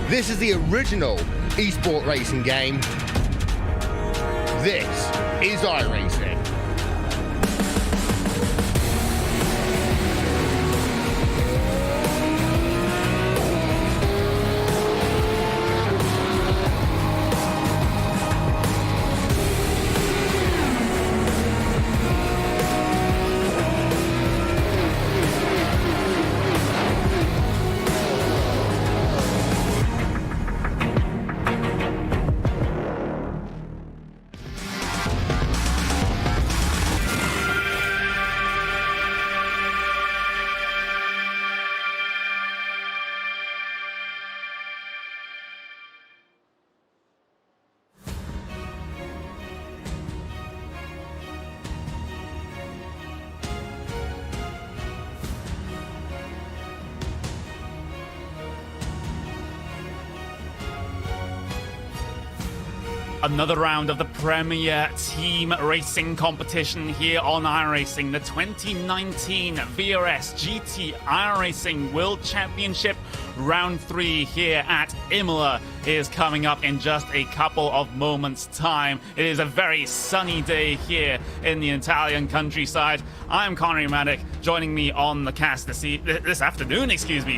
This is the original esport racing game. This is iRacing. Another round of the Premier Team Racing competition here on iRacing. The 2019 VRS GT iRacing World Championship Round 3 here at Imola is coming up in just a couple of moments' time. It is a very sunny day here in the Italian countryside. I'm Connery Maddock. Joining me on the cast this afternoon,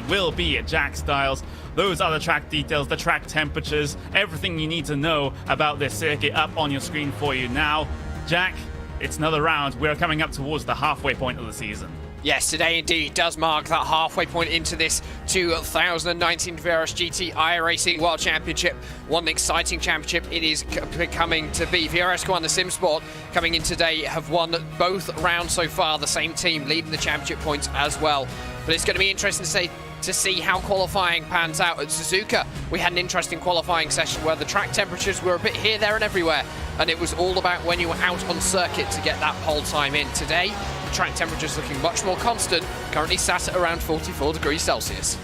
will be Jack Styles. Those are the track details, the track temperatures, everything you need to know about this circuit up on your screen for you now. Jack, it's another round. We're coming up towards the halfway point of the season. Yes, today indeed does mark that halfway point into this 2019 VRS GT iRacing World Championship. What an exciting championship it is becoming to be. VRS Commander SimSport coming in today have won both rounds so far, the same team leading the championship points as well. But it's going to be interesting to see how qualifying pans out at Suzuka. We had an interesting qualifying session where the track temperatures were a bit here, there and everywhere, and it was all about when you were out on circuit to get that pole time in. Today, the track temperatures looking much more constant, currently sat at around 44 degrees Celsius.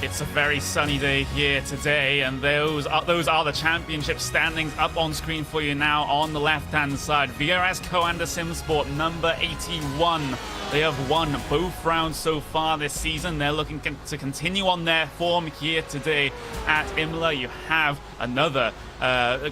It's a very sunny day here today, and those are the championship standings up on screen for you now on the left-hand side. VRS Coanda SimSport, number 81. They have won both rounds so far this season. They're looking to continue on their form here today at Imola. You have another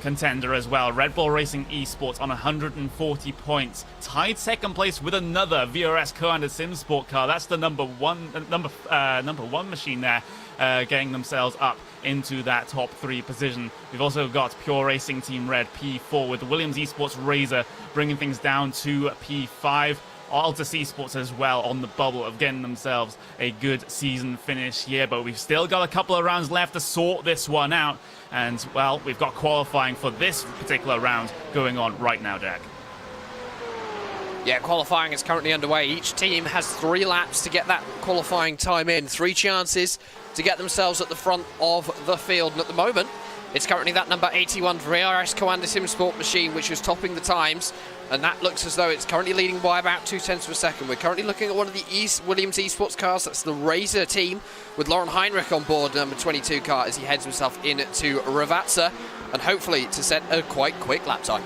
contender as well, Red Bull Racing Esports on 140 points, tied second place with another VRS Coanda SimSport car. That's the number one machine there, getting themselves up into that top 3 position. We've also got Pure Racing Team Red P4 with Williams Esports Razor bringing things down to P5. Altus Esports as well on the bubble of getting themselves a good season finish here, but we've still got a couple of rounds left to sort this one out, and well, we've got qualifying for this particular round going on right now, Jack. Yeah, qualifying is currently underway. Each team has 3 laps to get that qualifying time in, 3 chances to get themselves at the front of the field, and at the moment it's currently that number 81 VRS Coanda SimSport machine which is topping the times, and that looks as though it's currently leading by about 0.2 of a second. We're currently looking at one of the Williams Esports cars. That's the Razor team with Lauren Heinrich on board, number 22 car, as he heads himself into Ravazza, and hopefully to set a quite quick lap time.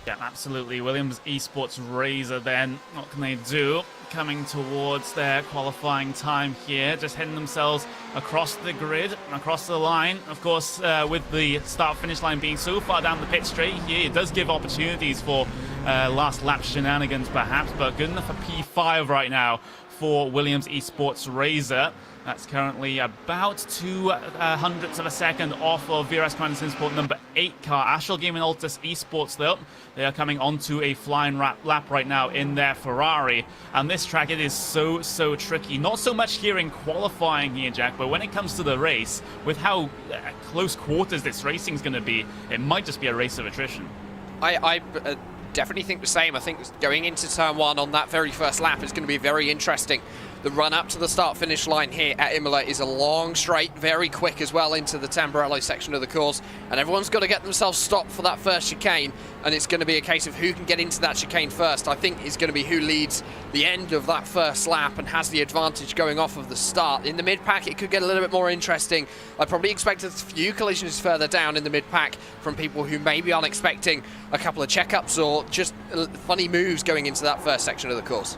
Yeah, absolutely. Williams Esports Razor then, what can they do? Coming towards their qualifying time here, just heading themselves across the grid, across the line. Of course, with the start-finish line being so far down the pit straight here, it does give opportunities for last lap shenanigans perhaps, but good enough for P5 right now for Williams Esports Razor. That's currently about 0.02 of a second off of VRS Coanda SimSport number 8 car. Astral Gaming Altus Esports, though, they are coming onto a flying lap right now in their Ferrari. And this track, it is so tricky. Not so much here in qualifying here, Jack, but when it comes to the race, with how close quarters this racing is going to be, it might just be a race of attrition. I definitely think the same. I think going into turn 1 on that very first lap is going to be very interesting. The run up to the start-finish line here at Imola is a long straight, very quick as well into the Tamburello section of the course, and everyone's got to get themselves stopped for that first chicane, and it's going to be a case of who can get into that chicane first. I think it's going to be who leads the end of that first lap and has the advantage going off of the start. In the mid-pack, it could get a little bit more interesting. I probably expect a few collisions further down in the mid-pack from people who maybe aren't expecting a couple of checkups or just funny moves going into that first section of the course.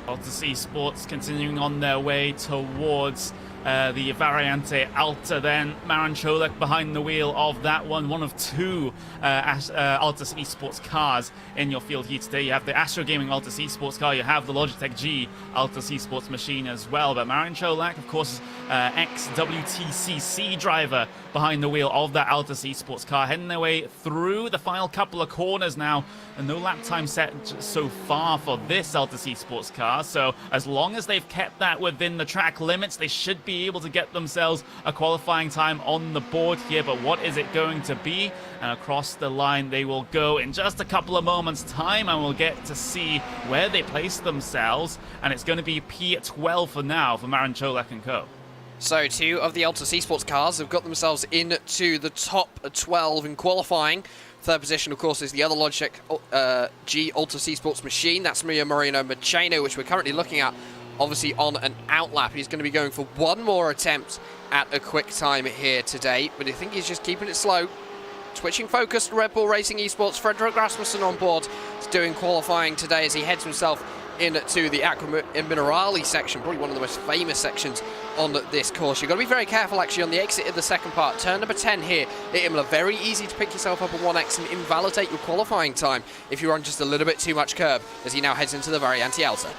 Altus Esports continuing on their way towards the Variante Alta. Then Maran Cholak behind the wheel of that one of two Altus Esports cars in your field here today. You have the Astro Gaming Altus Esports car, you have the Logitech G Altus Esports machine as well. But Maran Cholak, of course, ex-WTCC driver behind the wheel of that Altus Esports car, heading their way through the final couple of corners now, and no lap time set so far for this Altus Esports car. So as long as they've kept that within the track limits, they should be able to get themselves a qualifying time on the board here. But what is it going to be? And across the line they will go in just a couple of moments time, and we'll get to see where they place themselves, and it's going to be P12 for now for Maran Cholak and co. So two of the Altus Esports cars have got themselves into the top 12 in qualifying. Third position, of course, is the other Logitech G Altus Esports machine. That's Maria Moreno Machino, which we're currently looking at, obviously, on an outlap. He's going to be going for one more attempt at a quick time here today, but I think he's just keeping it slow. Switching focus to Red Bull Racing Esports. Fredrik Rasmussen on board. He's doing qualifying today as he heads himself into the Aqua Minerali section, probably one of the most famous sections on this course. You've got to be very careful, actually, on the exit of the second part. Turn number 10 here at Imola. Very easy to pick yourself up a 1x and invalidate your qualifying time if you run just a little bit too much curb, as he now heads into the Variante Alta.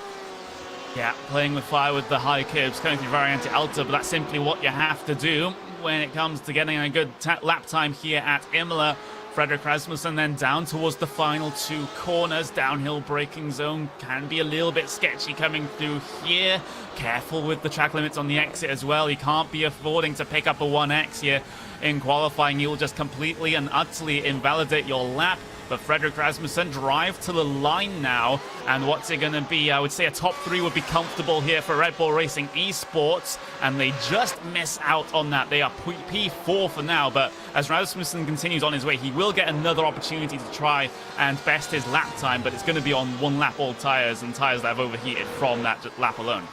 Yeah, playing with fire with the high curbs, going through Variante Alta, but that's simply what you have to do when it comes to getting a good lap time here at Imola. Fredrik Rasmussen then down towards the final two corners. Downhill braking zone can be a little bit sketchy coming through here. Careful with the track limits on the exit as well. You can't be affording to pick up a 1x here in qualifying. You'll just completely and utterly invalidate your lap. But Fredrik Rasmussen drive to the line now, and what's it going to be? I would say a top 3 would be comfortable here for Red Bull Racing Esports, and they just miss out on that. They are P4 for now, but as Rasmussen continues on his way, he will get another opportunity to try and best his lap time, but it's going to be on one lap all tyres, and tyres that have overheated from that lap alone.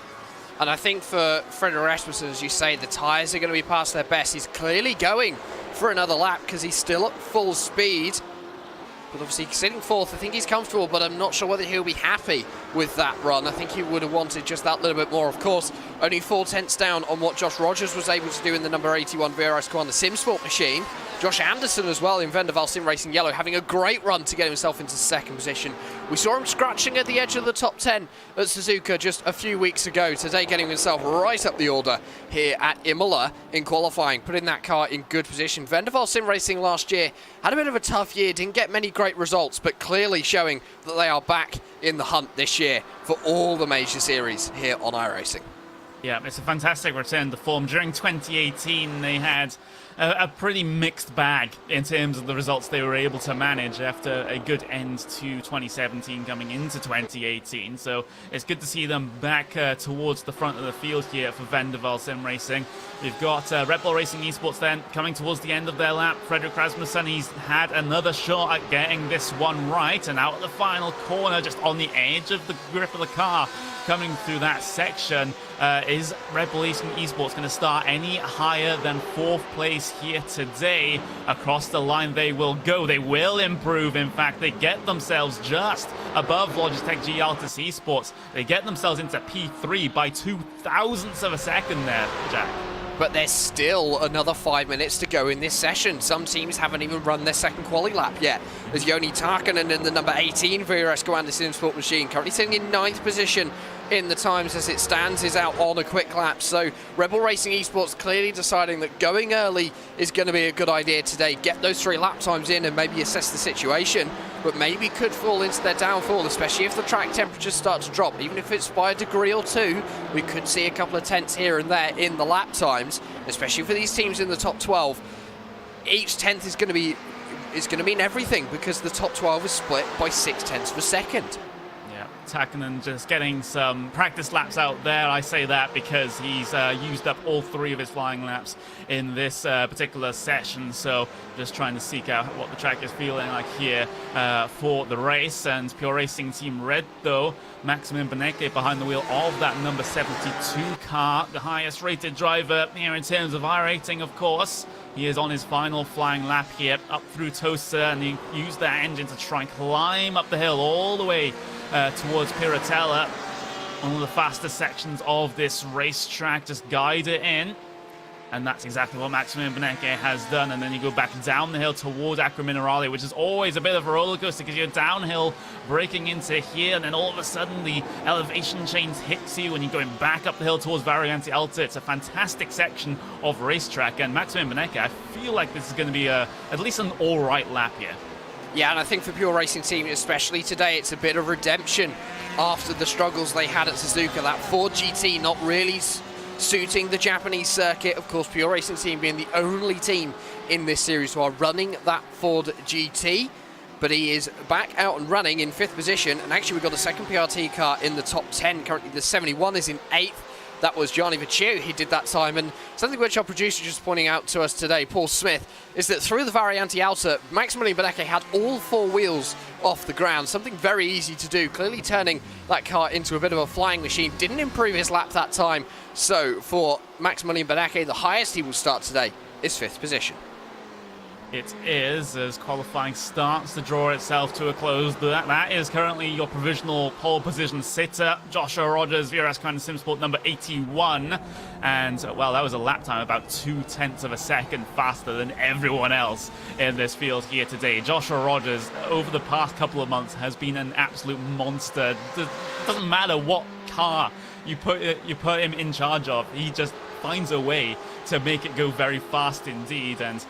And I think for Fredrik Rasmussen, as you say, the tyres are going to be past their best. He's clearly going for another lap because he's still at full speed. But obviously sitting fourth, I think he's comfortable, but I'm not sure whether he'll be happy with that run. I think he would have wanted just that little bit more. Of course, only 4/10 down on what Josh Rogers was able to do in the number 81 VRS car on the SimSport machine. Josh Anderson as well in Vendaval Sim Racing Yellow, having a great run to get himself into second position. We saw him scratching at the edge of the top 10 at Suzuka just a few weeks ago. Today getting himself right up the order here at Imola in qualifying, putting that car in good position. Vendaval Sim Racing last year had a bit of a tough year, didn't get many great results, but clearly showing that they are back in the hunt this year for all the major series here on iRacing. Yeah, it's a fantastic return to form. During 2018, they had a pretty mixed bag in terms of the results they were able to manage after a good end to 2017 coming into 2018. So it's good to see them back towards the front of the field here for Vendaval Sim Racing. You've got Red Bull Racing Esports then coming towards the end of their lap. Fredrik Rasmussen, he's had another shot at getting this one right, and out at the final corner, just on the edge of the grip of the car, coming through that section. Is Red Bull Racing Esports going to start any higher than 4th place here today? Across the line they will go. They will improve. In fact, they get themselves just above Logitech G Altus Esports. They get themselves into P3 by 0.02 of a second there, Jack. But there's still another 5 minutes to go in this session. Some teams haven't even run their second quali lap yet. There's Joni Tarkkanen in the number 18 VRS Coanda SimSport machine, currently sitting in 9th position in the times as it stands, is out on a quick lap. So Red Bull Racing Esports clearly deciding that going early is going to be a good idea today. Get those 3 lap times in and maybe assess the situation, but maybe could fall into their downfall, especially if the track temperatures start to drop. Even if it's by a degree or 2, we could see a couple of tenths here and there in the lap times, especially for these teams in the top 12. Each tenth is going to mean everything, because the top 12 is split by 0.6 of a second. Tarkkanen just getting some practice laps out there. I say that because he's used up all 3 of his flying laps in this particular session, so just trying to seek out what the track is feeling like here for the race. And Pure Racing Team Red, though, Maximilian Beneke behind the wheel of that number 72 car, the highest rated driver here in terms of iRating, of course. He is on his final flying lap here, up through Tosa, and he used that engine to try and climb up the hill all the way towards Piratella. one of the fastest sections of this racetrack. Just guide it in. And that's exactly what Maximilian Benecke has done. And then you go back down the hill towards Acqua Minerale, which is always a bit of a roller coaster because you're downhill breaking into here, and then all of a sudden the elevation change hits you when you're going back up the hill towards Variante Alta. It's a fantastic section of racetrack, and Maximilian Benecke, I feel like this is going to be at least an all right lap here. Yeah, and I think for Pure Racing Team, especially today, it's a bit of redemption after the struggles they had at Suzuka. That Ford GT not really suiting the Japanese circuit. Of course, Pure Racing Team being the only team in this series who are running that Ford GT. But he is back out and running in 5th position. And actually, we've got a second PRT car in the top 10. Currently, the 71 is in 8th. That was Gianni Vecchio. He did that time. And something which our producer just pointing out to us today, Paul Smith, is that through the Variante Alta, Maximilian Benecke had all 4 wheels off the ground. Something very easy to do. Clearly turning that car into a bit of a flying machine. Didn't improve his lap that time. So for Maximilian Benecke, the highest he will start today is 5th position. It is, as qualifying starts to draw itself to a close. That is currently your provisional pole position sitter, Joshua Rogers, VRS Crown SimSport number 81. And, well, that was a lap time about 0.2 of a second faster than everyone else in this field here today. Joshua Rogers, over the past couple of months, has been an absolute monster. It doesn't matter what car you put him in charge of, he just finds a way to make it go very fast indeed. And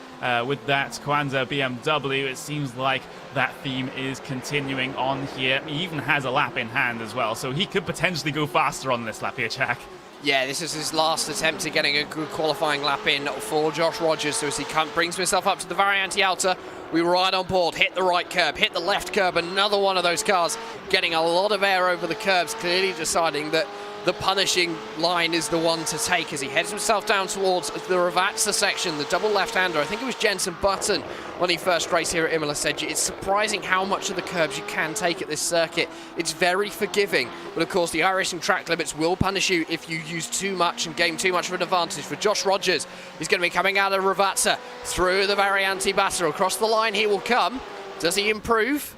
with that Kwanzaa BMW, it seems like that theme is continuing on here. He even has a lap in hand as well, so he could potentially go faster on this lap here, Jack. Yeah, this is his last attempt at getting a good qualifying lap in for Josh Rogers. So as he brings himself up to the Variante Alta, we ride on board, hit the right curb, hit the left curb. Another one of those cars getting a lot of air over the curbs, clearly deciding that the punishing line is the one to take as he heads himself down towards the Ravazza section, the double left-hander. I think it was Jensen Button when he first raced here at Imola said it's surprising how much of the curbs you can take at this circuit. It's very forgiving, but of course the iRacing track limits will punish you if you use too much and gain too much of an advantage. For Josh Rogers, he's going to be coming out of Ravazza through the Variante Batter. Across the line he will come. Does he improve?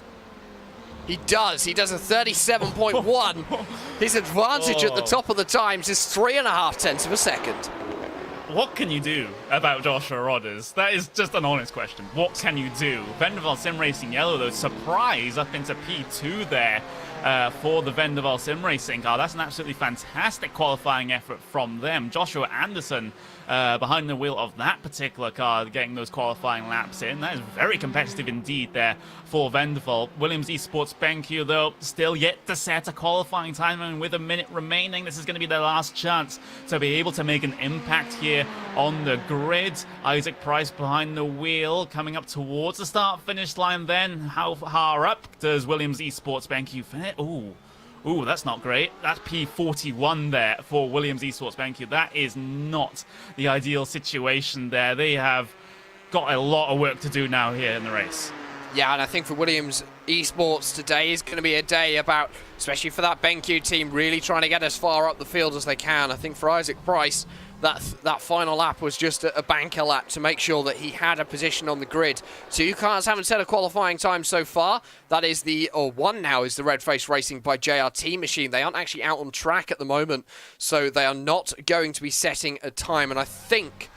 He does. He does a 37.1. His advantage at the top of the times is 3.5 of a second. What can you do about Joshua Rogers? That is just an honest question. What can you do? Vendaval Sim Racing Yellow, though, surprise up into P2 there for the Vendaval Sim Racing car. That's an absolutely fantastic qualifying effort from them. Joshua Anderson behind the wheel of that particular car, getting those qualifying laps in. That is very competitive indeed there for Vendaval. Williams Esports BenQ, though, still yet to set a qualifying time, and with a minute remaining, this is going to be their last chance to be able to make an impact here on the grid. Isaac Price behind the wheel, coming up towards the start-finish line then. How far up does Williams Esports BenQ finish? Ooh, that's not great. That's P41 there for Williams Esports BenQ. That is not the ideal situation there. They have got a lot of work to do now here in the race. Yeah, and I think for Williams Esports, today is going to be a day about, especially for that BenQ team, really trying to get as far up the field as they can. I think for Isaac Price, that final lap was just a banker lap to make sure that he had a position on the grid. 2 cars haven't set a qualifying time so far. That is one now is the Red Face Racing by JRT machine. They aren't actually out on track at the moment, so they are not going to be setting a time. And I think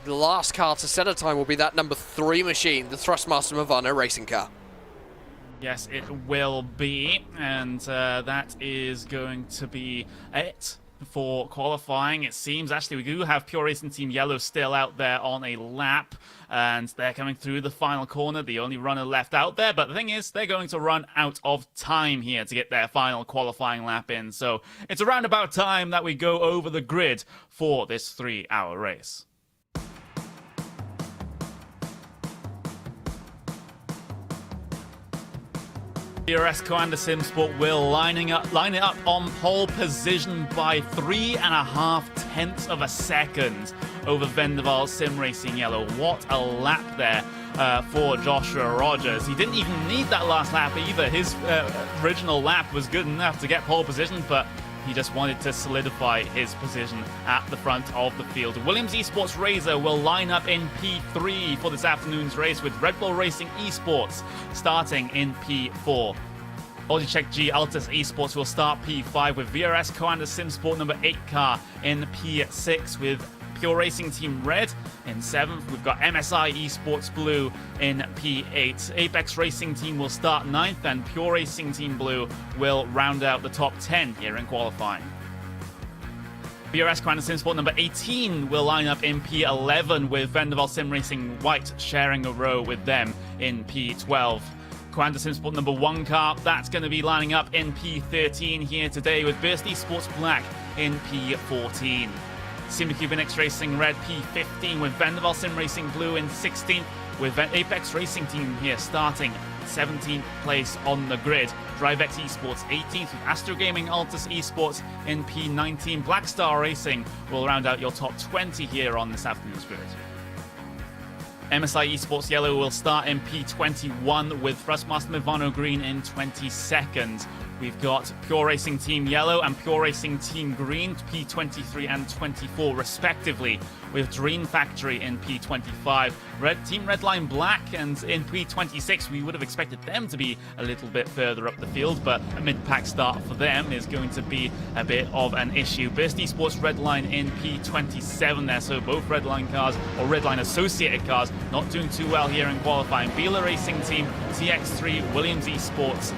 the last car to set a time will be that number 3 machine, the Thrustmaster Movano racing car. Yes, it will be, and that is going to be it for qualifying. It seems actually we do have Pure Racing Team Yellow still out there on a lap, and they're coming through the final corner, the only runner left out there. But the thing is, they're going to run out of time here to get their final qualifying lap in, so it's around about time that we go over the grid for this 3-hour race. VRS Coanda SimSport will line it up on pole position by 3.5 of a second over Vendaval Sim Racing Yellow. What a lap there for Joshua Rogers. He didn't even need that last lap either. His original lap was good enough to get pole position, but he just wanted to solidify his position at the front of the field. Williams Esports Razor will line up in P3 for this afternoon's race, with Red Bull Racing Esports starting in P4. Logitech G Altus Esports will start P5 with VRS Co-Anda SimSport number 8 car in P6 with Pure Racing Team Red in 7th. We've got MSI Esports Blue in P8. Apex Racing Team will start 9th and Pure Racing Team Blue will round out the top 10 here in qualifying. VRS Co-Anda SimSport number 18 will line up in P11 with Vendaval Sim Racing White sharing a row with them in P12. Co-Anda SimSport number 1 car, that's going to be lining up in P13 here today with Burst Esports Black in P14. SimCube and X Racing Red P15 with Vendaval Sim Racing Blue in 16th with Apex Racing Team here starting 17th place on the grid. DriveX Esports 18th with Astro Gaming Altus Esports in P19. Blackstar Racing will round out your top 20 here on this afternoon's grid. MSI Esports Yellow will start in P21 with Thrustmaster Mivano Green in 22nd. We've got Pure Racing Team Yellow and Pure Racing Team Green, P23 and 24 respectively, with Dream Factory in P25. Team Redline Black and in P26, we would have expected them to be a little bit further up the field, but a mid-pack start for them is going to be a bit of an issue. Burst Esports Redline in P27 there, so both Redline cars, or Redline associated cars, not doing too well here in qualifying. Beeler Racing Team, TX3, Williams Esports,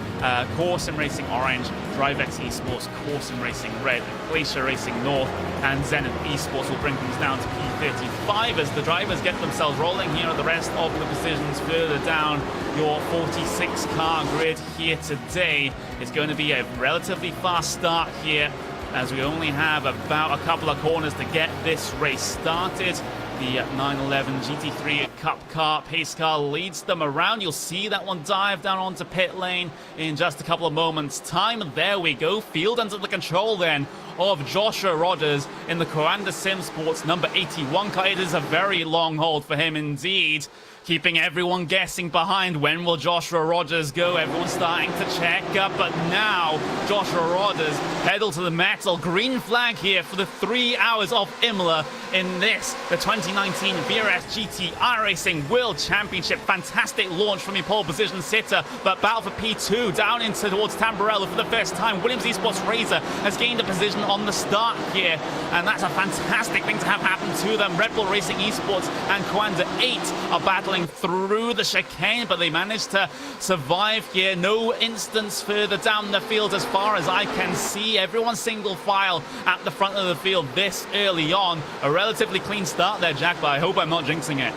Core Sim Racing Orange, DriveX Esports, Core Sim Racing Red, Glacier Racing North, and Zenith Esports will bring things down to P35 as the drivers get themselves rolling here. The rest of the positions further down your 46 car grid here today is going to be a relatively fast start here as we only have about a couple of corners to get this race started. The 911 GT3 Cup car, pace car, leads them around. You'll see that one dive down onto pit lane in just a couple of moments' time. And there we go. Field under the control then of Joshua Rogers in the Co-Anda SimSports number 81 car. It is a very long hold for him indeed, keeping everyone guessing behind. When will Joshua Rogers go? Everyone's starting to check up, but now Joshua Rogers pedal to the metal. Green flag here for the 3 hours of Imola in this, the 2019 VRS GT iRacing World Championship. Fantastic launch from your pole position sitter, but battle for P2 down into towards Tamburello for the first time. Williams Esports Razor has gained a position on the start here, and that's a fantastic thing to have happen to them. Red Bull Racing Esports and Co-Anda 8 are battling through the chicane, but they managed to survive here. No instance further down the field as far as I can see. Everyone single file at the front of the field this early on. A relatively clean start there, Jack, but I hope I'm not jinxing it.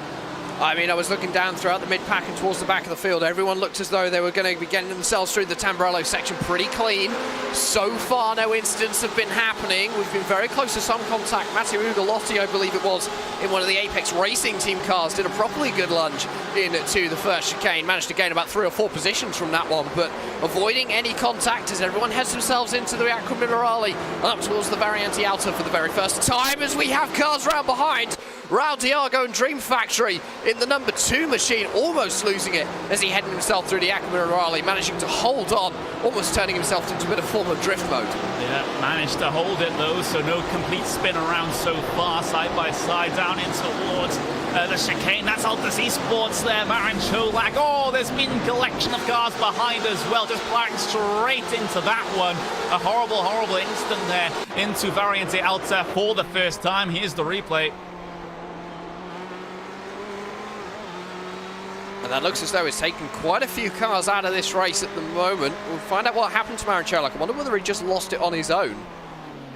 I mean, I was looking down throughout the mid-pack and towards the back of the field. Everyone looked as though they were going to be getting themselves through the Tamburello section pretty clean. So far, no incidents have been happening. We've been very close to some contact. Matteo Ugolotti, I believe it was, in one of the Apex Racing Team cars, did a properly good lunge into the first chicane. Managed to gain about 3 or 4 positions from that one, but avoiding any contact as everyone heads themselves into the Acqua Minerale and up towards the Variante Alta for the very first time as we have cars round behind. Raul Diago and Dream Factory in the number 2 machine, almost losing it as he headed himself through the Acqua Minerale, managing to hold on, almost turning himself into a bit of form of drift mode. Yeah, managed to hold it though, so no complete spin around so far, side by side down in towards the chicane. That's Altus Esports there, Marin Cholak. Oh, there's been a collection of cars behind as well, just plowing straight into that one. A horrible, horrible instant there into Variante Alta for the first time. Here's the replay. And that looks as though it's taken quite a few cars out of this race at the moment. We'll find out what happened to Marin Cholak. I wonder whether he just lost it on his own.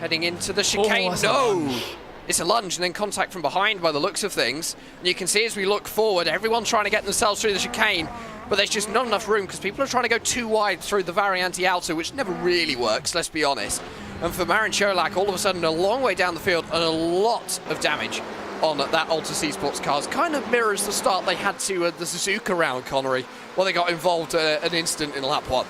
Heading into the chicane. No! It's a lunge and then contact from behind by the looks of things. And you can see as we look forward, everyone trying to get themselves through the chicane, but there's just not enough room because people are trying to go too wide through the Variante Alta, which never really works, let's be honest. And for Marin Cholak, all of a sudden, a long way down the field and a lot of damage on that Altus Esports cars. Kind of mirrors the start they had to the Suzuka round, Connery, where they got involved an instant in lap 1.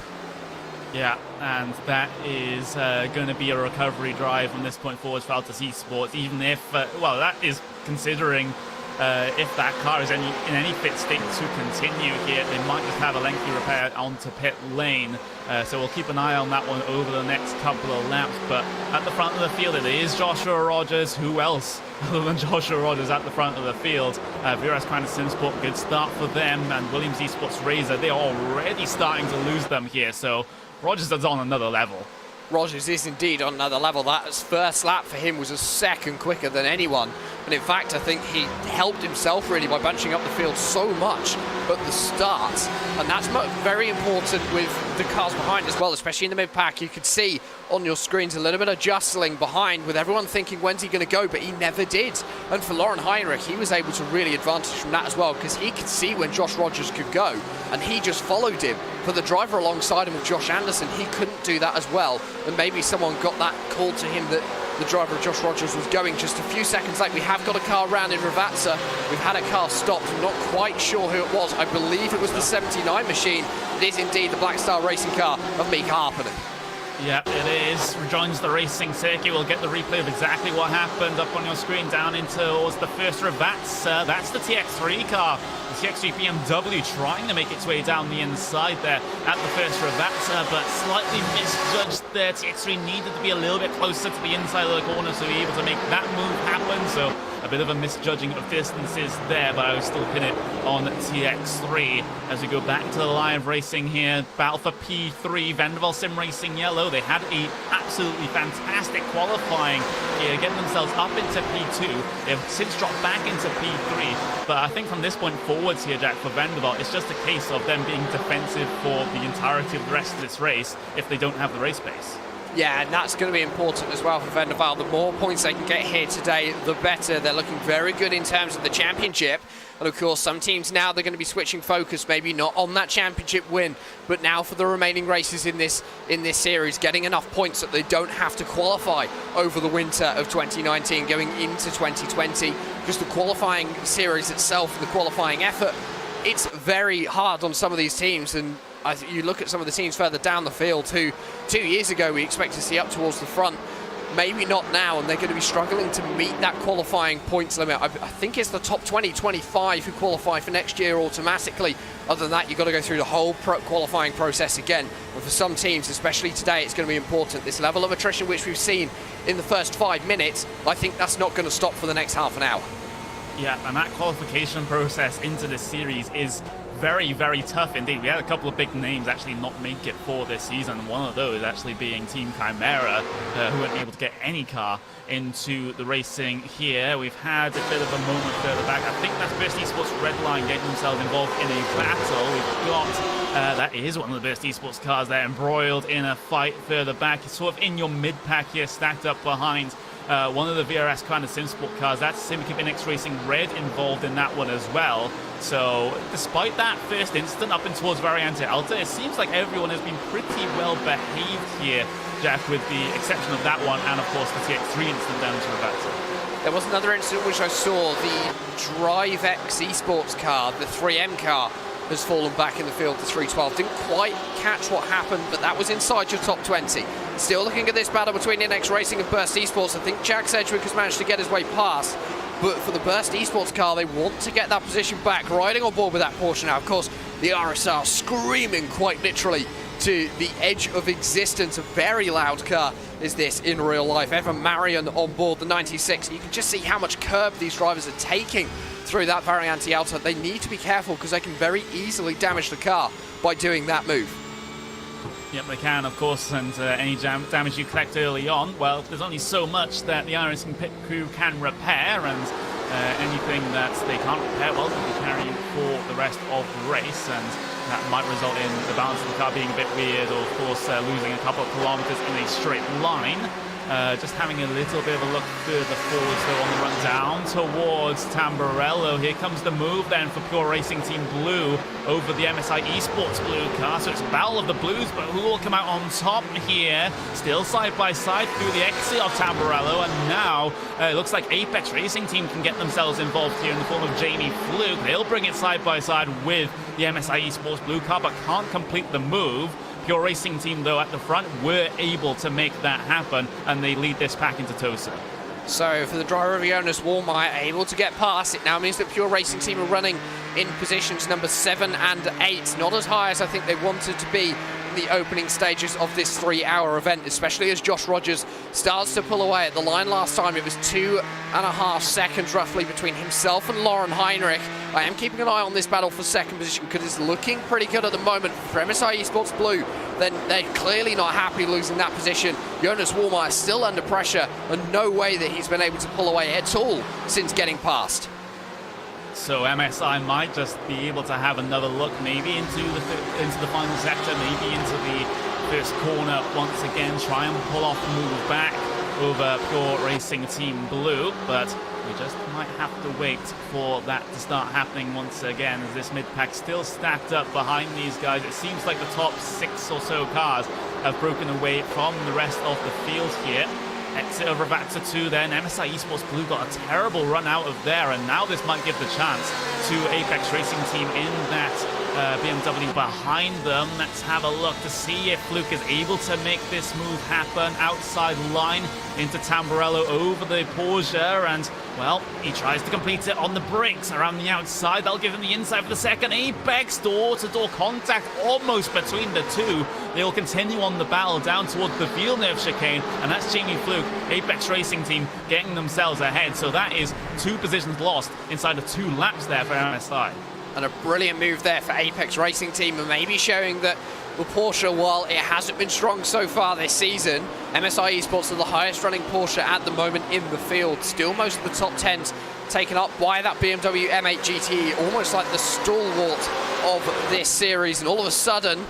Yeah, and that is going to be a recovery drive from this point forward for Altus Esports, even if, well, that is considering if that car is in any fit state to continue here, they might just have a lengthy repair onto pit lane. So we'll keep an eye on that one over the next couple of laps. But at the front of the field, it is Joshua Rogers. Who else other than Joshua Rogers at the front of the field? VRS Co-Anda SimSport, good start for them. And Williams Esports Razor, they're already starting to lose them here. So Rogers is on another level. Rogers is indeed on another level. That first lap for him was a second quicker than anyone. And in fact, I think he helped himself really by bunching up the field so much at the start. And that's very important with the cars behind as well, especially in the mid-pack. You could see on your screens a little bit of jostling behind with everyone thinking, when's he going to go? But he never did. And for Lauren Heinrich, he was able to really advantage from that as well, because he could see when Josh Rogers could go, and he just followed him. For the driver alongside him of Josh Anderson, he couldn't do that as well. And maybe someone got that call to him that the driver of Josh Rogers was going just a few seconds late. We have got a car around in Ravazza. We've had a car stopped. I'm not quite sure who it was. I believe it was the 79 machine. It is indeed the Black Star Racing car of Mika Harpinen. Yep, it is. Rejoins the racing circuit. We'll get the replay of exactly what happened up on your screen down in towards the first Ravazza. That's the TX3 car. The TX3 BMW trying to make its way down the inside there at the first Ravazza, but slightly misjudged there. TX3 needed to be a little bit closer to the inside of the corner to be able to make that move happen. So a bit of a misjudging of distances there, but I would still pin it on TX3 as we go back to the live racing here. Battle for P3, Vanderbilt Sim Racing Yellow. They had an absolutely fantastic qualifying here, getting themselves up into P2. They've since dropped back into P3, but I think from this point forwards here, Jack, for Vanderbilt, it's just a case of them being defensive for the entirety of the rest of this race if they don't have the race pace. Yeah, and that's going to be important as well for Vanderbilt. The more points they can get here today, the better. They're looking very good in terms of the championship. And of course, some teams now, they're going to be switching focus, maybe not on that championship win, but now for the remaining races in this series, getting enough points that they don't have to qualify over the winter of 2019 going into 2020. Because the qualifying series itself, the qualifying effort, it's very hard on some of these teams. And you look at some of the teams further down the field who 2 years ago we expect to see up towards the front, maybe not now, and they're going to be struggling to meet that qualifying points limit. I think it's the top 20, 25 who qualify for next year automatically. Other than that, you've got to go through the whole qualifying process again. And for some teams, especially today, it's going to be important. This level of attrition which we've seen in the first 5 minutes, I think that's not going to stop for the next half an hour. Yeah, and that qualification process into this series is very, very tough indeed. We had a couple of big names actually not make it for this season. One of those actually being Team Chimera, who weren't able to get any car into the racing here. We've had a bit of a moment further back. I think that's Burst Esports Redline getting themselves involved in a battle. We've got, that is one of the Burst Esports cars there, embroiled in a fight further back. It's sort of in your mid-pack here, stacked up behind one of the VRS kind of SimSport cars. That's Simca Phoenix Racing Red involved in that one as well. So despite that first instant up and towards Variante Alta, it seems like everyone has been pretty well behaved here, Jack, with the exception of that one and of course the TX3 instant down to Ravazza. There was another incident which I saw, the Drive X Esports car, the 3M car, has fallen back in the field to 312. Didn't quite catch what happened, but that was inside your top 20. Still looking at this battle between NX Racing and Burst Esports. I think Jack Sedgwick has managed to get his way past, but for the Burst Esports car, they want to get that position back, riding on board with that Porsche now. Of course, the RSR screaming quite literally to the edge of existence. A very loud car is this in real life. Evan Marion on board the 96. You can just see how much curb these drivers are taking through that Variante Alta. They need to be careful because they can very easily damage the car by doing that move. Yep, they can, of course, and any damage you collect early on, well, there's only so much that the iRacing pit crew can repair, and anything that they can't repair, well, they'll be carrying for the rest of the race, and that might result in the balance of the car being a bit weird, or of course losing a couple of kilometers in a straight line. Just having a little bit of a look further forwards though on the run down towards Tamburello. Here comes the move then for Pure Racing Team Blue over the MSI Esports Blue car. So it's Battle of the Blues, but who will come out on top here? Still side by side through the exit of Tamburello, and now it looks like Apex Racing Team can get themselves involved here in the form of Jamie Fluke. They'll bring it side by side with the MSI Esports Blue car, but can't complete the move. Pure Racing Team, though, at the front were able to make that happen, and they lead this pack into Tosa. So for the driver of Jonas Wallmeyer, able to get past, it now means that Pure Racing Team are running in positions number 7 and 8. Not as high as I think they wanted to be the opening stages of this 3-hour event, especially as Josh Rogers starts to pull away. At the line last time, it was 2.5 seconds roughly between himself and Lauren Heinrich. I am keeping an eye on this battle for second position because it's looking pretty good at the moment for MSI Esports Blue. Then they're clearly not happy losing that position. Jonas Wallmeyer still under pressure, and no way that he's been able to pull away at all since getting past. So MSI might just be able to have another look, maybe into the final sector, maybe into the first corner once again, try and pull off the move back over Pure Racing Team Blue, but we just might have to wait for that to start happening once again, as this mid-pack still stacked up behind these guys. It seems like the top 6 or so cars have broken away from the rest of the field here. Exit of Ravazza 2 then. MSI Esports Blue got a terrible run out of there, and now this might give the chance to Apex Racing Team in that BMW behind them. Let's have a look to see if Fluke is able to make this move happen. Outside line into Tamburello over the Porsche, and well, he tries to complete it on the brakes around the outside. That'll give him the inside for the second. Apex door-to-door contact almost between the two. They'll continue on the battle down towards the Villeneuve chicane, and that's Jamie Fluke, Apex Racing Team, getting themselves ahead. So that is 2 positions lost inside of 2 laps there for MSI. And a brilliant move there for Apex Racing Team, and maybe showing that the Porsche, while it hasn't been strong so far this season, MSI Esports are the highest running Porsche at the moment in the field. Still most of the top 10s taken up by that BMW M8 GT, almost like the stalwart of this series. And all of a sudden,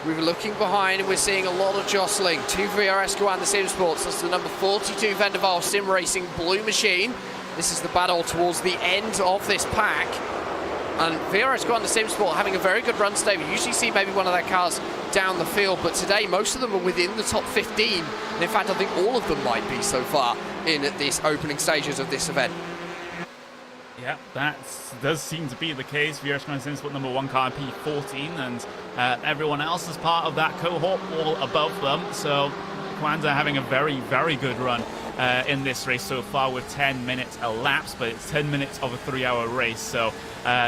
we were looking behind and we're seeing a lot of jostling. 2 VRS go on the Sim Sports. That's the number 42 Vendaval Sim Racing Blue Machine. This is the battle towards the end of this pack. And VRS go on the Sim Sport having a very good run today. We usually see maybe one of their cars down the field, but today most of them are within the top 15. And in fact, I think all of them might be so far in these opening stages of this event. Yeah, that does seem to be the case. VRS go on the Sim Sport number 1 car P14, and everyone else is part of that cohort all above them. So Kwanzaa having a very, very good run in this race so far with 10 minutes elapsed, but it's 10 minutes of a 3-hour race, so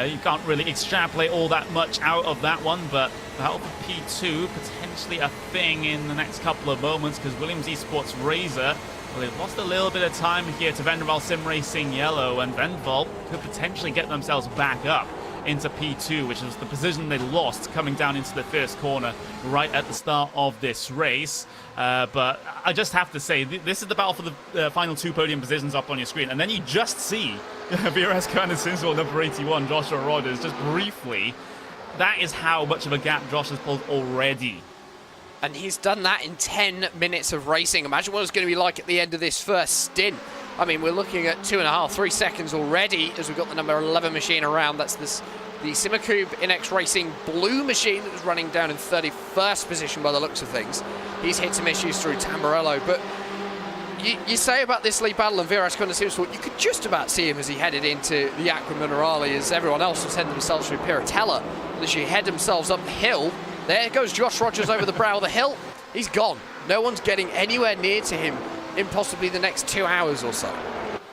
you can't really extrapolate all that much out of that one. But the help of P2 potentially a thing in the next couple of moments, because Williams Esports Razor, well, they've lost a little bit of time here to Vendaval Sim Racing Yellow, and Vendaval could potentially get themselves back up into P2, which was the position they lost coming down into the first corner right at the start of this race. But I just have to say, this is the battle for the final 2 podium positions up on your screen, and then you just see VRS Command Sinswell number 81, Joshua Rogers, just briefly. That is how much of a gap Josh has pulled already. And he's done that in 10 minutes of racing. Imagine what it's going to be like at the end of this first stint. I mean, we're looking at 2.5, 3 seconds already as we've got the number 11 machine around. That's the Simacube NX Racing Blue machine that was running down in 31st position by the looks of things. He's hit some issues through Tamburello, but you say about this lead battle and VRS Command Sim Sport, you could just about see him as he headed into the Aqua Minerale, as everyone else was heading themselves through Piratella. And as you head themselves up the hill, there goes Josh Rogers over the brow of the hill. He's gone. No one's getting anywhere near to him in possibly the next 2 hours or so.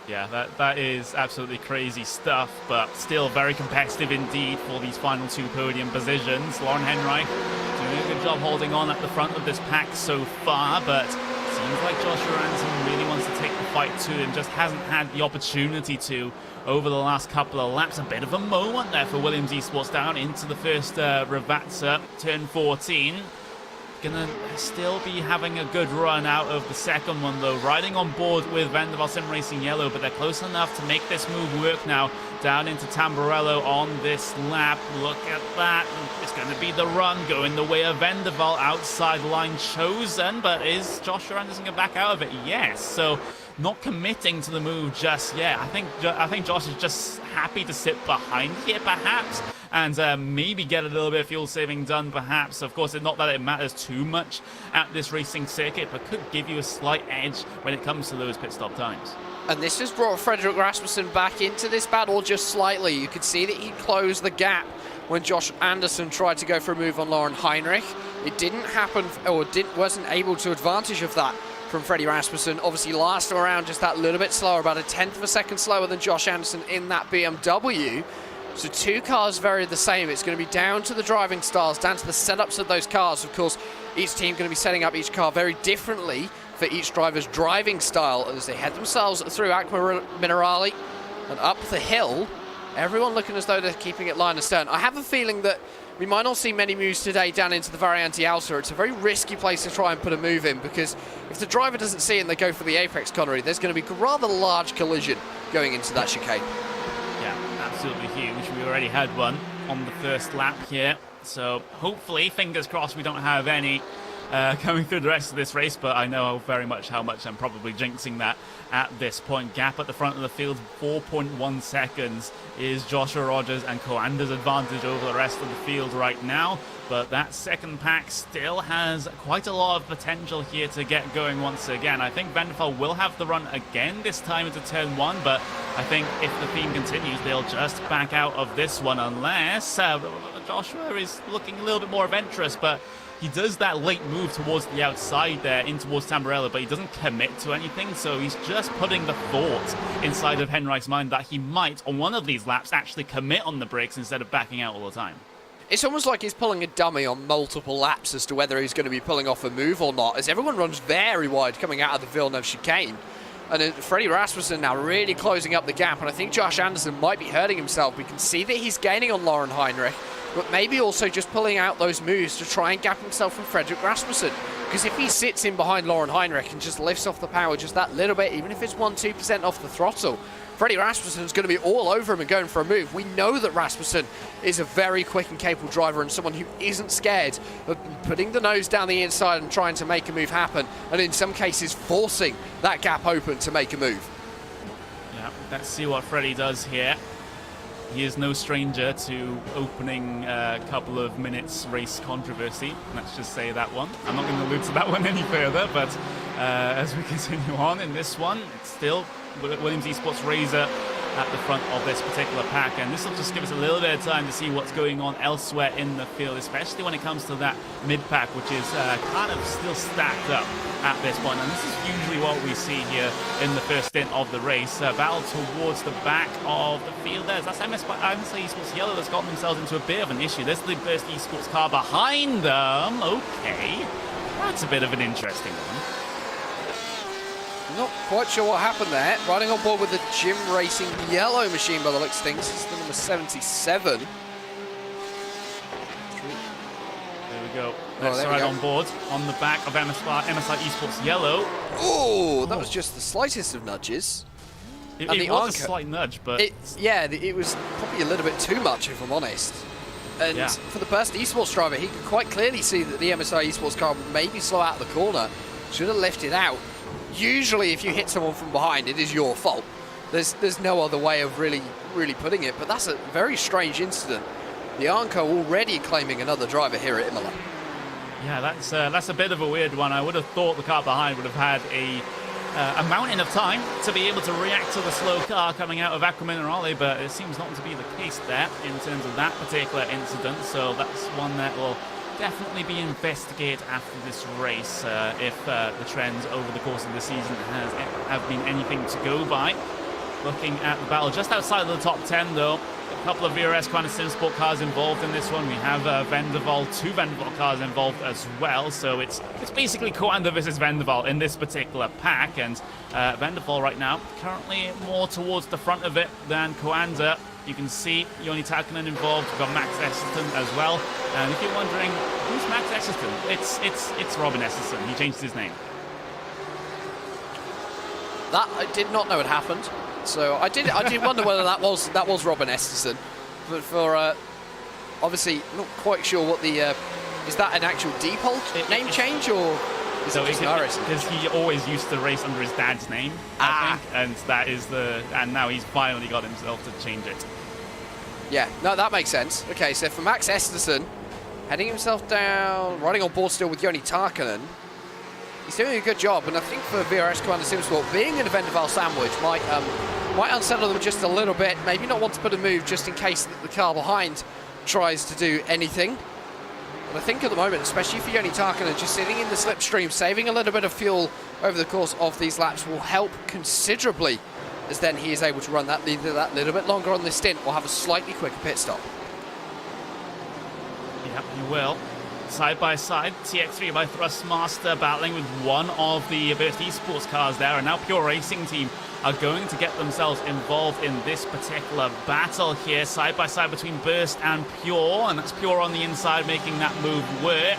Yeah, that is absolutely crazy stuff, but still very competitive indeed for these final 2 podium positions. Lauren Henrich doing a good job holding on at the front of this pack so far, but seems like Joshua Anderson really wants to take the fight to him, just hasn't had the opportunity to over the last couple of laps. A bit of a moment there for Williams Esports down into the first Ravazza, turn 14. Gonna still be having a good run out of the second one though, riding on board with Vendaval Sim Racing Yellow, but they're close enough to make this move work now down into Tamburello on this lap. Look at that, it's going to be the run going the way of Vendaval. Outside line chosen, but is Joshua Anderson going to back out of it? Yes, so not committing to the move just yet. I think Josh is just happy to sit behind here perhaps, and maybe get a little bit of fuel saving done perhaps. Of course, it's not that it matters too much at this racing circuit, but could give you a slight edge when it comes to those pit stop times. And this has brought Frederick Rasmussen back into this battle just slightly. You could see that he closed the gap when Josh Anderson tried to go for a move on Lauren Heinrich. It didn't happen, or wasn't able to advantage of that from Freddie Rasmussen. Obviously last time around just that little bit slower, about 1/10 of a second slower than Josh Anderson in that BMW. So 2 cars very the same. It's going to be down to the driving styles, down to the setups of those cars. Of course, each team going to be setting up each car very differently for each driver's driving style as they head themselves through Aqua Minerale and up the hill. Everyone looking as though they're keeping it line astern. I have a feeling that we might not see many moves today down into the Variante Alta. It's a very risky place to try and put a move in, because if the driver doesn't see it and they go for the apex, Connery, there's going to be a rather large collision going into that chicane. Yeah, absolutely huge. We already had one on the first lap here, so hopefully, fingers crossed, we don't have any coming through the rest of this race, but I know very much how much I'm probably jinxing that at this point. Gap at the front of the field, 4.1 seconds is Joshua Rogers and Coanda's advantage over the rest of the field right now, but that second pack still has quite a lot of potential here to get going once again. I think Vanderfell will have the run again this time into turn 1, but I think if the theme continues, they'll just back out of this one unless Joshua is looking a little bit more adventurous, but he does that late move towards the outside there, in towards Tamburello, but he doesn't commit to anything, so he's just putting the thought inside of Henrich's mind that he might, on one of these laps, actually commit on the brakes instead of backing out all the time. It's almost like he's pulling a dummy on multiple laps as to whether he's going to be pulling off a move or not, as everyone runs very wide coming out of the Villeneuve chicane. And Freddie Rasmussen now really closing up the gap, and I think Josh Anderson might be hurting himself. We can see that he's gaining on Lauren Heinrich, but maybe also just pulling out those moves to try and gap himself from Frederick Rasmussen. Because if he sits in behind Lauren Heinrich and just lifts off the power just that little bit, even if it's 1-2% off the throttle, Freddie Rasmussen's going to be all over him and going for a move. We know that Rasmussen is a very quick and capable driver and someone who isn't scared of putting the nose down the inside and trying to make a move happen, and in some cases forcing that gap open to make a move. Yeah, let's see what Freddie does here. He is no stranger to opening a couple of minutes race controversy. Let's just say that one. I'm not going to allude to that one any further, but as we continue on in this one, it's still Williams Esports Razor at the front of this particular pack, and this will just give us a little bit of time to see what's going on elsewhere in the field, especially when it comes to that mid-pack, which is kind of still stacked up at this point. And this is usually what we see here in the first stint of the race. Battle towards the back of the field there. That's MSI Esports Yellow that's gotten themselves into a bit of an issue. There's the Burst Esports car behind them. Okay, that's a bit of an interesting one. Not quite sure what happened there. Riding on board with the Gym Racing yellow machine by the looks of things. It's the number 77. There we go. Let's ride on board on the back of MSI Esports Yellow. Oh, that was just the slightest of nudges. It was a slight nudge, but... it was probably a little bit too much, if I'm honest. And for the Burst Esports driver, he could quite clearly see that the MSI Esports car maybe slow out of the corner. Should have lifted out. Usually, if you hit someone from behind, it is your fault. There's no other way of really putting it, but that's a very strange incident. The Arnco already claiming another driver here at Imola. Yeah, that's a bit of a weird one. I would have thought the car behind would have had a mountain of time to be able to react to the slow car coming out of Aqua Minerale, but it seems not to be the case there in terms of that particular incident. So that's one that will definitely be investigated after this race if the trends over the course of the season have been anything to go by. Looking at the battle just outside of the top 10 though, a couple of VRS kind of SimSport cars involved in this one. We have two Vendaval cars involved as well, so it's basically Coanda versus Vendaval in this particular pack, and Vendaval right now currently more towards the front of it than Coanda. You can see Joni Takkonen involved. We've got Max Esterton as well. And if you're wondering, who's Max Esterton? It's Robin Esterton. He changed his name. That I did not know had happened. So I did wonder whether that was Robin Esterton. But for obviously not quite sure what the is that an actual Deepole name change, or is it just iRacing? Because he always used to race under his dad's name, I think, and that is and now he's finally got himself to change it. Yeah, no, that makes sense. Okay, so for Max Esterton, heading himself down, riding on board still with Joni Takkonen, he's doing a good job, and I think for VRS Commander SimSport, being in a Vendaval sandwich might unsettle them just a little bit, maybe not want to put a move just in case that the car behind tries to do anything. But I think at the moment, especially for Joni Takkonen, just sitting in the slipstream, saving a little bit of fuel over the course of these laps will help considerably as then he is able to run that either that little bit longer on this stint or have a slightly quicker pit stop. Yep, he will. Side by side, TX3 by Thrustmaster battling with one of the Burst Esports cars there, and now Pure Racing Team are going to get themselves involved in this particular battle here, side by side between Burst and Pure, and that's Pure on the inside making that move work.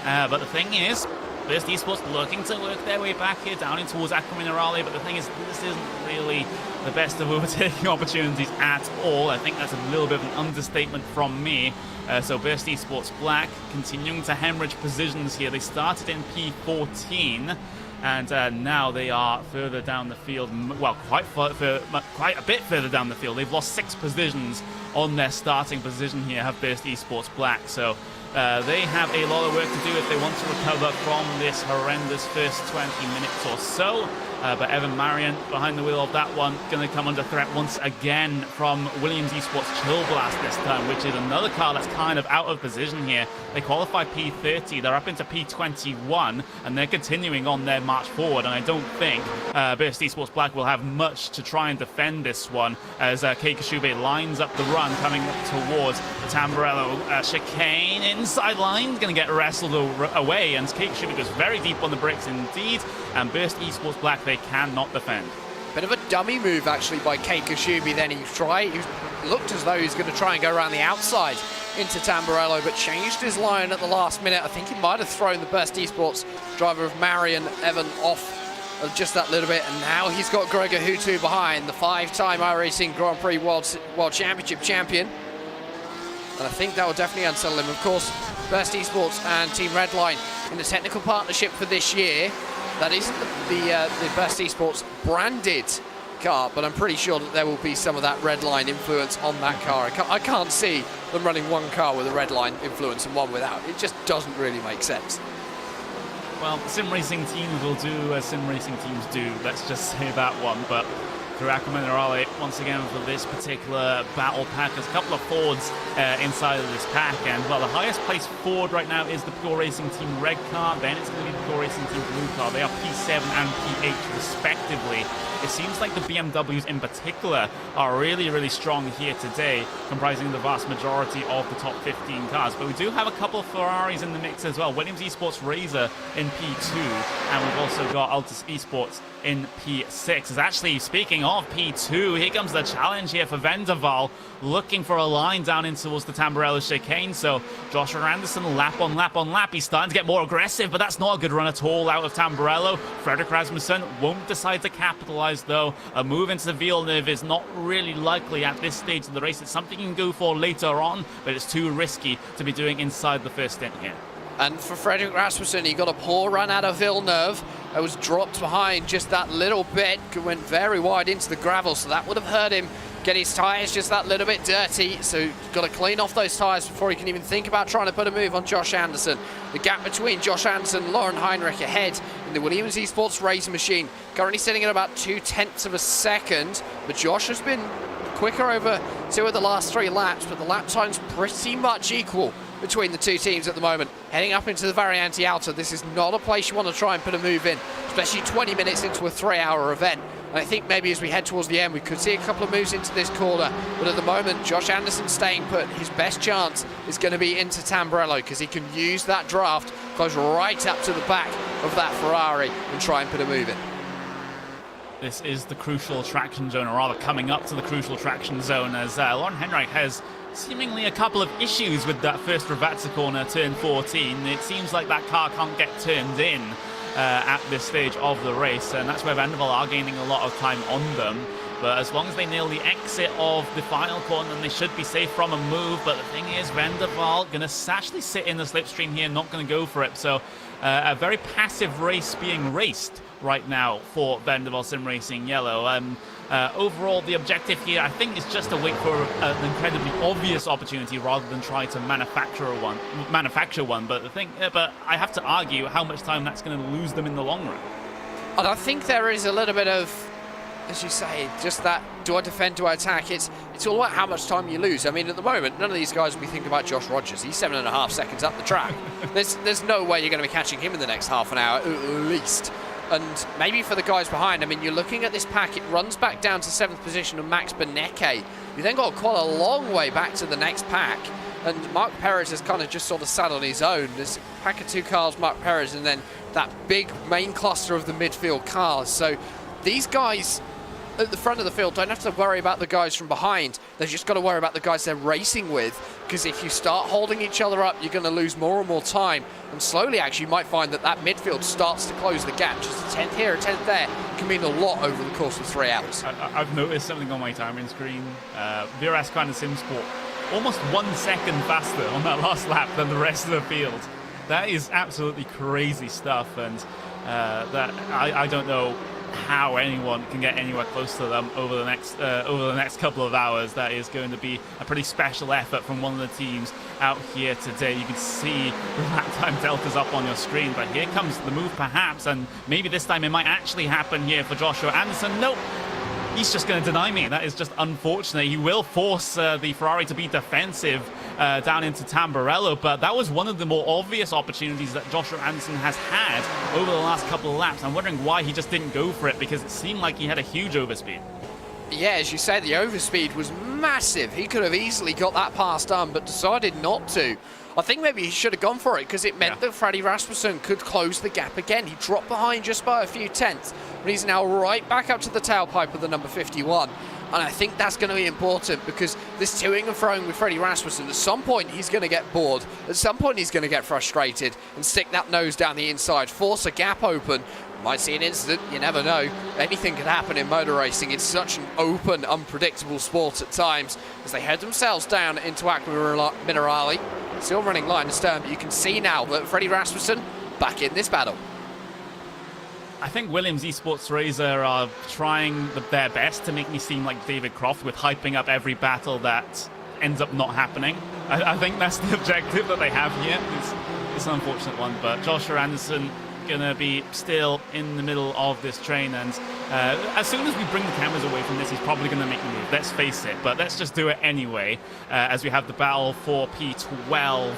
But the thing is, Burst Esports looking to work their way back here down in towards Aqua Minerale, but the thing is, this isn't really the best of overtaking opportunities at all. I think that's a little bit of an understatement from me. So Burst Esports Black continuing to hemorrhage positions here. They started in P14, and now they are further down the field, well, quite a bit further down the field. They've lost 6 positions on their starting position here, have Burst Esports Black. So they have a lot of work to do if they want to recover from this horrendous first 20 minutes or so. But Evan Marion behind the wheel of that one, going to come under threat once again from Williams Esports Chill Blast this time, which is another car that's kind of out of position here. They qualify P30, they're up into P21, and they're continuing on their march forward. And I don't think Burst Esports Black will have much to try and defend this one, as Kei Kashube lines up the run coming up towards the Tamburello chicane. Inside line, going to get wrestled away, and Kei Kashube goes very deep on the brakes indeed, and Burst Esports Black, they cannot defend. Bit of a dummy move actually by Kei Kashube. Then he looked as though he was going to try and go around the outside into Tamburello, but changed his line at the last minute. I think he might have thrown the Burst Esports driver of Marion Evan off of just that little bit, and now he's got Gregor Hutu behind, the 5-time iRacing Grand Prix World Championship champion. And I think that will definitely unsettle him. Of course, Burst Esports and Team Redline in the technical partnership for this year. That isn't the Burst Esports branded car, but I'm pretty sure that there will be some of that Redline influence on that car. I can't see them running one car with a Redline influence and one without. It just doesn't really make sense. Well, sim racing teams will do as sim racing teams do. Let's just say that one. But through Aqua Minerale, once again for this particular battle pack, there's a couple of Fords inside of this pack, and well, the highest placed Ford right now is the Pure Racing Team red car, then it's going to be the Pure Racing Team blue car. They are P7 and P8 respectively. It seems like the BMWs in particular are really, really strong here today, comprising the vast majority of the top 15 cars. But we do have a couple of Ferraris in the mix as well. Williams Esports Razor in P2, and we've also got Altus Esports in P6. It's actually, speaking of P2, here comes the challenge here for Vendaval, looking for a line down in towards the Tamburello chicane. So Joshua Anderson, lap on lap on lap. He's starting to get more aggressive, but that's not a good run at all out of Tamburello. Frederick Rasmussen won't decide to capitalize, though. A move into Villeneuve is not really likely at this stage of the race. It's something you can go for later on, but it's too risky to be doing inside the first stint here. And for Frederick Rasmussen, he got a poor run out of Villeneuve. It was dropped behind just that little bit, went very wide into the gravel, so that would have hurt him. Get his tyres just that little bit dirty, so got to clean off those tyres before he can even think about trying to put a move on Josh Anderson. The gap between Josh Anderson and Lauren Heinrich ahead in the Williams Esports Race Machine, currently sitting at about 0.2 of a second, but Josh has been quicker over 2 of the last 3 laps, but the lap time's pretty much equal between the 2 teams at the moment. Heading up into the Variante Alta, this is not a place you want to try and put a move in, especially 20 minutes into a 3-hour event. And I think maybe as we head towards the end, we could see a couple of moves into this corner. But at the moment, Josh Anderson staying put. His best chance is going to be into Tamburello, because he can use that draft, close right up to the back of that Ferrari and try and put a move in. This is the crucial traction zone, or rather coming up to the crucial traction zone, as Lauren Heinrich has seemingly a couple of issues with that first Ravazza corner, turn 14. It seems like that car can't get turned in at this stage of the race, and that's where Vanderval are gaining a lot of time on them. But as long as they nail the exit of the final corner, then they should be safe from a move. But the thing is, Vanderval going to actually sit in the slipstream here, not going to go for it. So a very passive race being raced right now for Vanderval Sim Racing Yellow. Overall, the objective here, I think, is just to wait for an incredibly obvious opportunity rather than try to manufacture one. But but I have to argue how much time that's going to lose them in the long run. And I think there is a little bit of, as you say, just that, do I defend, do I attack? It's all about how much time you lose. I mean, at the moment, none of these guys will be thinking about Josh Rogers. He's 7.5 seconds up the track. There's no way you're going to be catching him in the next half an hour, at least. And maybe for the guys behind, I mean, you're looking at this pack, it runs back down to 7th position of Max Benecke. You then got quite a long way back to the next pack. And Mark Perez has kind of just sort of sat on his own. There's a pack of 2 cars, Mark Perez, and then that big main cluster of the midfield cars. So these guys at the front of the field don't have to worry about the guys from behind. They've just got to worry about the guys they're racing with, because if you start holding each other up, you're going to lose more and more time. And slowly, actually, you might find that that midfield starts to close the gap. Just a 10th here, a 10th there can mean a lot over the course of 3 hours. I've noticed something on my timing screen. VRS kind of SimSport, almost 1 second faster on that last lap than the rest of the field. That is absolutely crazy stuff, and that I don't know how anyone can get anywhere close to them over the next couple of hours. That is going to be a pretty special effort from one of the teams out here today. You can see the lap time deltas up on your screen, but here comes the move perhaps, and maybe this time it might actually happen here for Joshua Anderson. Nope. He's just going to deny me. That is just unfortunate. He will force the Ferrari to be defensive down into Tamburello, but that was one of the more obvious opportunities that Joshua Anderson has had over the last couple of laps. I'm wondering why he just didn't go for it, because it seemed like he had a huge overspeed. Yeah, as you said, the overspeed was massive. He could have easily got that pass done, but decided not to. I think maybe he should have gone for it, because it meant that Freddie Rasmussen could close the gap again. He dropped behind just by a few tenths, but he's now right back up to the tailpipe of the number 51. And I think that's going to be important, because this toing and froing with Freddie Rasmussen, at some point he's going to get bored. At some point he's going to get frustrated and stick that nose down the inside, force a gap open. Might see an incident, you never know. Anything could happen in motor racing. It's such an open, unpredictable sport at times. As they head themselves down into Aqua Minerale, still running line astern, but you can see now that Freddie Rasmussen back in this battle. I think Williams Esports Razor are trying their best to make me seem like David Croft with hyping up every battle that ends up not happening. I think that's the objective that they have here. It's an unfortunate one, but Joshua Anderson gonna be still in the middle of this train, and as soon as we bring the cameras away from this, he's probably gonna make the move, let's face it, but let's just do it anyway, as we have the battle for P12.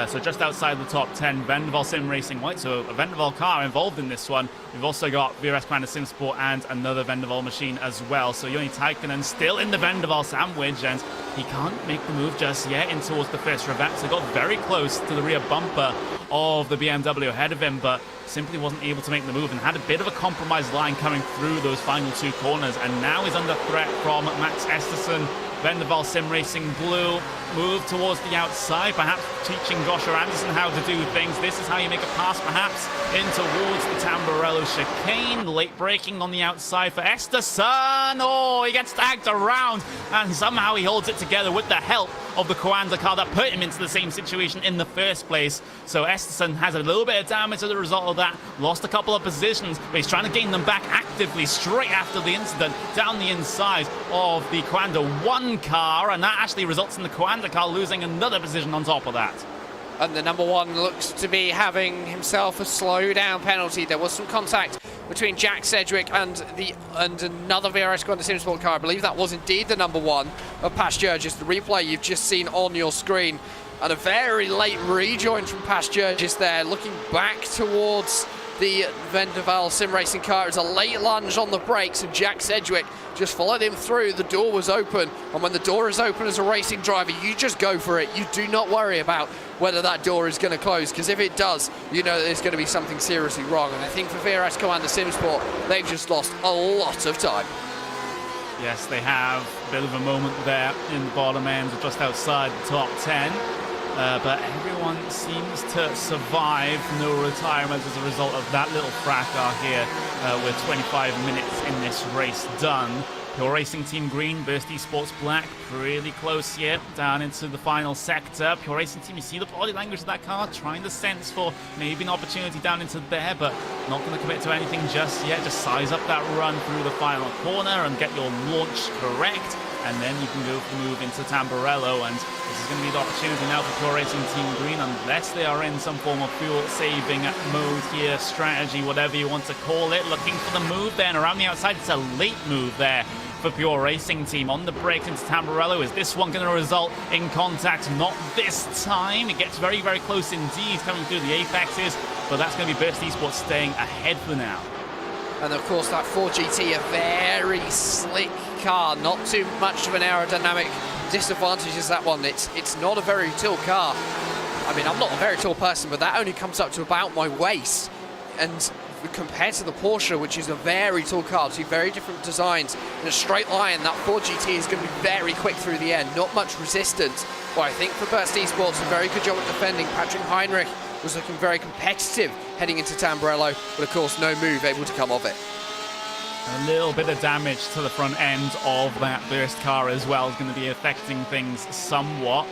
So just outside the top 10, Vendaval Sim Racing White, so a Vendaval car involved in this one. We've also got VRS Commander SimSport and another Vendaval machine as well. So Joni Taikkonen still in the Vendaval sandwich, and he can't make the move just yet in towards the first revet. So got very close to the rear bumper of the BMW ahead of him, but simply wasn't able to make the move and had a bit of a compromised line coming through those final 2 corners, and now is under threat from Max Esterson. Vendaval Sim Racing Blue move towards the outside, perhaps teaching Joshua Anderson how to do things. This is how you make a pass, perhaps, in towards the Tamburello chicane. Late braking on the outside for Esterson. Oh, he gets tagged around, and somehow he holds it together with the help of the Coanda car that put him into the same situation in the first place. So Esterson has a little bit of damage as a result of that. Lost a couple of positions, but he's trying to gain them back actively straight after the incident down the inside of the Coanda 1 car, and that actually results in the Coanda car losing another position on top of that. And the number 1 looks to be having himself a slow down penalty. There was some contact between Jack Sedgwick and another VRS Commander SimSport car. I believe that was indeed the number 1 of Pasturgis. The replay you've just seen on your screen, and a very late rejoin from Pasturgis there, looking back towards the Vendaval Sim Racing car. It was a late lunge on the brakes, and Jack Sedgwick just followed him through. The door was open, and when the door is open as a racing driver, you just go for it. You do not worry about whether that door is going to close, because if it does, you know that there's going to be something seriously wrong. And I think for VRS Commander SimSport, they've just lost a lot of time. Yes, they have a bit of a moment there in the bottom end, just outside the top 10. But everyone seems to survive. No retirements as a result of that little fracas here with 25 minutes in this race done. Pure Racing Team Green, Burst Esports Black, really close here, down into the final sector. Pure Racing Team, you see the body language of that car, trying to sense for maybe an opportunity down into there, but not going to commit to anything just yet. Just size up that run through the final corner and get your launch correct, and then you can go for the move into Tamburello, and this is going to be the opportunity now for Pure Racing Team Green, unless they are in some form of fuel-saving mode here, strategy, whatever you want to call it. Looking for the move there, and around the outside, it's a late move there for Pure Racing Team. On the brakes into Tamburello. Is this one going to result in contact? Not this time. It gets very, very close indeed, coming through the apexes, but that's going to be Burst Esports staying ahead for now. And of course that 4GT, a very slick car, not too much of an aerodynamic disadvantage is that one. It's not a very tall car. I mean, I'm not a very tall person, but that only comes up to about my waist. And compared to the Porsche, which is a very tall car, two very different designs, in a straight line, that 4GT is going to be very quick through the end, not much resistance. Well, I think for Burst Esports, a very good job at defending. Patrick Heinrich was looking very competitive heading into Tamburello, but of course no move able to come of it. A little bit of damage to the front end of that Burst car as well is going to be affecting things somewhat.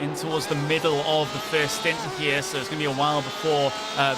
In towards the middle of the first stint here, so it's going to be a while before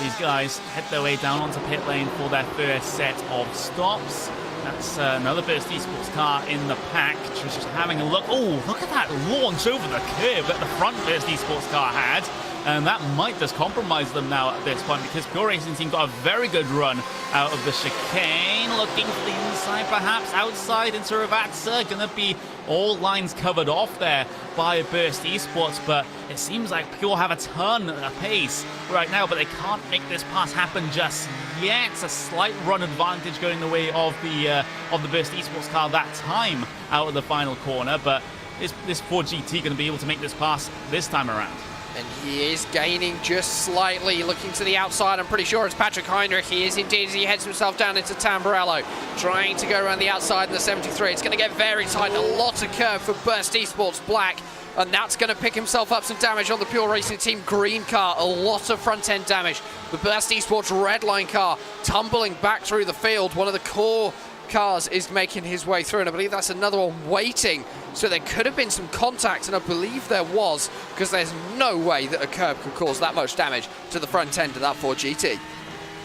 these guys head their way down onto pit lane for their first set of stops. That's another Burst Esports car in the pack, just having a look. Oh, look at that launch over the curve that the front Burst Esports car had. And that might just compromise them now at this point, because Pure Racing Team got a very good run out of the chicane. Looking for the inside, perhaps outside into Ravazza. Going to be all lines covered off there by Burst Esports, but it seems like Pure have a ton of pace right now, but they can't make this pass happen just yet. It's a slight run advantage going the way of the Burst Esports car that time out of the final corner, but is this 4GT going to be able to make this pass this time around? And he is gaining just slightly, looking to the outside. I'm pretty sure it's Patrick Heinrich. He is indeed as he heads himself down into Tamburello, trying to go around the outside in the 73. It's going to get very tight, a lot of curve for Burst Esports Black, and that's going to pick himself up some damage on the Pure Racing Team green car. A lot of front-end damage. The Burst Esports red line car tumbling back through the field. One of the core cars is making his way through, and I believe that's another one waiting. So there could have been some contact, and I believe there was, because there's no way that a curb could cause that much damage to the front end of that 4GT.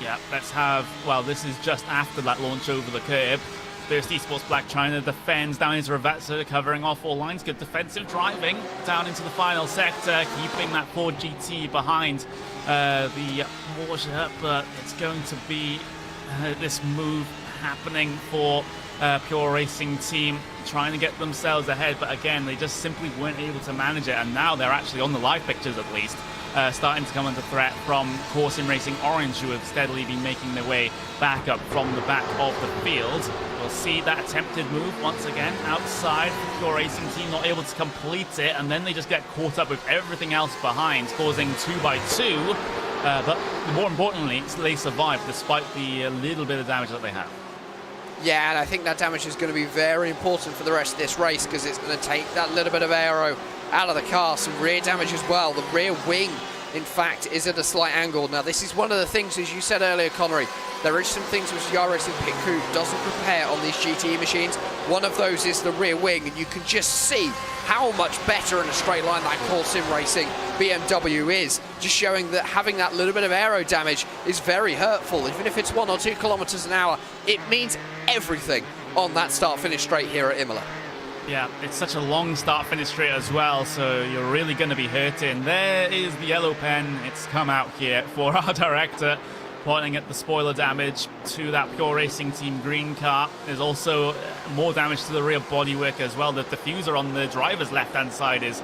Yeah, let's have, well, this is just after that launch over the curb. Burst Esports Black trying to defend down into Ravazza, covering off all lines. Good defensive driving down into the final sector, keeping that 4GT behind the Porsche, but it's going to be this move happening for Pure Racing Team, trying to get themselves ahead, but again, they just simply weren't able to manage it, and now they're actually on the live pictures at least, starting to come under threat from Core Sim Racing Orange, who have steadily been making their way back up from the back of the field. We'll see that attempted move once again outside. Pure Racing Team not able to complete it, and then they just get caught up with everything else behind, causing 2x2, but more importantly, they survived despite the little bit of damage that they have. Yeah, and I think that damage is going to be very important for the rest of this race, because it's going to take that little bit of aero out of the car. Some rear damage as well. The rear wing, in fact, is at a slight angle. Now, this is one of the things, as you said earlier, Connery, there is some things which the iRacing pit crew doesn't prepare on these GT machines. One of those is the rear wing, and you can just see how much better in a straight line that Core Sim Racing BMW is. Just showing that having that little bit of aero damage is very hurtful. Even if it's 1 or 2 kilometers an hour, it means everything on that start-finish straight here at Imola. Yeah, it's such a long start-finish straight as well, so you're really going to be hurting. There is the yellow pen. It's come out here for our director, pointing at the spoiler damage to that Pure Racing Team green car. There's also more damage to the rear bodywork as well. The diffuser on the driver's left-hand side is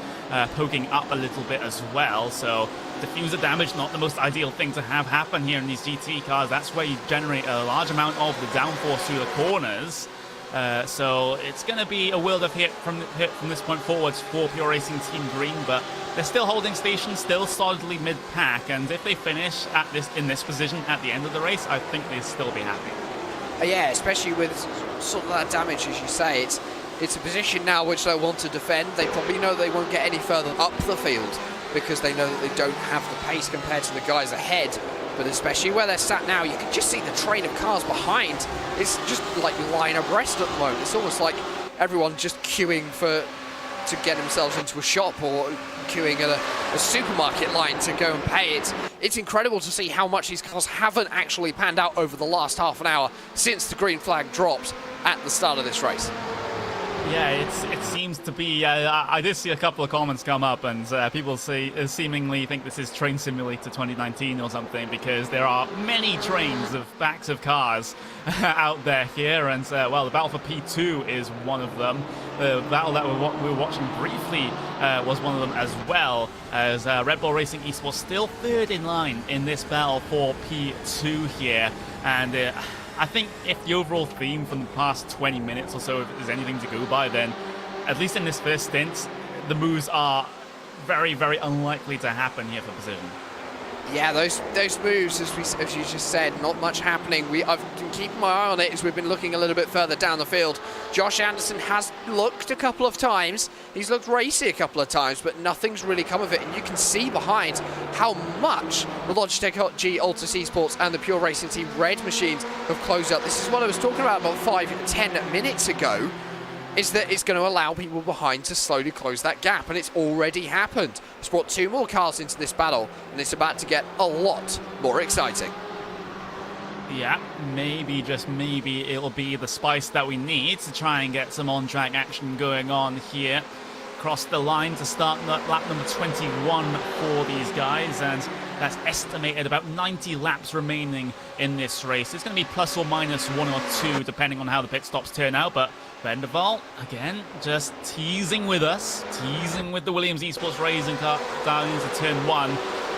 poking up a little bit as well, so diffuser damage, not the most ideal thing to have happen here in these GT cars. That's where you generate a large amount of the downforce through the corners. So it's going to be a world of hit from this point forwards for Pure Racing Team Green, but they're still holding station, still solidly mid-pack, and if they finish in this position at the end of the race, I think they'll still be happy. Yeah, especially with sort of that damage, as you say. It's a position now which they want to defend. They probably know they won't get any further up the field because they know that they don't have the pace compared to the guys ahead. But especially where they're sat now, you can just see the train of cars behind. It's just like line abreast at the moment. It's almost like everyone just queuing to get themselves into a shop, or queuing at a supermarket line to go and pay. It's incredible to see how much these cars haven't actually panned out over the last half an hour since the green flag dropped at the start of this race. Yeah, it seems to be. I did see a couple of comments come up, and people seemingly think this is Train Simulator 2019 or something, because there are many trains of backs of cars out there here, and well, the battle for P2 is one of them. The battle that we were watching briefly was one of them as well, as Red Bull Racing Esports still third in line in this battle for P2 here, and I think if the overall theme from the past 20 minutes or so is anything to go by, then at least in this first stint, the moves are very, very unlikely to happen here for position. Yeah, those moves, as you just said, not much happening. I've been keeping my eye on it as we've been looking a little bit further down the field. Josh Anderson has looked a couple of times. He's looked racy a couple of times, but nothing's really come of it. And you can see behind how much the Logitech G Altus Esports and the Pure Racing Team Red machines have closed up. This is what I was talking about 5-10 minutes ago, is that it's going to allow people behind to slowly close that gap, and it's already happened. It's brought 2 more cars into this battle, and it's about to get a lot more exciting. Yeah, maybe, just maybe, it'll be the spice that we need to try and get some on-track action going on here. Across the line to start lap number 21 for these guys, and that's estimated about 90 laps remaining in this race. It's going to be plus or minus 1 or 2 depending on how the pit stops turn out, but Vanderval, again, just teasing with us, teasing with the Williams Esports Racing car down into turn 1,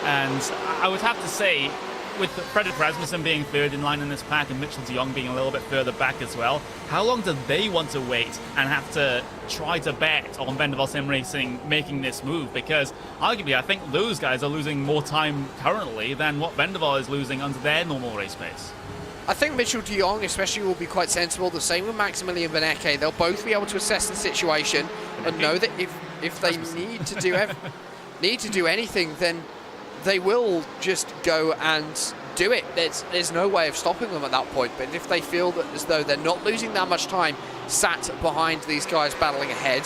and I would have to say, with Fredrik Rasmussen being third in line in this pack and Mitchell de Jong being a little bit further back as well, how long do they want to wait and have to try to bet on Vanderval Sim Racing making this move? Because arguably I think those guys are losing more time currently than what Vanderval is losing under their normal race pace. I think Mitchell de Jong especially will be quite sensible. The same with Maximilian Van Ecke. They'll both be able to assess the situation and know that if they need to do anything, then they will just go and do it. There's no way of stopping them at that point. But if they feel that as though they're not losing that much time sat behind these guys battling ahead,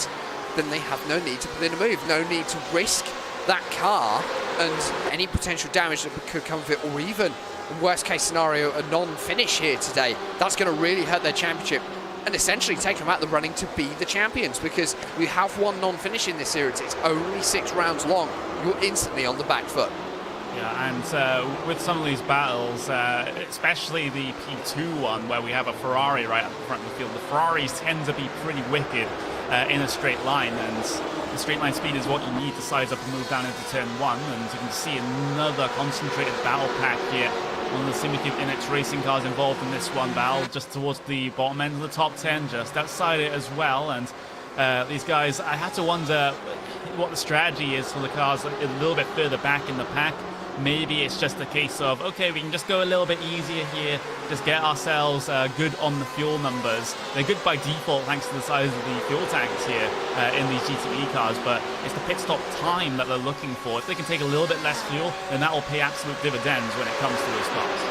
then they have no need to put in a move, no need to risk that car and any potential damage that could come of it, or even, in worst case scenario, a non-finish here today. That's going to really hurt their championship and essentially take them out the running to be the champions, because we have one non-finish in this series. It's only 6 rounds long. You're instantly on the back foot. Yeah, and with some of these battles, especially the P2 one, where we have a Ferrari right at the front of the field, the Ferraris tend to be pretty wicked in a straight line, and the straight line speed is what you need to size up and move down into turn 1, and you can see another concentrated battle pack here. One of the SimiCube NX Racing cars involved in this one battle, just towards the bottom end of the top 10, just outside it as well, and these guys, I have to wonder what the strategy is for the cars a little bit further back in the pack. Maybe it's just a case of, okay, we can just go a little bit easier here, just get ourselves good on the fuel numbers. They're good by default thanks to the size of the fuel tanks here in these GTE cars, but it's the pit stop time that they're looking for. If they can take a little bit less fuel, then that will pay absolute dividends when it comes to those cars.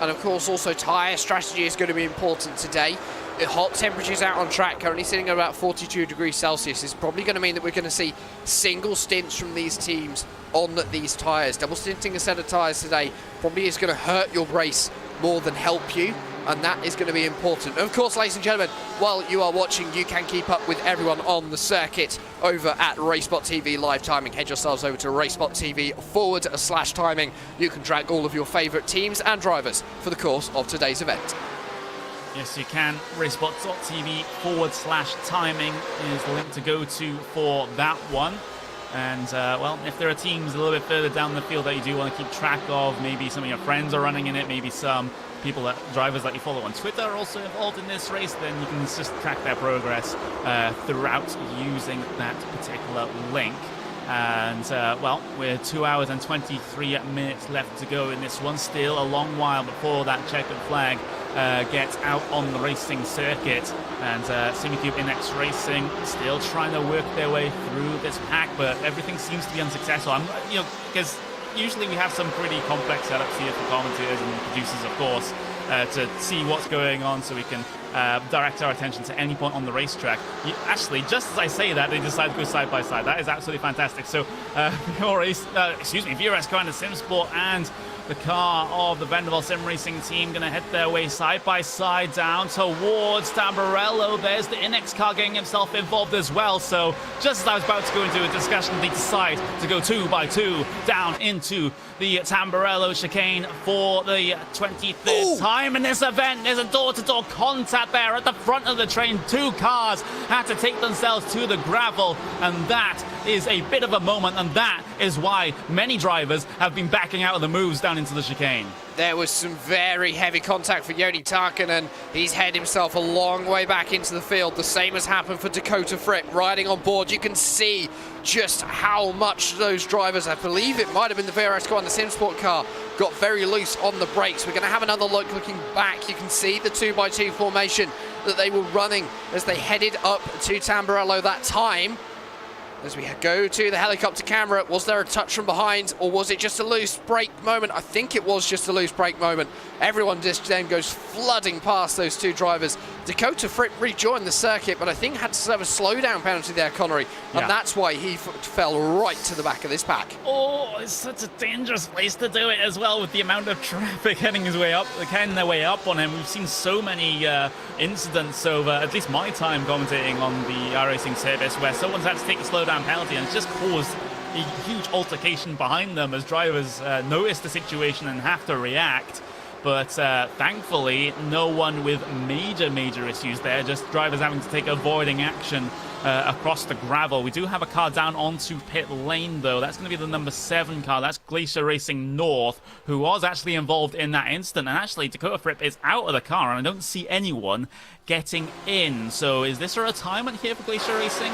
And of course also tyre strategy is going to be important today. Hot temperatures out on track, currently sitting at about 42 degrees Celsius, is probably going to mean that we're going to see single stints from these teams on these tyres. Double stinting a set of tyres today probably is going to hurt your race more than help you, and that is going to be important. And of course, ladies and gentlemen, while you are watching, you can keep up with everyone on the circuit over at RaceSpotTV live timing. Head yourselves over to RaceSpotTV/timing. You can track all of your favourite teams and drivers for the course of today's event. Yes, you can. RaceSpotTV/timing is the link to go to for that one. And, well, if there are teams a little bit further down the field that you do want to keep track of, maybe some of your friends are running in it, maybe some drivers that you follow on Twitter are also involved in this race, then you can just track their progress throughout using that particular link. And, well, we're 2 hours and 23 minutes left to go in this one. Still a long while before that checkered flag gets out on the racing circuit. And SimiCube NX Racing still trying to work their way through this pack, but everything seems to be unsuccessful. Because usually we have some pretty complex setups here for commentators and producers, of course, to see what's going on so we can direct our attention to any point on the racetrack. Actually, just as I say that, they decide to go side by side. That is absolutely fantastic. So, VRS Commander SimSport and the car of the Vanderval Sim Racing team going to head their way side by side down towards Tamburello. There's the NX car getting himself involved as well. So just as I was about to go into a discussion, they decide to go 2 by 2 down into the Tamburello chicane for the 23rd time in this event. There's a door-to-door contact there at the front of the train. 2 cars had to take themselves to the gravel, and that is a bit of a moment, and that is why many drivers have been backing out of the moves down down into the chicane. There was some very heavy contact for Joni Tarkkanen. He's head himself a long way back into the field. The same has happened for Dakota Fripp riding on board. You can see just how much those drivers, I believe it might have been the VRS car and the SimSport car, got very loose on the brakes. We're going to have another look looking back. You can see the 2x2 formation that they were running as they headed up to Tamburello that time. As we go to the helicopter camera, was there a touch from behind, or was it just a loose brake moment? I think it was just a loose brake moment. Everyone just then goes flooding past those two drivers. Dakota Fripp rejoined the circuit, but I think had to serve a slowdown penalty there, Connery, and that's why he fell right to the back of this pack. Oh, it's such a dangerous place to do it as well, with the amount of traffic heading their way up on him. We've seen so many incidents over at least my time commentating on the iRacing service where someone's had to take a slowdown penalty, and it's just caused a huge altercation behind them as drivers notice the situation and have to react. But thankfully, no one with major issues there, just drivers having to take avoiding action across the gravel. We do have a car down onto pit lane, though. That's going to be the number 7 car. That's Glacier Racing North, who was actually involved in that incident. And actually, Dakota Fripp is out of the car, and I don't see anyone getting in. So is this a retirement here for Glacier Racing?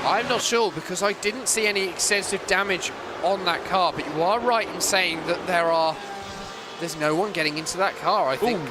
I'm not sure, because I didn't see any extensive damage on that car, but you are right in saying that there's no one getting into that car. I think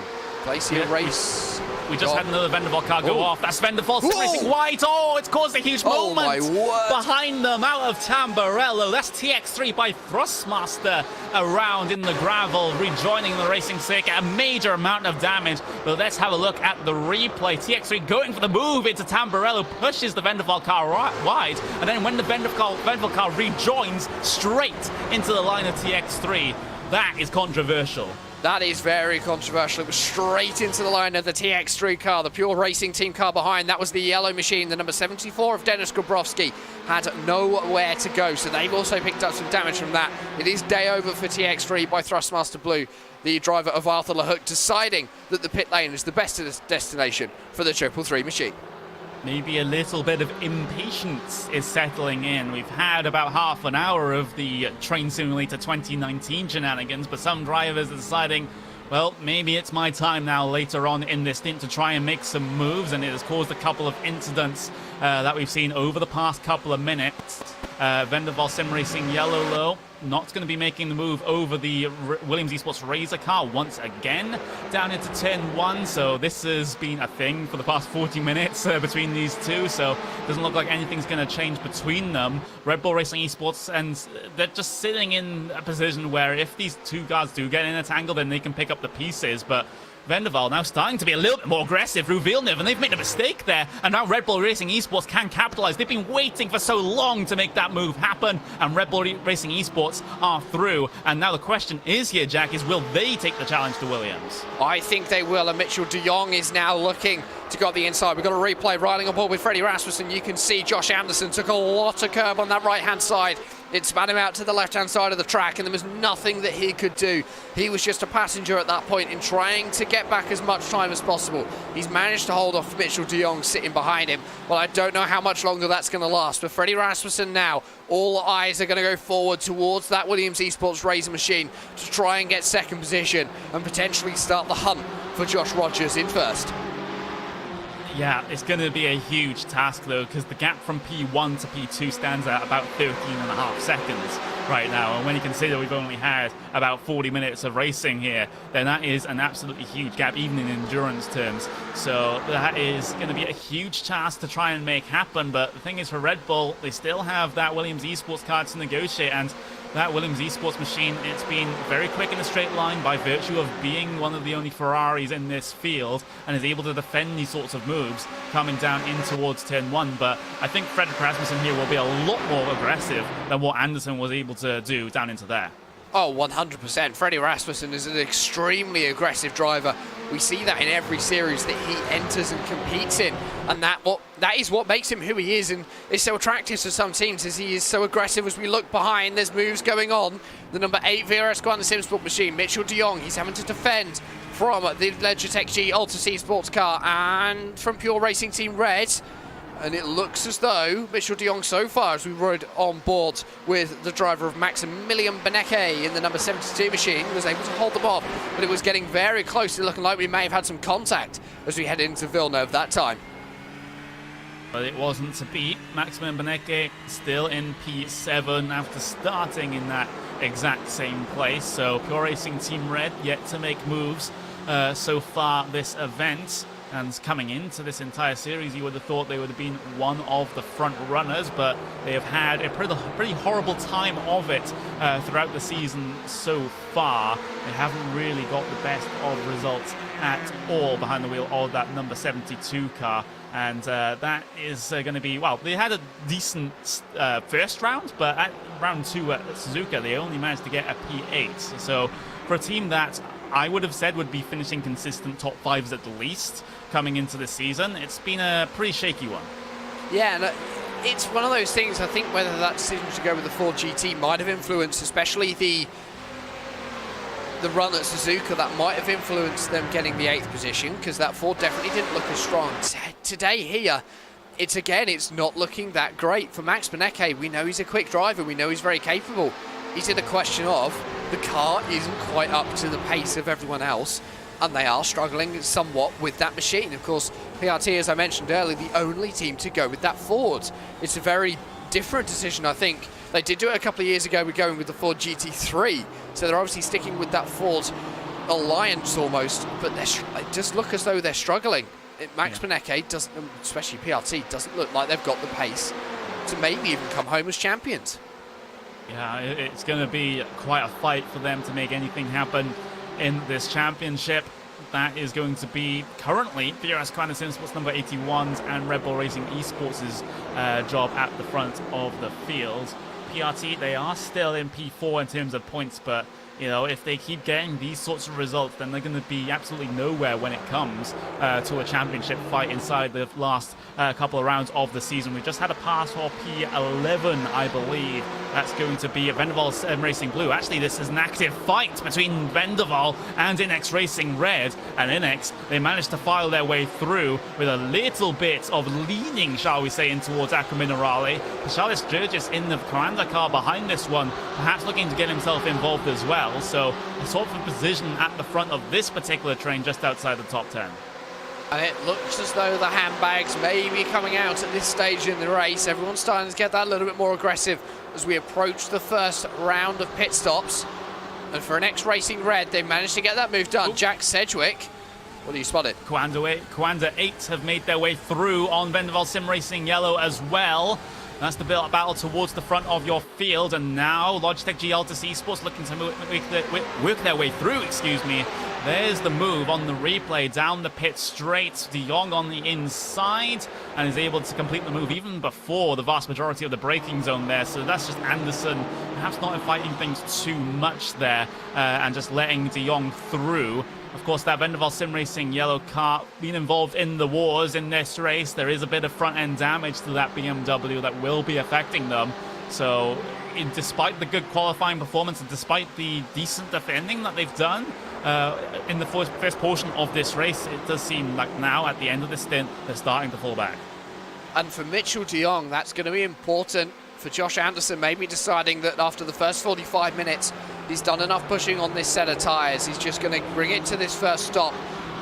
Glacier Race. We just had another Vanderval car go off. That's Vanderval racing white. Oh, it's caused a huge moment my word. behind them out of Tamburello. That's TX3 by Thrustmaster around in the gravel, rejoining the racing circuit. A major amount of damage. But let's have a look at the replay. TX3 going for the move into Tamburello, pushes the Vanderval car wide. And then when the Vanderval car rejoins, straight into the line of TX3. That is controversial. That is very controversial. It was straight into the line of the TX3 car, the Pure Racing team car behind. That was the yellow machine. The number 74 of Dennis Grabowski had nowhere to go, so they've also picked up some damage from that. It is day over for TX3 by Thrustmaster Blue, the driver of Arthur LeHook, deciding that the pit lane is the best destination for the 333 machine. Maybe a little bit of impatience is settling in. We've had about half an hour of the Train Simulator 2019 shenanigans, but some drivers are deciding, well, maybe it's my time now later on in this stint to try and make some moves, and it has caused a couple of incidents that we've seen over the past couple of minutes. Vanderval Sim Racing Yellow Low not going to be making the move over the Williams Esports Razor car once again down into turn 1. So this has been a thing for the past 40 minutes between these two. So it doesn't look like anything's going to change between them. Red Bull Racing Esports, and they're just sitting in a position where if these two cars do get in a tangle, then they can pick up the pieces. But Vanderval now starting to be a little bit more aggressive through Villeneuve, and they've made a mistake there, and now Red Bull Racing Esports can capitalize. They've been waiting for so long to make that move happen, and Red Bull Racing Esports are through. And now the question is here, Jack, is will they take the challenge to Williams? I think they will, and Mitchell de Jong is now looking to go up the inside. We've got a replay riding on board with Freddie Rasmussen. You can see Josh Anderson took a lot of curb on that right-hand side. It spat him out to the left-hand side of the track, and there was nothing that he could do. He was just a passenger at that point in trying to get back as much time as possible. He's managed to hold off Mitchell de Jong sitting behind him. Well, I don't know how much longer that's going to last. But Freddie Rasmussen now, all eyes are going to go forward towards that Williams Esports Razor machine to try and get second position and potentially start the hunt for Josh Rogers in first. Yeah, it's going to be a huge task, though, because the gap from P1 to P2 stands at about 13.5 seconds right now. And when you consider we've only had about 40 minutes of racing here, then that is an absolutely huge gap, even in endurance terms. So that is going to be a huge task to try and make happen. But the thing is, for Red Bull, they still have that Williams Esports car to negotiate. And that Williams Esports machine, it's been very quick in a straight line by virtue of being one of the only Ferraris in this field, and is able to defend these sorts of moves coming down in towards turn 1. But I think Fredrik Rasmussen here will be a lot more aggressive than what Anderson was able to do down into there. Oh, 100%. Freddie Rasmussen is an extremely aggressive driver. We see that in every series that he enters and competes in, and that is what makes him who he is, and is so attractive to some teams, as he is so aggressive. As we look behind, there's moves going on. The number 8 VRS car on the SimSport machine, Mitchell de Jong, he's having to defend from the Legitech G Ultra C Sports car, and from Pure Racing Team Red, And it looks as though Mitchell de Jong so far, as we rode on board with the driver of Maximilian Benecke in the number 72 machine, was able to hold them off. But it was getting very close to looking like we may have had some contact as we head into Villeneuve that time. But it wasn't to be. Maximilian Benecke still in P7 after starting in that exact same place. So Pure Racing Team Red yet to make moves so far this event. And coming into this entire series, you would have thought they would have been one of the front runners, but they have had a pretty horrible time of it throughout the season so far. They haven't really got the best of results at all behind the wheel of that number 72 car. And that is going to be, well, they had a decent first round, but at round 2 at Suzuka, they only managed to get a P8. So for a team that I would have said would be finishing consistent top 5s at the least coming into the season, it's been a pretty shaky one. Yeah, and it's one of those things, I think whether that decision to go with the Ford GT might have influenced, especially the run at Suzuka, that might have influenced them getting the 8th position, because that Ford definitely didn't look as strong. Today here, it's not looking that great for Max Benecke. We know he's a quick driver, we know he's very capable. Is it a question of the car isn't quite up to the pace of everyone else, and they are struggling somewhat with that machine? Of course, PRT, as I mentioned earlier, the only team to go with that Ford. It's a very different decision, I think. They did do it a couple of years ago with going with the Ford GT3, so they're obviously sticking with that Ford alliance almost, but it does look as though they're struggling. Max Benecke doesn't, especially PRT, doesn't look like they've got the pace to maybe even come home as champions. Yeah, it's going to be quite a fight for them to make anything happen in this championship. That is going to be currently VRS Coanda Simsports number 81's and Red Bull Racing Esports' job at the front of the field. PRT, they are still in P4 in terms of points, but you know, if they keep getting these sorts of results, then they're going to be absolutely nowhere when it comes to a championship fight inside the last couple of rounds of the season. We just had a pass for P11, I believe. That's going to be Vendaval Racing Blue. Actually, this is an active fight between Vendaval and Inex Racing Red. And Inex, they managed to file their way through with a little bit of leaning, shall we say, in towards Aqua Minerale. Charles Sturgis in the Coanda car behind this one, perhaps looking to get himself involved as well. So a sort of position at the front of this particular train just outside the top 10. And it looks as though the handbags may be coming out at this stage in the race. Everyone's starting to get that a little bit more aggressive as we approach the first round of pit stops. And for Inex Racing Red, they managed to get that move done. Ooh. Jack Sedgwick, what do you spot it? Coanda 8 have made their way through on Vendaval Sim Racing Yellow as well. That's the battle towards the front of your field, and now Logitech G Altus Esports looking to work their way through, excuse me. There's the move on the replay, down the pit straight, de Jong on the inside, and is able to complete the move even before the vast majority of the braking zone there. So that's just Anderson perhaps not fighting things too much there, and just letting de Jong through. Of course, that Vendaval Sim Racing yellow car being involved in the wars in this race. There is a bit of front-end damage to that BMW that will be affecting them. So, despite the good qualifying performance and despite the decent defending that they've done in the first portion of this race, it does seem like now, at the end of this stint, they're starting to fall back. And for Mitchell de Jong, that's going to be important. For Josh Anderson, maybe deciding that after the first 45 minutes, he's done enough pushing on this set of tyres. He's just going to bring it to this first stop,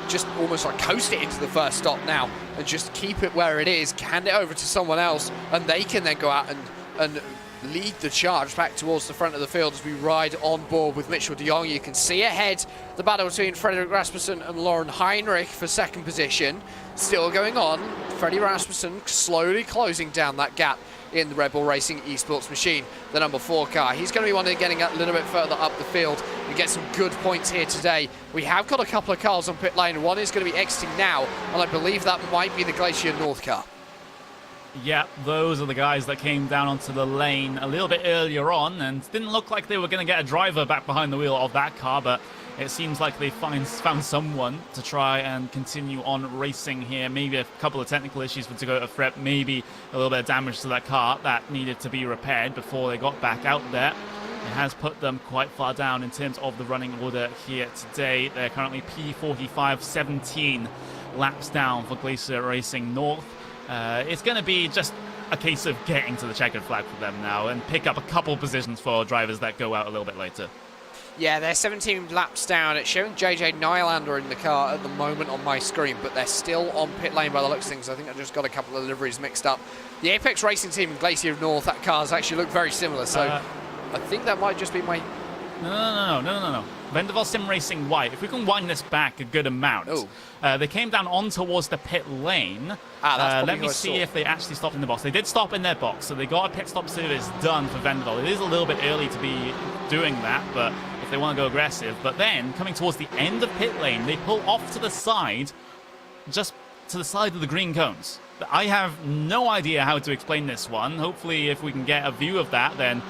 just almost like coast it into the first stop now, and just keep it where it is, hand it over to someone else, and they can then go out and lead the charge back towards the front of the field as we ride on board with Mitchell de Jong. You can see ahead the battle between Frederik Rasmussen and Lauren Heinrich for second position. Still going on. Freddie Rasmussen slowly closing down that gap in the Red Bull Racing Esports machine, the number 4 car. He's going to be one getting a little bit further up the field and get some good points here today. We have got a couple of cars on pit lane. One is going to be exiting now, and I believe that might be the Glacier North car. Yeah, those are the guys that came down onto the lane a little bit earlier on, and didn't look like they were going to get a driver back behind the wheel of that car, but it seems like they found someone to try and continue on racing here. Maybe a couple of technical issues for Toyota Frep, maybe a little bit of damage to that car that needed to be repaired before they got back out there. It has put them quite far down in terms of the running order here today. They're currently P45, 17 laps down for Glacier Racing North. It's going to be just a case of getting to the checkered flag for them now and pick up a couple positions for drivers that go out a little bit later. Yeah, they're 17 laps down. It's showing JJ Nylander in the car at the moment on my screen, but they're still on pit lane by the looks of things. I think I just got a couple of liveries mixed up. The Apex Racing team in Glacier North, that car's actually look very similar, so I think that might just be my... No. Vendaval Sim Racing White. If we can wind this back a good amount. They came down on towards the pit lane. Let me see if they actually stopped in the box. They did stop in their box, so they got a pit stop service done for Vendaval. It is a little bit early to be doing that, but if they want to go aggressive. But then, coming towards the end of pit lane, they pull off to the side, just to the side of the green cones. I have no idea how to explain this one. Hopefully, if we can get a view of that, then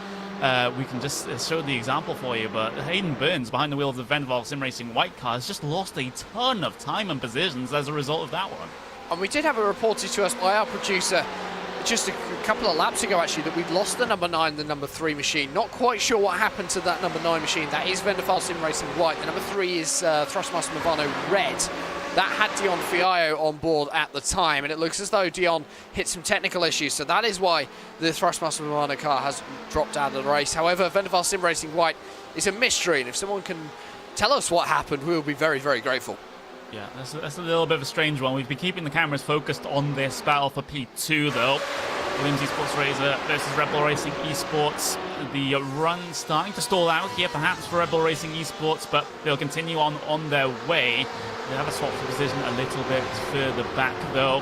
we can just show the example for you. But Hayden Burns, behind the wheel of the Vendaval Sim Racing White car, has just lost a ton of time and positions as a result of that one. And we did have a reported to us by our producer just a couple of laps ago, actually, that we'd lost the number 9, the number 3 machine. Not quite sure what happened to that number 9 machine. That is Vendaval Sim Racing White. The number 3 is Thrustmaster Movano Red. That had Dion Fiallo on board at the time, and it looks as though Dion hit some technical issues, so that is why the Thrustmaster Movano car has dropped out of the race. However, Vendaval Sim Racing White is a mystery, and if someone can tell us what happened, we will be very, very grateful. Yeah, that's a little bit of a strange one. We've been keeping the cameras focused on this battle for P2, though. Williams Esports Razor versus Red Bull Racing Esports. The run starting to stall out here, perhaps, for Red Bull Racing Esports, but they'll continue on their way. They have a swap for position a little bit further back, though,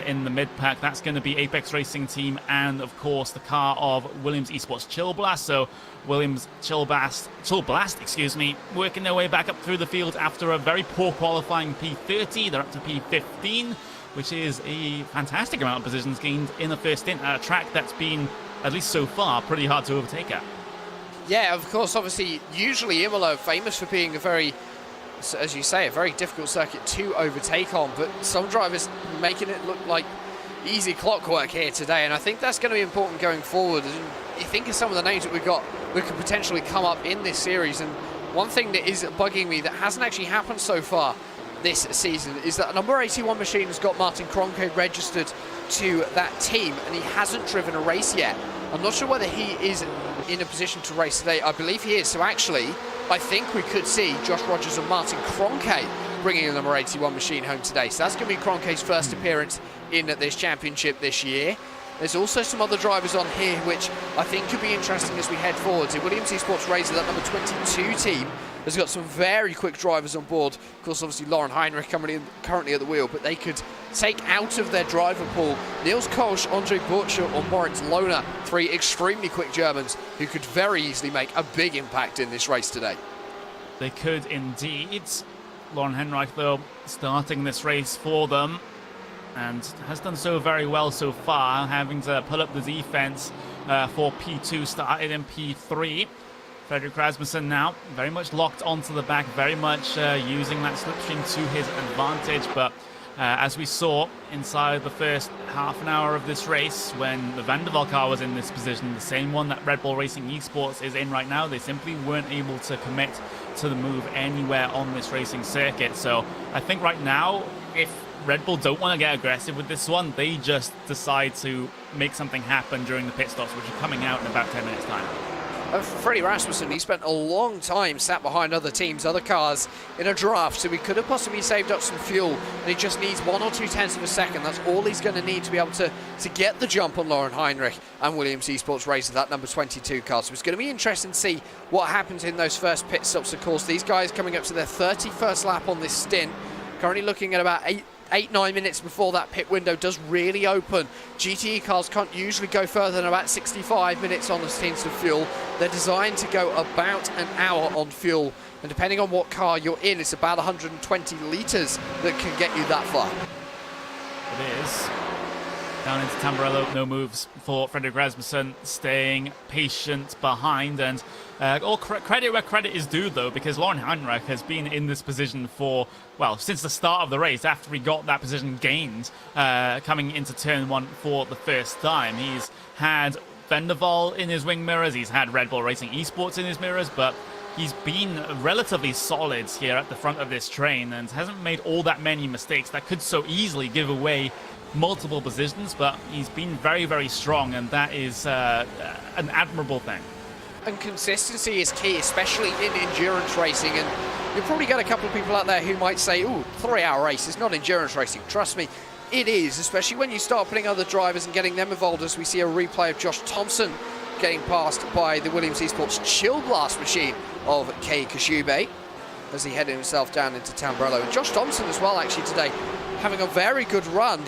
in the mid-pack. That's going to be Apex Racing Team and, of course, the car of Williams Esports Chillblast. So Williams Chillblast, excuse me, working their way back up through the field after a very poor qualifying P30. They're up to P15, which is a fantastic amount of positions gained in the first stint at a track that's been, at least so far, pretty hard to overtake at. Yeah, of course, obviously, usually Imola famous for being a very, as you say, a very difficult circuit to overtake on, but some drivers making it look like easy clockwork here today, and I think that's going to be important going forward. You think of some of the names that we've got that could potentially come up in this series, and one thing that is bugging me that hasn't actually happened so far this season is that number 81 machine has got Martin Kroenke registered to that team, and he hasn't driven a race yet. I'm not sure whether he is in a position to race today. I believe he is, so actually I think we could see Josh Rogers and Martin Kroenke bringing the number 81 machine home today. So that's going to be Kroenke's first appearance in this championship this year. There's also some other drivers on here which I think could be interesting as we head forward. So Williams Esports Razor, that number 22 team, has got some very quick drivers on board. Of course, obviously, Lauren Heinrich currently at the wheel, but they could take out of their driver pool Niels Kolsch, Andre Butcher, or Moritz Lohner, 3 extremely quick Germans who could very easily make a big impact in this race today. They could indeed. Lauren Heinrich, though, starting this race for them, and has done so very well so far, having to pull up the defense for P2, started in P3. Fredrik Rasmussen now very much locked onto the back, very much using that slipstream to his advantage, but as we saw inside the first half an hour of this race, when the Vendaval car was in this position, the same one that Red Bull Racing Esports is in right now, they simply weren't able to commit to the move anywhere on this racing circuit. So I think right now, if Red Bull don't want to get aggressive with this one, they just decide to make something happen during the pit stops, which are coming out in about 10 minutes time. Freddie Rasmussen, he spent a long time sat behind other teams, other cars in a draft, so he could have possibly saved up some fuel, and he just needs 1 or 2 tenths of a second. That's all he's going to need to be able to get the jump on Lauren Heinrich and Williams Esports Razor, that number 22 car. So it's going to be interesting to see what happens in those first pit stops. Of course, these guys coming up to their 31st lap on this stint, currently looking at about 8-9 minutes before that pit window does really open. GTE cars can't usually go further than about 65 minutes on the tins of fuel. They're designed to go about an hour on fuel, and depending on what car you're in, it's about 120 litres that can get you that far. It is. Down into Tamburello, no moves for Fredrik Rasmussen, staying patient behind, and all credit where credit is due, though, because Lauren Heinrich has been in this position for, well, since the start of the race, after he got that position gained coming into turn 1 for the first time. He's had Vendaval in his wing mirrors, he's had Red Bull Racing Esports in his mirrors, but he's been relatively solid here at the front of this train and hasn't made all that many mistakes that could so easily give away multiple positions, but he's been very, very strong, and that is an admirable thing. And consistency is key, especially in endurance racing. And you'll probably get a couple of people out there who might say, ooh, 3-hour race is not endurance racing. Trust me, it is, especially when you start putting other drivers and getting them involved, as we see a replay of Josh Thompson getting passed by the Williams Esports Chill Blast machine of Kei Kashube as he headed himself down into Tamburello. And Josh Thompson as well, actually, today, having a very good run.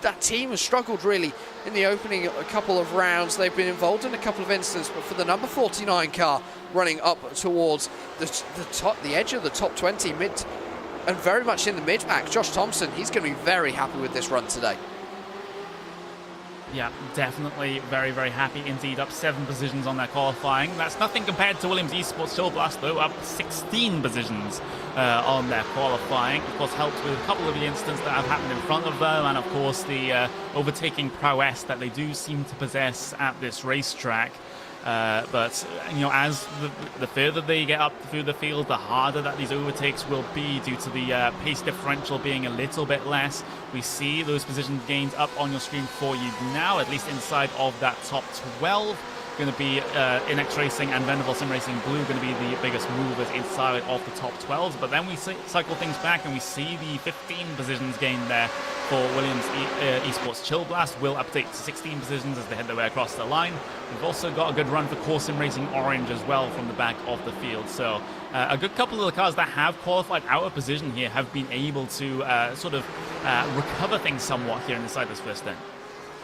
That team has struggled really in the opening a couple of rounds. They've been involved in a couple of incidents, but for the number 49 car running up towards the edge of the top 20 and very much in the mid-pack, Josh Thompson, he's going to be very happy with this run today. Yeah, definitely very, very happy indeed. Up 7 positions on their qualifying. That's nothing compared to Williams Esports Chill Blast, though, up 16 positions on their qualifying. Of course, helped with a couple of the incidents that have happened in front of them, and of course the overtaking prowess that they do seem to possess at this racetrack. But, you know, as the further they get up through the field, the harder that these overtakes will be due to the pace differential being a little bit less. We see those position gains up on your screen for you now, at least inside of that top 12. Going to be Inex Racing and Vendaval Sim Racing Blue going to be the biggest movers inside of the top 12s. But then we cycle things back and we see the 15 positions gained there for Williams Esports Chill Blast. Will update to 16 positions as they head their way across the line. We've also got a good run for Core Sim Racing Orange as well from the back of the field. So a good couple of the cars that have qualified out of position here have been able to sort of recover things somewhat here inside this first stint.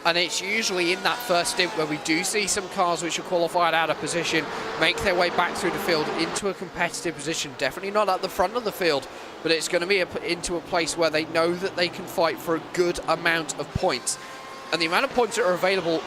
And it's usually in that first stint where we do see some cars which are qualified out of position make their way back through the field into a competitive position. Definitely not at the front of the field, but it's going to be into a place where they know that they can fight for a good amount of points. And the amount of points that are available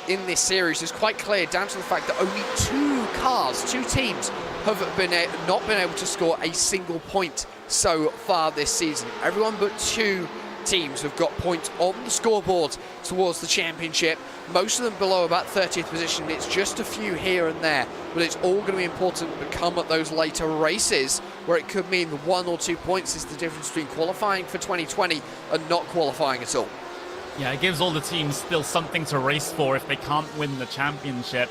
in this series is quite clear, down to the fact that only 2 teams have not been able to score a single point so far this season. Everyone but 2 teams have got points on the scoreboard towards the championship, most of them below about 30th position. It's just a few here and there, but it's all going to be important to come at those later races where it could mean 1 or 2 points is the difference between qualifying for 2020 and not qualifying at all. Yeah, it gives all the teams still something to race for if they can't win the championship.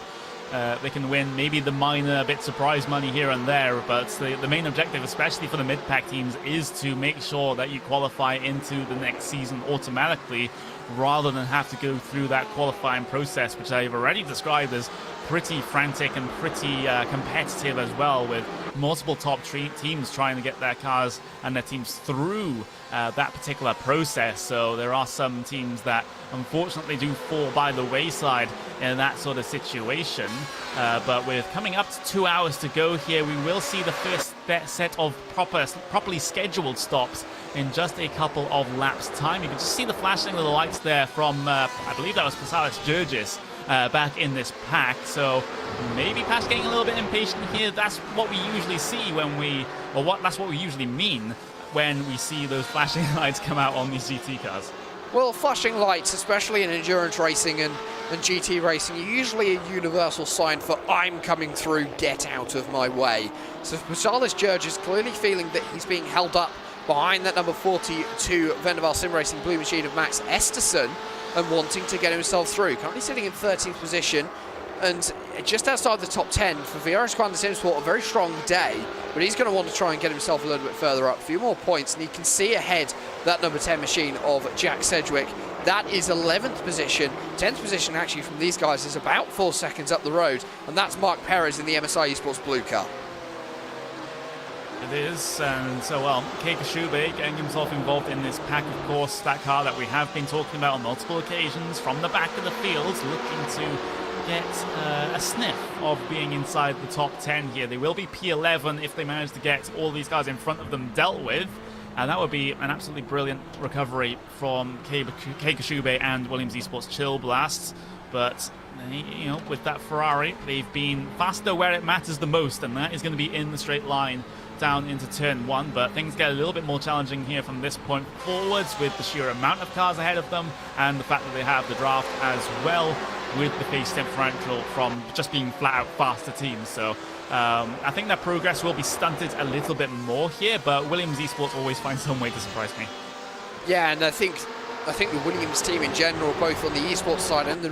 They can win maybe the minor bit surprise money here and there, but the main objective, especially for the mid-pack teams, is to make sure that you qualify into the next season automatically, rather than have to go through that qualifying process, which I've already described as pretty frantic and pretty competitive as well, with multiple top teams trying to get their cars and their teams through that particular process. So there are some teams that unfortunately do fall by the wayside in that sort of situation. But with coming up to 2 hours to go here, we will see the first set of properly scheduled stops in just a couple of laps time. You can just see the flashing of the lights there from, I believe that was Pasalis Jurgis back in this pack. So maybe Pash getting a little bit impatient here. That's what we usually see that's what we usually mean when we see those flashing lights come out on these GT cars. Well, flashing lights, especially in endurance racing and GT racing, are usually a universal sign for I'm coming through, get out of my way. So Pasalis Jurge is clearly feeling that he's being held up behind that number 42 Vendaval Sim Racing Blue machine of Max Esterson and wanting to get himself through. Currently sitting in 13th position and just outside the top 10 for VRS Quantum Sim Sport, a very strong day, but he's going to want to try and get himself a little bit further up, a few more points, and he can see ahead that number 10 machine of Jack Sedgwick. That is 11th position. 10th position actually from these guys is about 4 seconds up the road, and that's Mark Perez in the MSI Esports Blue car. It is, and so, well, Kei Kashube getting himself involved in this pack, of course, that car that we have been talking about on multiple occasions, from the back of the field, looking to get a sniff of being inside the top 10 here. They will be P11 if they manage to get all these guys in front of them dealt with, and that would be an absolutely brilliant recovery from Kei Kashube and Williams Esports Chill Blast. But, you know, with that Ferrari, they've been faster where it matters the most, and that is going to be in the straight line down into turn 1, but things get a little bit more challenging here from this point forwards with the sheer amount of cars ahead of them and the fact that they have the draft as well with the pace differential from just being flat out faster teams. So I think that progress will be stunted a little bit more here, but Williams Esports always finds some way to surprise me. Yeah, and I think I think the Williams team in general, both on the esports side and in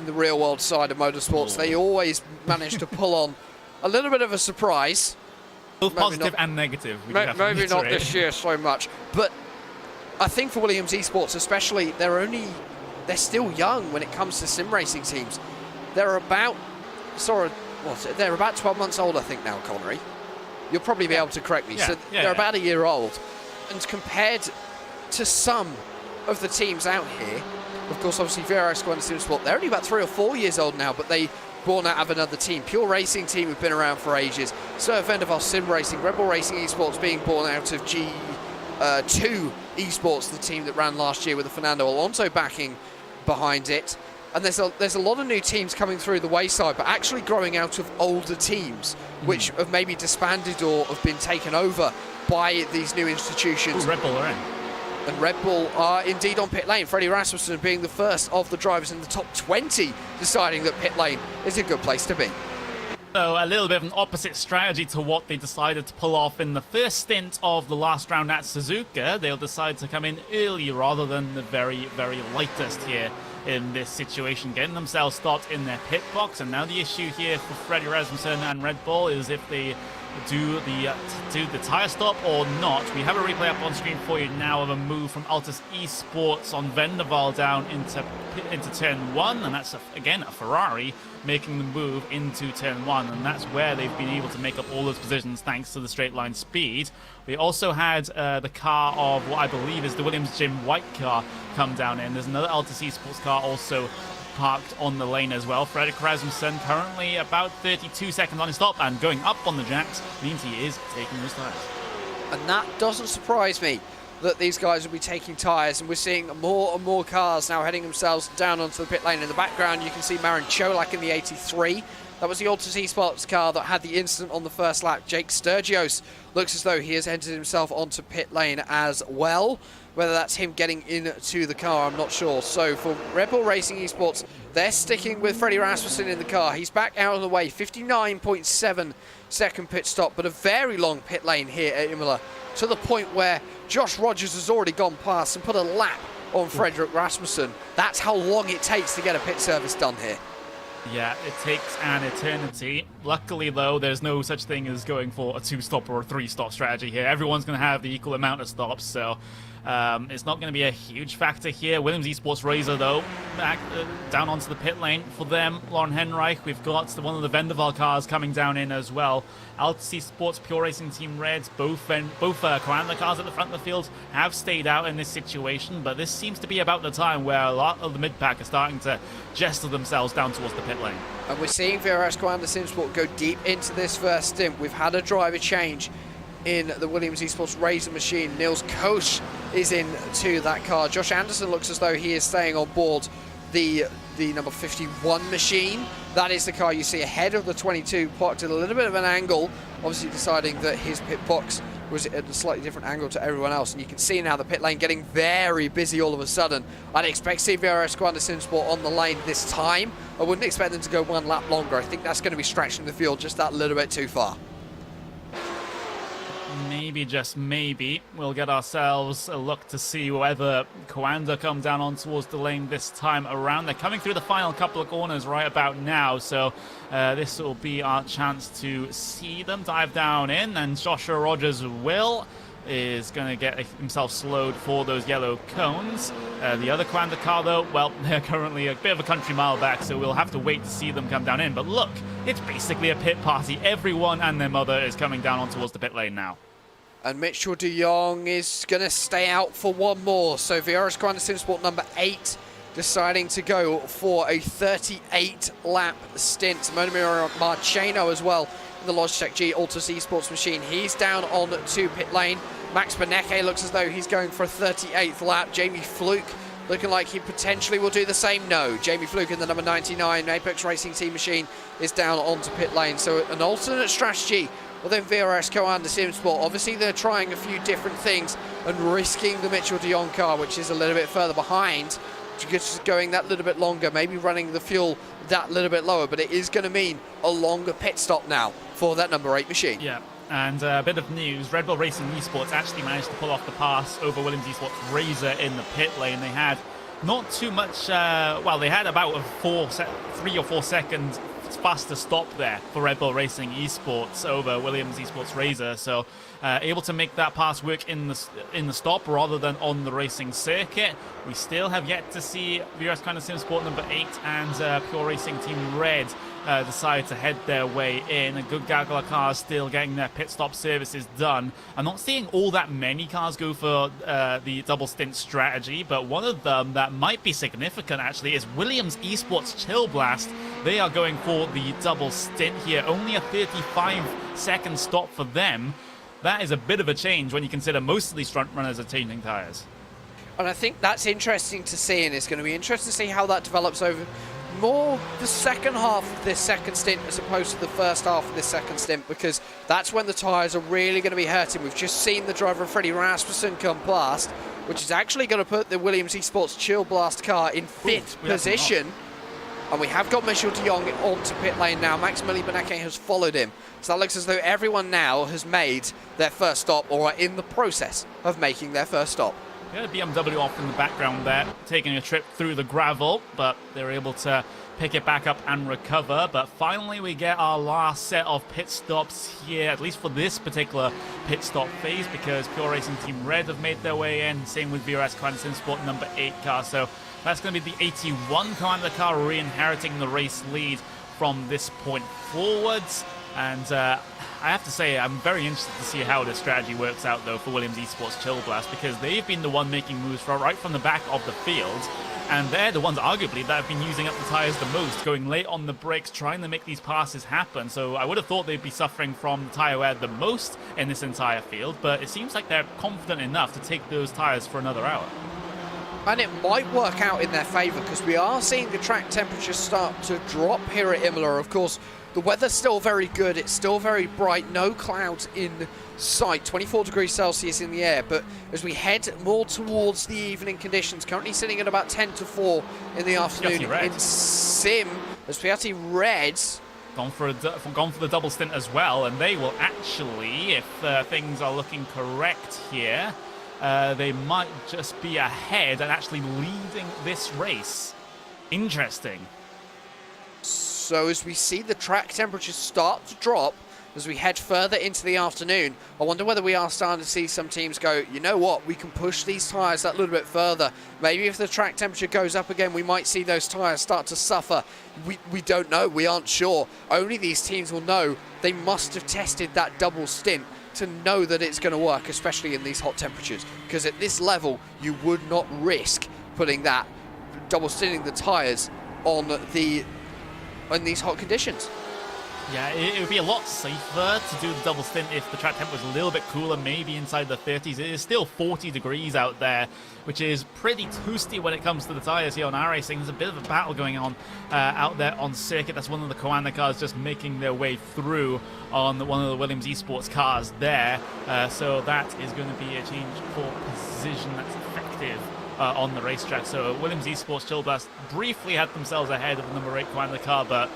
the real world side of motorsports, they always manage to pull on a little bit of a surprise. Both positive and negative. Maybe not this year so much, but I think for Williams esports especially, they're still young when it comes to sim racing teams. They're about 12 months old, I think now, Connery. You'll probably be able to correct me. They're about a year old, and compared to some of the teams out here, of course, obviously VRS Coanda SimSport, they're only about 3 or 4 years old now, but they born out of another team. Pure Racing team have been around for ages. So Vendaval Sim Racing, Red Bull Racing Esports being born out of G2 Esports, the team that ran last year with the Fernando Alonso backing behind it. And there's a lot of new teams coming through the wayside, but actually growing out of older teams, which have maybe disbanded or have been taken over by these new institutions. Ooh, Red Bull are in. And Red Bull are indeed on pit lane. Freddie Rasmussen being the first of the drivers in the top 20, deciding that pit lane is a good place to be. So a little bit of an opposite strategy to what they decided to pull off in the first stint of the last round at Suzuka. They'll decide to come in early rather than the very, very lightest here in this situation, getting themselves stopped in their pit box. And now the issue here for Freddie Rasmussen and Red Bull is if they do the tire stop or not. We have a replay up on screen for you now of a move from Altus Esports on Vendaval down into turn 1, and that's again a Ferrari making the move into turn 1, and that's where they've been able to make up all those positions thanks to the straight line speed. We also had the car of what I believe is the Williams Jim White car come down in. There's another Altus Esports car also parked on the lane as well. Fredrik Rasmussen currently about 32 seconds on his stop, and going up on the jacks means he is taking those tires. And that doesn't surprise me, that these guys will be taking tyres, and we're seeing more and more cars now heading themselves down onto the pit lane. In the background you can see Marin Cholak in the 83. That was the Altus Esports car that had the incident on the first lap. Jake Sturgios looks as though he has entered himself onto pit lane as well. Whether that's him getting into the car, I'm not sure. So for Red Bull Racing Esports, they're sticking with Freddie Rasmussen in the car. He's back out of the way, 59.7 second pit stop, but a very long pit lane here at Imola, to the point where Josh Rogers has already gone past and put a lap on Fredrik Rasmussen. That's how long it takes to get a pit service done here. Yeah, it takes an eternity. Luckily, though, there's no such thing as going for a 2-stop or a 3-stop strategy here. Everyone's going to have the equal amount of stops, so it's not going to be a huge factor here. Williams Esports Razor, though, back down onto the pit lane for them. Lauren Henreich, we've got one of the Vendaval cars coming down in as well. Altus Esports, Pure Racing Team Reds, both Coanda cars at the front of the field have stayed out in this situation, but this seems to be about the time where a lot of the mid-pack are starting to gesture themselves down towards the pit lane. And we're seeing VRS Coanda SimSport go deep into this first stint. We've had a driver change in the Williams Esports Razor machine. Niels Koch is into that car. Josh Anderson looks as though he is staying on board the number 51 machine. That is the car you see ahead of the 22, parked at a little bit of an angle, obviously deciding that his pit box was at a slightly different angle to everyone else. And you can see now the pit lane getting very busy all of a sudden. I'd expect to see VRS Coanda SimSport on the lane this time. I wouldn't expect them to go one lap longer. I think that's going to be stretching the field just that little bit too far. Maybe, just maybe, we'll get ourselves a look to see whether Coanda come down on towards the lane this time around. They're coming through the final couple of corners right about now, so this will be our chance to see them dive down in, and Joshua Rogers is going to get himself slowed for those yellow cones. The other Coanda car, though, well, they're currently a bit of a country mile back, so we'll have to wait to see them come down in. But look, it's basically a pit party. Everyone and their mother is coming down on towards the pit lane now. And Mitchell de Jong is going to stay out for one more. So VRS Coanda SimSport number 8 deciding to go for a 38-lap stint. Monomir Marcheno as well in the Logitech G Altus Esports machine. He's down on to pit lane. Max Benecke looks as though he's going for a 38th lap. Jamie Fluke looking like he potentially will do the same. No, Jamie Fluke in the number 99 Apex Racing Team machine is down onto pit lane. So an alternate strategy. Well, then VRS Coanda SimSport, obviously they're trying a few different things and risking the Mitchell de Jong car, which is a little bit further behind, just going that little bit longer, maybe running the fuel that little bit lower, but it is going to mean a longer pit stop now for that number 8 machine. Yeah, And a bit of news, Red Bull Racing Esports actually managed to pull off the pass over Williams Esports Razor in the pit lane. They had not too much, well, they had about a 3 or 4 seconds faster stop there for Red Bull Racing Esports over Williams Esports Razor, so able to make that pass work in the stop rather than on the racing circuit. We still have yet to see VRS Kind of Sim Sport number 8 and Pure Racing Team Red decide to head their way in. A good gaggle of cars still getting their pit stop services done. I'm not seeing all that many cars go for the double stint strategy, but one of them that might be significant actually is Williams Esports Chill Blast. They are going for the double stint here. Only a 35-second stop for them. That is a bit of a change when you consider most of these front runners are changing tyres. And I think that's interesting to see, and it's going to be interesting to see how that develops over more the second half of this second stint as opposed to the first half of this second stint, because that's when the tyres are really going to be hurting. We've just seen the driver of Freddie Rasmussen come past, which is actually going to put the Williams Esports Chill Blast car in 5th position. And we have got Michel de Jong onto pit lane now. Max Milli-Beneke has followed him. So that looks as though everyone now has made their first stop or are in the process of making their first stop. Yeah, BMW off in the background there, taking a trip through the gravel, but they're able to pick it back up and recover. But finally we get our last set of pit stops here, at least for this particular pit stop phase, because Pure Racing Team Red have made their way in, same with VRS Kind of Sim Sport number 8 car. So that's going to be the 81 Commander car re-inheriting the race lead from this point forwards. And I have to say, I'm very interested to see how this strategy works out, though, for Williams Esports Chill Blast, because they've been the one making moves right from the back of the field, and they're the ones, arguably, that have been using up the tyres the most, going late on the brakes, trying to make these passes happen. So I would have thought they'd be suffering from the tyre wear the most in this entire field, but it seems like they're confident enough to take those tyres for another hour. And it might work out in their favour, because we are seeing the track temperatures start to drop here at Imola. Of course, the weather's still very good, it's still very bright, no clouds in sight, 24 degrees Celsius in the air, but as we head more towards the evening conditions, currently sitting at about 10 to 4 in the afternoon in Sim, as Piatti Reds gone for the double stint as well, and they will actually, if things are looking correct here, they might just be ahead and actually leading this race. Interesting. So as we see the track temperatures start to drop as we head further into the afternoon, I wonder whether we are starting to see some teams go, you know what, we can push these tyres that little bit further. Maybe if the track temperature goes up again, we might see those tyres start to suffer. We don't know, we aren't sure. Only these teams will know. They must have tested that double stint to know that it's going to work, especially in these hot temperatures, because at this level you would not risk putting that double stinting the tyres on these hot conditions. Yeah, it would be a lot safer to do the double stint if the track temp was a little bit cooler, maybe inside the 30s. It is still 40 degrees out there, which is pretty toasty when it comes to the tyres here on iRacing. There's a bit of a battle going on out there on circuit. That's one of the Coanda cars just making their way through on one of the Williams Esports cars there. So that is going to be a change for position that's effective on the racetrack. So Williams Esports Chill Blast briefly had themselves ahead of the number 8 Coanda car, but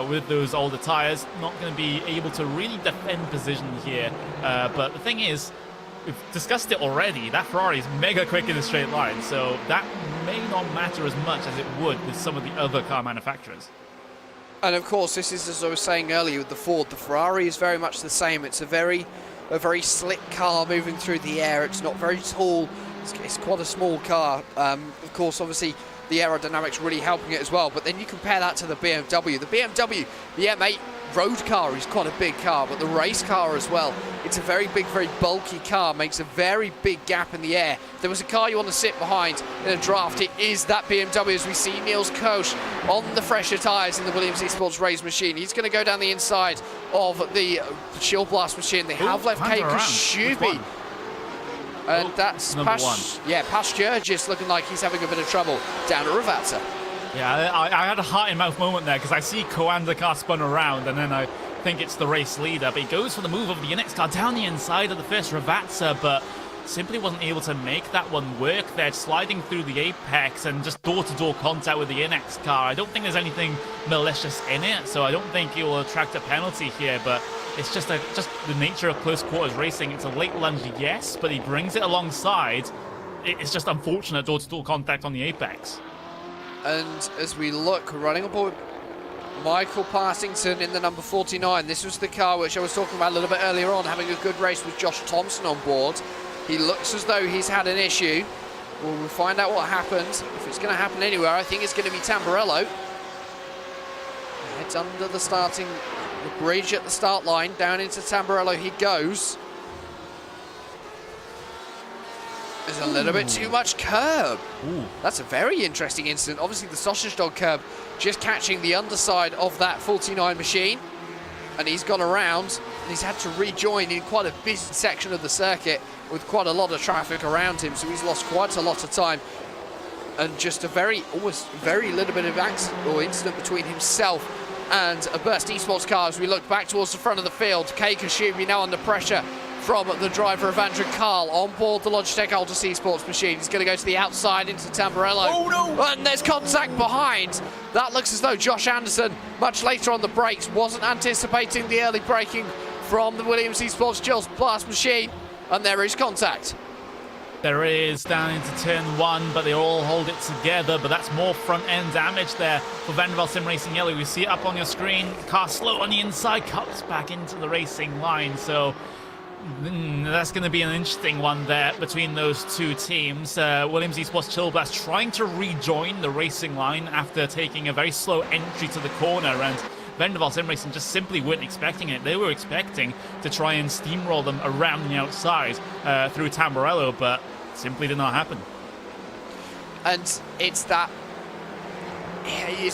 with those older tyres, not going to be able to really defend position here. But the thing is, we've discussed it already, that Ferrari is mega quick in a straight line, so that may not matter as much as it would with some of the other car manufacturers. And of course, this is, as I was saying earlier with the Ford, the Ferrari is very much the same. It's a very slick car moving through the air. It's not very tall. It's quite a small car. Of course, obviously, the aerodynamics really helping it as well. But then you compare that to the BMW. The BMW, the M8 road car is quite a big car, but the race car as well. It's a very big, very bulky car, makes a very big gap in the air. If there was a car you want to sit behind in a draft, it is that BMW, as we see Niels Koch on the fresher tyres in the Williams Esports race machine. He's going to go down the inside of the Chill Blast machine. They have left Kate Kashubi. And that's Pasture just looking like he's having a bit of trouble down at Ravazza. Yeah, I had a heart-in-mouth moment there because I see Coanda car spun around and then I think it's the race leader, but he goes for the move of the NX car down the inside of the first Ravazza, but simply wasn't able to make that one work there, sliding through the apex and just door-to-door contact with the NX car. I don't think there's anything malicious in it, so I don't think it will attract a penalty here, but it's just the nature of close quarters racing. It's a late lunge, yes, but he brings it alongside. It's just unfortunate door-to-door contact on the apex. And as we look, running aboard Michael Partington in the number 49. This was the car which I was talking about a little bit earlier on, having a good race with Josh Thompson on board. He looks as though he's had an issue. Well, we'll find out what happens. If it's going to happen anywhere, I think it's going to be Tamburello. Heads under the bridge at the start line. Down into Tamburello he goes. There's a little bit too much curb. Ooh. That's a very interesting incident. Obviously the sausage dog curb just catching the underside of that 49 machine. And he's gone around and he's had to rejoin in quite a busy section of the circuit with quite a lot of traffic around him. So he's lost quite a lot of time. And just almost very little bit of accident or incident between himself and a Burst Esports car as we look back towards the front of the field. Kei Kashubi now under pressure from the driver of Andrew Carl on board the Logitech Altus Esports machine. He's going to go to the outside into Tamburello. Oh no! And there's contact behind. That looks as though Josh Anderson, much later on the brakes, wasn't anticipating the early braking from the Williams Esports Chill Blast machine. And there is contact. There is down into turn 1, but they all hold it together. But that's more front-end damage there for Vandervelde Sim Racing Yellow. We see it up on your screen. Car slow on the inside, cuts back into the racing line. So that's going to be an interesting one there between those two teams. Williams Esports Chill Blast trying to rejoin the racing line after taking a very slow entry to the corner, and Vandervelde Sim Racing just simply weren't expecting it. They were expecting to try and steamroll them around the outside through Tamburello, but simply did not happen. And it's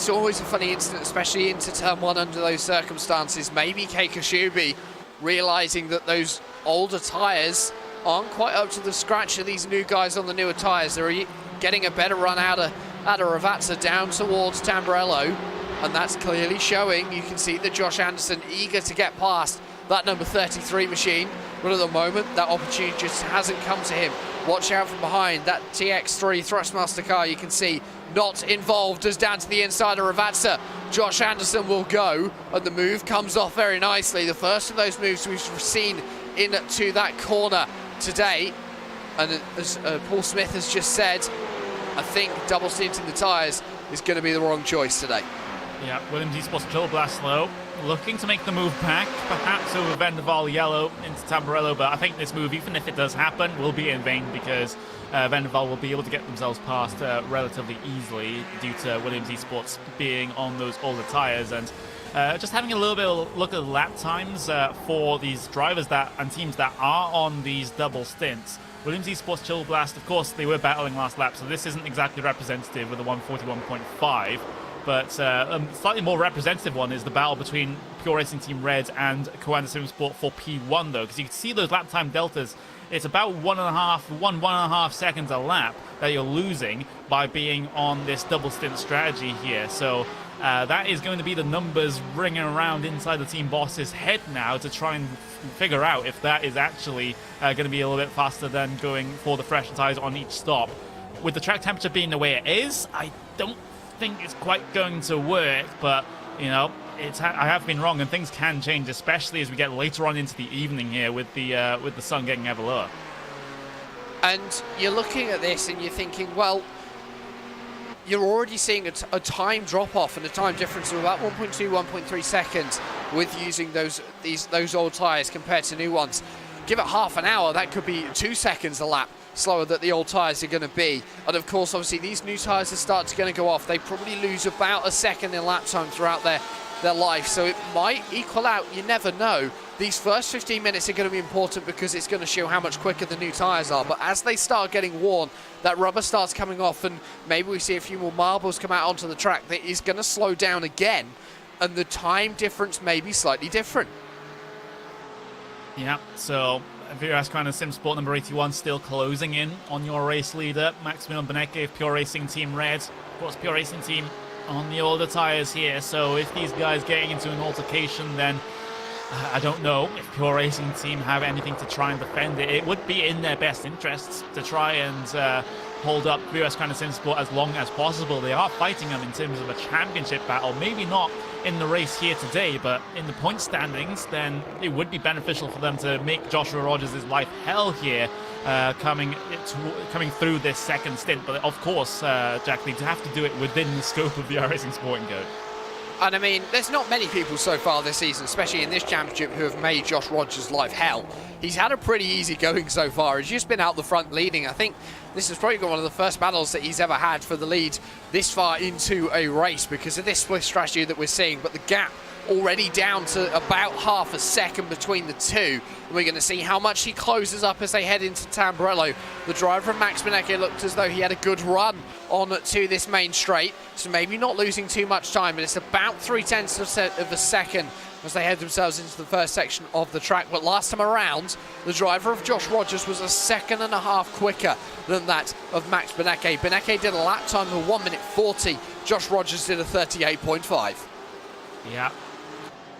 always a funny incident, especially into turn 1 under those circumstances. Maybe Kei Kashubi realizing that those older tyres aren't quite up to the scratch of these new guys on the newer tyres. They're getting a better run out of Ravazza down towards Tamburello, and that's clearly showing. You can see that Josh Anderson eager to get past that number 33 machine, but at the moment that opportunity just hasn't come to him. Watch out from behind. That TX3 Thrustmaster car, you can see, not involved as down to the inside of Ravazza. Josh Anderson will go, and the move comes off very nicely. The first of those moves we've seen into that corner today. And as Paul Smith has just said, I think double stinting the tyres is going to be the wrong choice today. Yeah, Williams Esports Chill Blast low, looking to make the move back, perhaps over Vandervelde Yellow into Tamburello, but I think this move, even if it does happen, will be in vain because Vandervelde will be able to get themselves past relatively easily due to Williams Esports being on those older tyres. And just having a little bit of a look at the lap times for these drivers and teams that are on these double stints. Williams Esports Chill Blast, of course, they were battling last lap, so this isn't exactly representative with a 141.5. But a slightly more representative one is the battle between Pure Racing Team Red and Coanda Sim Sport for P1, though, because you can see those lap time deltas. It's about 1.5 seconds a lap that you're losing by being on this double stint strategy here. So that is going to be the numbers ringing around inside the team boss's head now to try and figure out if that is actually going to be a little bit faster than going for the fresh tyres on each stop. With the track temperature being the way it is, I don't think it's quite going to work, but you know, I have been wrong, and things can change, especially as we get later on into the evening here with the sun getting ever lower. And you're looking at this and you're thinking, well, you're already seeing a time drop off and a time difference of about 1.2, 1.3 seconds with using those old tyres compared to new ones. Give it half an hour, that could be 2 seconds a lap slower that the old tyres are going to be. And of course, obviously, these new tyres are going to go off. They probably lose about a second in lap time throughout their life, so it might equal out. You never know. These first 15 minutes are going to be important because it's going to show how much quicker the new tyres are. But as they start getting worn, that rubber starts coming off, and maybe we see a few more marbles come out onto the track, that is going to slow down again, and the time difference may be slightly different. Yeah, so VRS Coanda Sim Sport number 81 still closing in on your race leader, Maximilian Benecke of Pure Racing Team Red. Of course, Pure Racing Team on the older tyres here, so if these guys getting into an altercation, then I don't know if Pure Racing Team have anything to try and defend it. It would be in their best interests to try and hold up VRS Coanda SimSport as long as possible. They are fighting them in terms of a championship battle, maybe not in the race here today, but in the point standings, then it would be beneficial for them to make Joshua Rogers' life hell here, coming through this second stint. But of course, Jack, they have to do it within the scope of the iRacing Sporting Code. And I mean, there's not many people so far this season, especially in this championship, who have made Josh Rogers' life hell. He's had a pretty easy going so far. He's just been out the front leading. I think this is probably one of the first battles that he's ever had for the lead this far into a race because of this split strategy that we're seeing. But the gap already down to about half a second between the two. And we're going to see how much he closes up as they head into Tamburello. The driver from Max Benecke looked as though he had a good run on to this main straight, so maybe not losing too much time, but it's about 0.3 of a second as they head themselves into the first section of the track. But last time around, the driver of Josh Rogers was 1.5 seconds quicker than that of Max Benecke. Benecke did a lap time of 1:40. Josh Rogers did a 38.5. Yeah.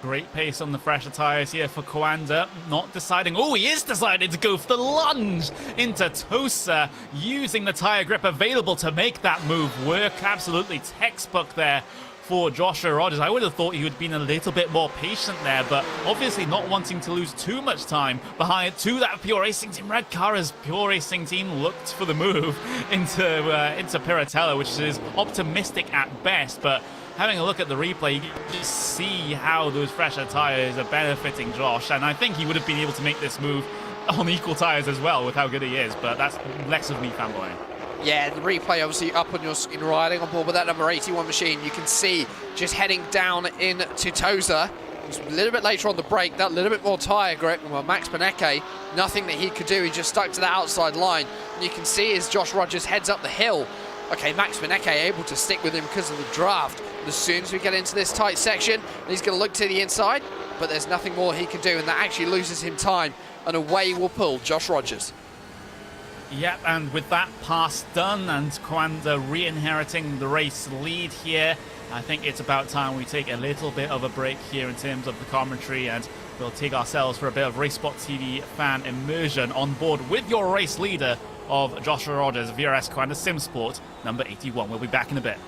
Great pace on the fresher tyres here for Coanda. Not deciding. Oh, he is decided to go for the lunge into Tosa, using the tyre grip available to make that move work. Absolutely textbook there for Joshua Rogers. I would have thought he would have been a little bit more patient there, but obviously not wanting to lose too much time behind to that Pure Racing Team red car, as Pure Racing Team looked for the move into Piratella, which is optimistic at best, but having a look at the replay, you can just see how those fresher tyres are benefiting Josh, and I think he would have been able to make this move on equal tyres as well with how good he is, but that's less of me fanboying. Yeah, the replay obviously up on your screen, riding on board with that number 81 machine. You can see just heading down into Tosa. Just a little bit later on the break, that little bit more tyre grip. Well, Max Benecke, nothing that he could do. He just stuck to the outside line. And you can see as Josh Rogers heads up the hill. Okay, Max Benecke able to stick with him because of the draft. As soon as we get into this tight section, he's going to look to the inside, but there's nothing more he can do, and that actually loses him time. And away will pull Josh Rogers. Yep, and with that pass done and Coanda re-inheriting the race lead here, I think it's about time we take a little bit of a break here in terms of the commentary, and we'll take ourselves for a bit of RaceSpotTV fan immersion on board with your race leader of Joshua Rogers, VRS Coanda SimSport, number 81. We'll be back in a bit.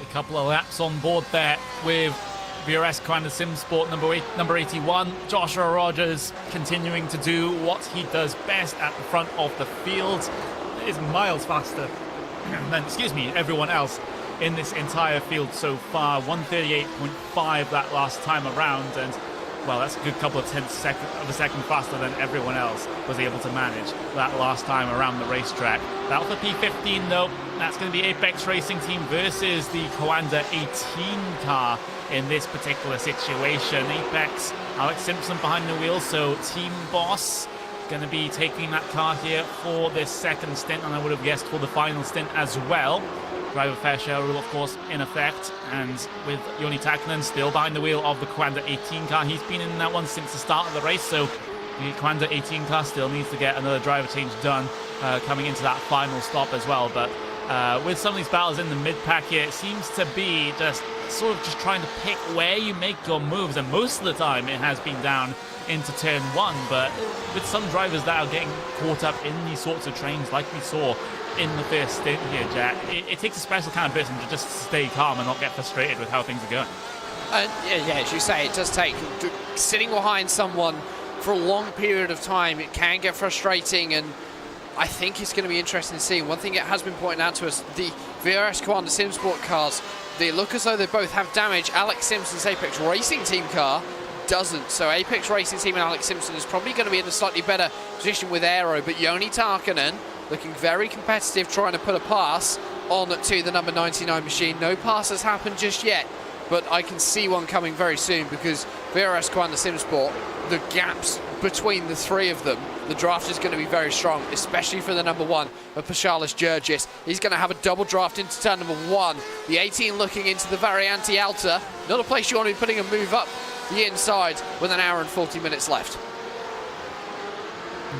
A couple of laps on board there with VRS Commander Sim Sport number 81. Joshua Rogers continuing to do what he does best at the front of the field. It is miles faster than, everyone else in this entire field so far. 138.5 that last time around, and well, that's a good couple of tenths of a second faster than everyone else was able to manage that last time around the racetrack. The Alpha P15 though, that's going to be Apex Racing Team versus the Coanda 18 car in this particular situation. Apex, Alex Simpson behind the wheel, so Team Boss going to be taking that car here for this second stint, and I would have guessed for the final stint as well. Driver fair share rule, of course, in effect, and with Joni Takkanen still behind the wheel of the Coanda 18 car. He's been in that one since the start of the race, so the Coanda 18 car still needs to get another driver change done coming into that final stop as well. But with some of these battles in the mid-pack here, it seems to be just sort of just trying to pick where you make your moves, and most of the time it has been down into turn one, but with some drivers that are getting caught up in these sorts of trains like we saw in the first stint here, Jack, it takes a special kind of person to just stay calm and not get frustrated with how things are going. Yeah, as you say, it does take sitting behind someone for a long period of time. It can get frustrating, and I think it's going to be interesting to see. One thing it has been pointed out to us, the VRS Commander Sim Sport cars, they look as though they both have damage. Alex Simpson's Apex Racing Team car doesn't. So Apex Racing Team and Alex Simpson is probably going to be in a slightly better position with aero, but Joni Takkanen looking very competitive, trying to put a pass on to the number 99 machine. No pass has happened just yet, but I can see one coming very soon, because VRS Commander Sim Sport, the gaps between the three of them, the draft is going to be very strong, especially for the number one of Paschalis Jurgis. He's going to have a double draft into turn number one. The 18 looking into the Variante Alta, not a place you want to be putting a move up the inside with an hour and 40 minutes left.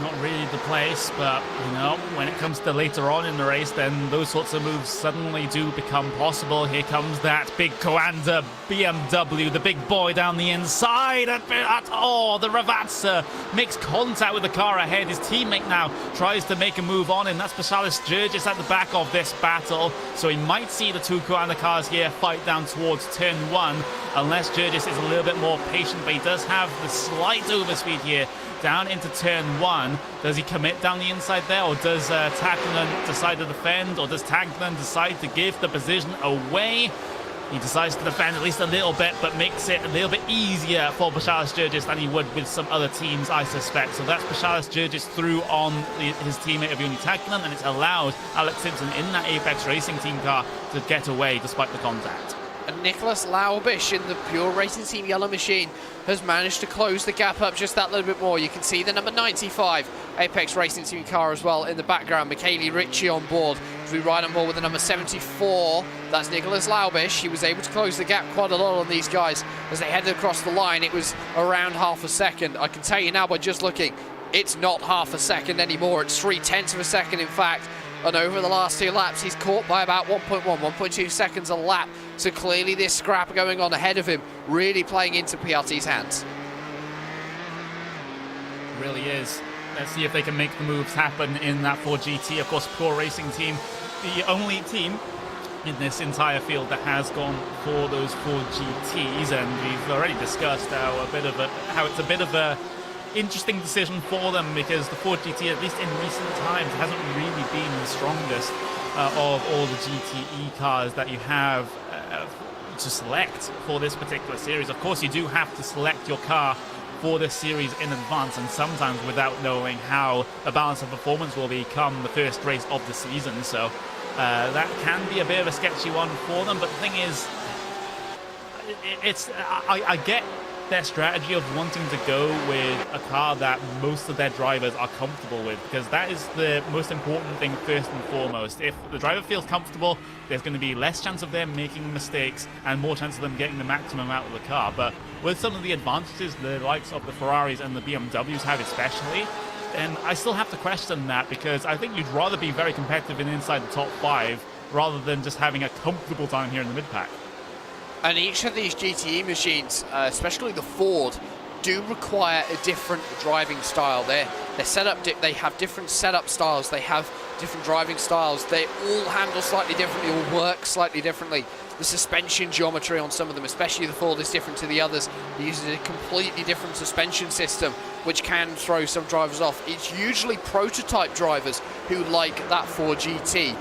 Not really the place, but you know, when it comes to later on in the race, then those sorts of moves suddenly do become possible. Here comes that big Coanda BMW, the big boy down the inside. The Ravazza makes contact with the car ahead. His teammate now tries to make a move on him. That's Paschalis Jurgis at the back of this battle, so he might see the two Coanda cars here fight down towards turn one, unless Jurgis is a little bit more patient, but he does have the slight overspeed here down into turn one. Does he commit down the inside there, or does Takkanen decide to defend, or does Takkanen decide to give the position away? He decides to defend at least a little bit, but makes it a little bit easier for Paschalis Jurgis than he would with some other teams, I suspect. So that's Paschalis Jurgis through on his teammate of Joni Takkanen, and it's allowed Alex Simpson in that Apex Racing Team car to get away despite the contact. And Nicholas Laubish in the Pure Racing Team yellow machine has managed to close the gap up just that little bit more. You can see the number 95 Apex Racing Team car as well in the background. Michele Ricci on board as we ride on board with the number 74. That's Nicholas Laubish. He was able to close the gap quite a lot on these guys as they headed across the line. It was around half a second. I can tell you now by just looking, it's not half a second anymore. It's 3/10 of a second, in fact. And over the last two laps, he's caught by about 1.2 seconds a lap. So clearly this scrap going on ahead of him, really playing into PRT's hands. It really is. Let's see if they can make the moves happen in that 4GT. Of course, Pure Racing Team, the only team in this entire field that has gone for those 4GTs. And we've already discussed how it's a bit of a interesting decision for them, because the 4GT, at least in recent times, hasn't really been the strongest of all the GTE cars that you have to select for this particular series. Of course, you do have to select your car for this series in advance, and sometimes without knowing how the balance of performance will become the first race of the season. So that can be a bit of a sketchy one for them. But the thing is, I get their strategy of wanting to go with a car that most of their drivers are comfortable with, because that is the most important thing first and foremost. If the driver feels comfortable, there's going to be less chance of them making mistakes and more chance of them getting the maximum out of the car. But with some of the advantages the likes of the Ferraris and the BMWs have especially, then I still have to question that, because I think you'd rather be very competitive and inside the top 5 rather than just having a comfortable time here in the mid-pack. And each of these GTE machines, especially the Ford, do require a different driving style. They're set up, they have different setup styles, they have different driving styles, they all handle slightly differently, all work slightly differently. The suspension geometry on some of them, especially the Ford, is different to the others. It uses a completely different suspension system, which can throw some drivers off. It's usually prototype drivers who like that Ford GT,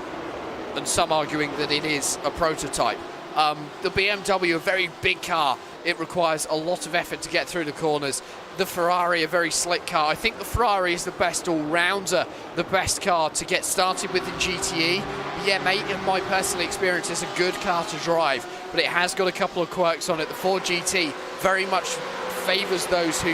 and some arguing that it is a prototype. The BMW, a very big car. It requires a lot of effort to get through the corners. The Ferrari, a very slick car. I think the Ferrari is the best all-rounder, the best car to get started with in GTE. The M8, in my personal experience, is a good car to drive, but it has got a couple of quirks on it. The Ford GT very much favours those who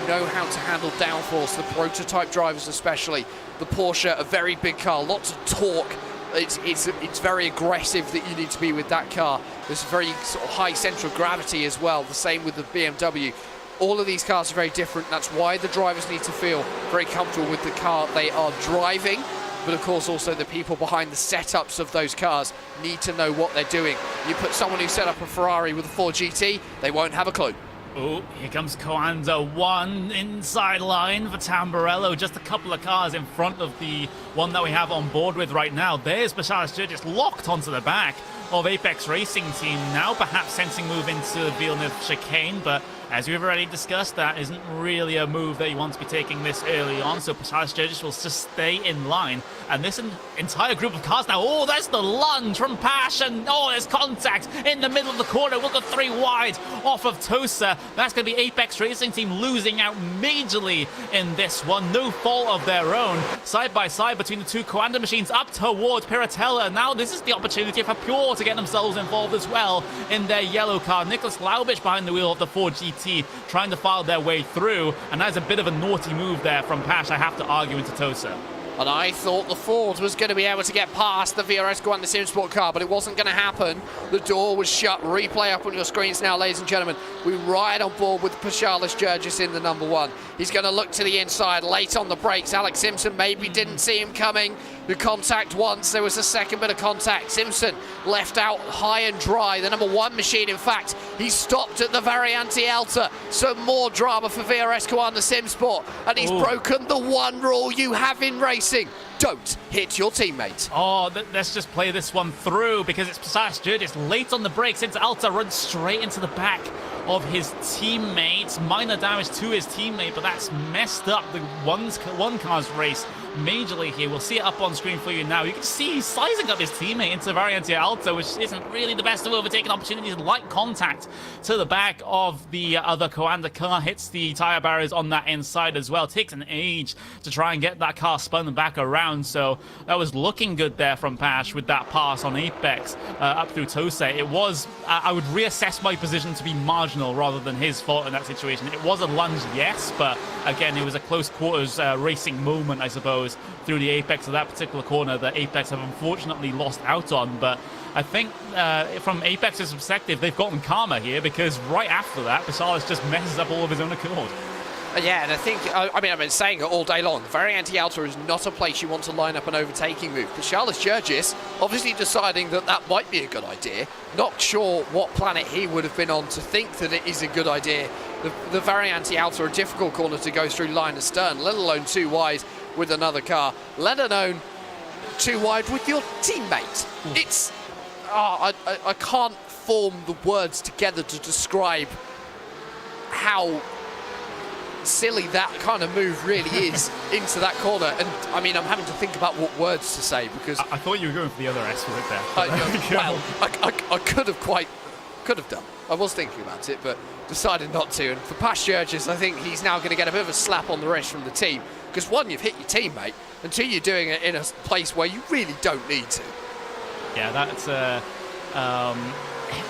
know how to handle downforce, the prototype drivers especially. The Porsche, a very big car, lots of torque. It's very aggressive that you need to be with that car. There's very sort of high central gravity as well, the same with the BMW. All of these cars are very different. That's why the drivers need to feel very comfortable with the car they are driving. But of course also the people behind the setups of those cars need to know what they're doing. You put someone who set up a Ferrari with a Ford GT, they won't have a clue. Oh, here comes Coanda 1 inside line for Tamburello. Just a couple of cars in front of the one that we have on board with right now. There's Bashar just locked onto the back of Apex Racing Team. Now perhaps sensing move into Villeneuve chicane, but as we've already discussed, that isn't really a move that you want to be taking this early on, so Bashar Sturgis will just stay in line. And this entire group of cars now, oh, there's the lunge from Pash, and oh, there's contact in the middle of the corner. We'll go 3 wide off of Tosa. That's going to be Apex Racing Team losing out majorly in this one. No fault of their own. Side by side between the two Coanda machines up towards Piratella. Now this is the opportunity for Pure to get themselves involved as well in their yellow car. Nicholas Laubich behind the wheel of the Ford GT trying to file their way through, and that's a bit of a naughty move there from Pash, I have to argue, into Tosa. And I thought the Ford was going to be able to get past the VRS Coanda SimSport car, but it wasn't going to happen. The door was shut. Replay up on your screens now, ladies and gentlemen. We ride on board with Paschalis Jurgis in the number 1. He's going to look to the inside, late on the brakes. Alex Simpson maybe didn't see him coming. The contact once, there was a second bit of contact. Simpson left out high and dry. The number 1 machine, in fact, he stopped at the Variante Alta. Some more drama for VRS Coanda SimSport, and he's broken the one rule you have in racing. Don't hit your teammate. Oh, let's just play this one through, because it's Paschalis Jurgis late on the brakes into Alta, runs straight into the back of his teammate. Minor damage to his teammate, but that's messed up the one car's race majorly here. We'll see it up on screen for you now. You can see he's sizing up his teammate into Variante Alta, which isn't really the best of overtaking opportunities. Light contact to the back of the other Coanda car, hits the tire barriers on that inside as well. Takes an age to try and get that car spun back around, so that was looking good there from Pash with that pass on Apex up through Tosa. It was, I would reassess my position to be marginal rather than his fault in that situation. It was a lunge, yes, but again, it was a close quarters racing moment, I suppose, through the apex of that particular corner that Apex have unfortunately lost out on. But I think from Apex's perspective, they've gotten karma here, because right after that, Paschalis just messes up all of his own accord. Yeah, and I think, I've been saying it all day long, Variante Alta is not a place you want to line up an overtaking move. Paschalis Jurgis obviously deciding that that might be a good idea. Not sure what planet he would have been on to think that it is a good idea. The Variante Alta, a difficult corner to go through line of stern, let alone 2 wide with another car, let alone 2 wide with your teammate. It's, I can't form the words together to describe how silly that kind of move really is into that corner. And I'm having to think about what words to say, because I thought you were going for the other S with it there. Well, I could have done. I was thinking about it, but decided not to. And for Pash Jurgis, I think he's now going to get a bit of a slap on the wrist from the team, because 1, you've hit your teammate, and 2, you're doing it in a place where you really don't need to. Yeah, that's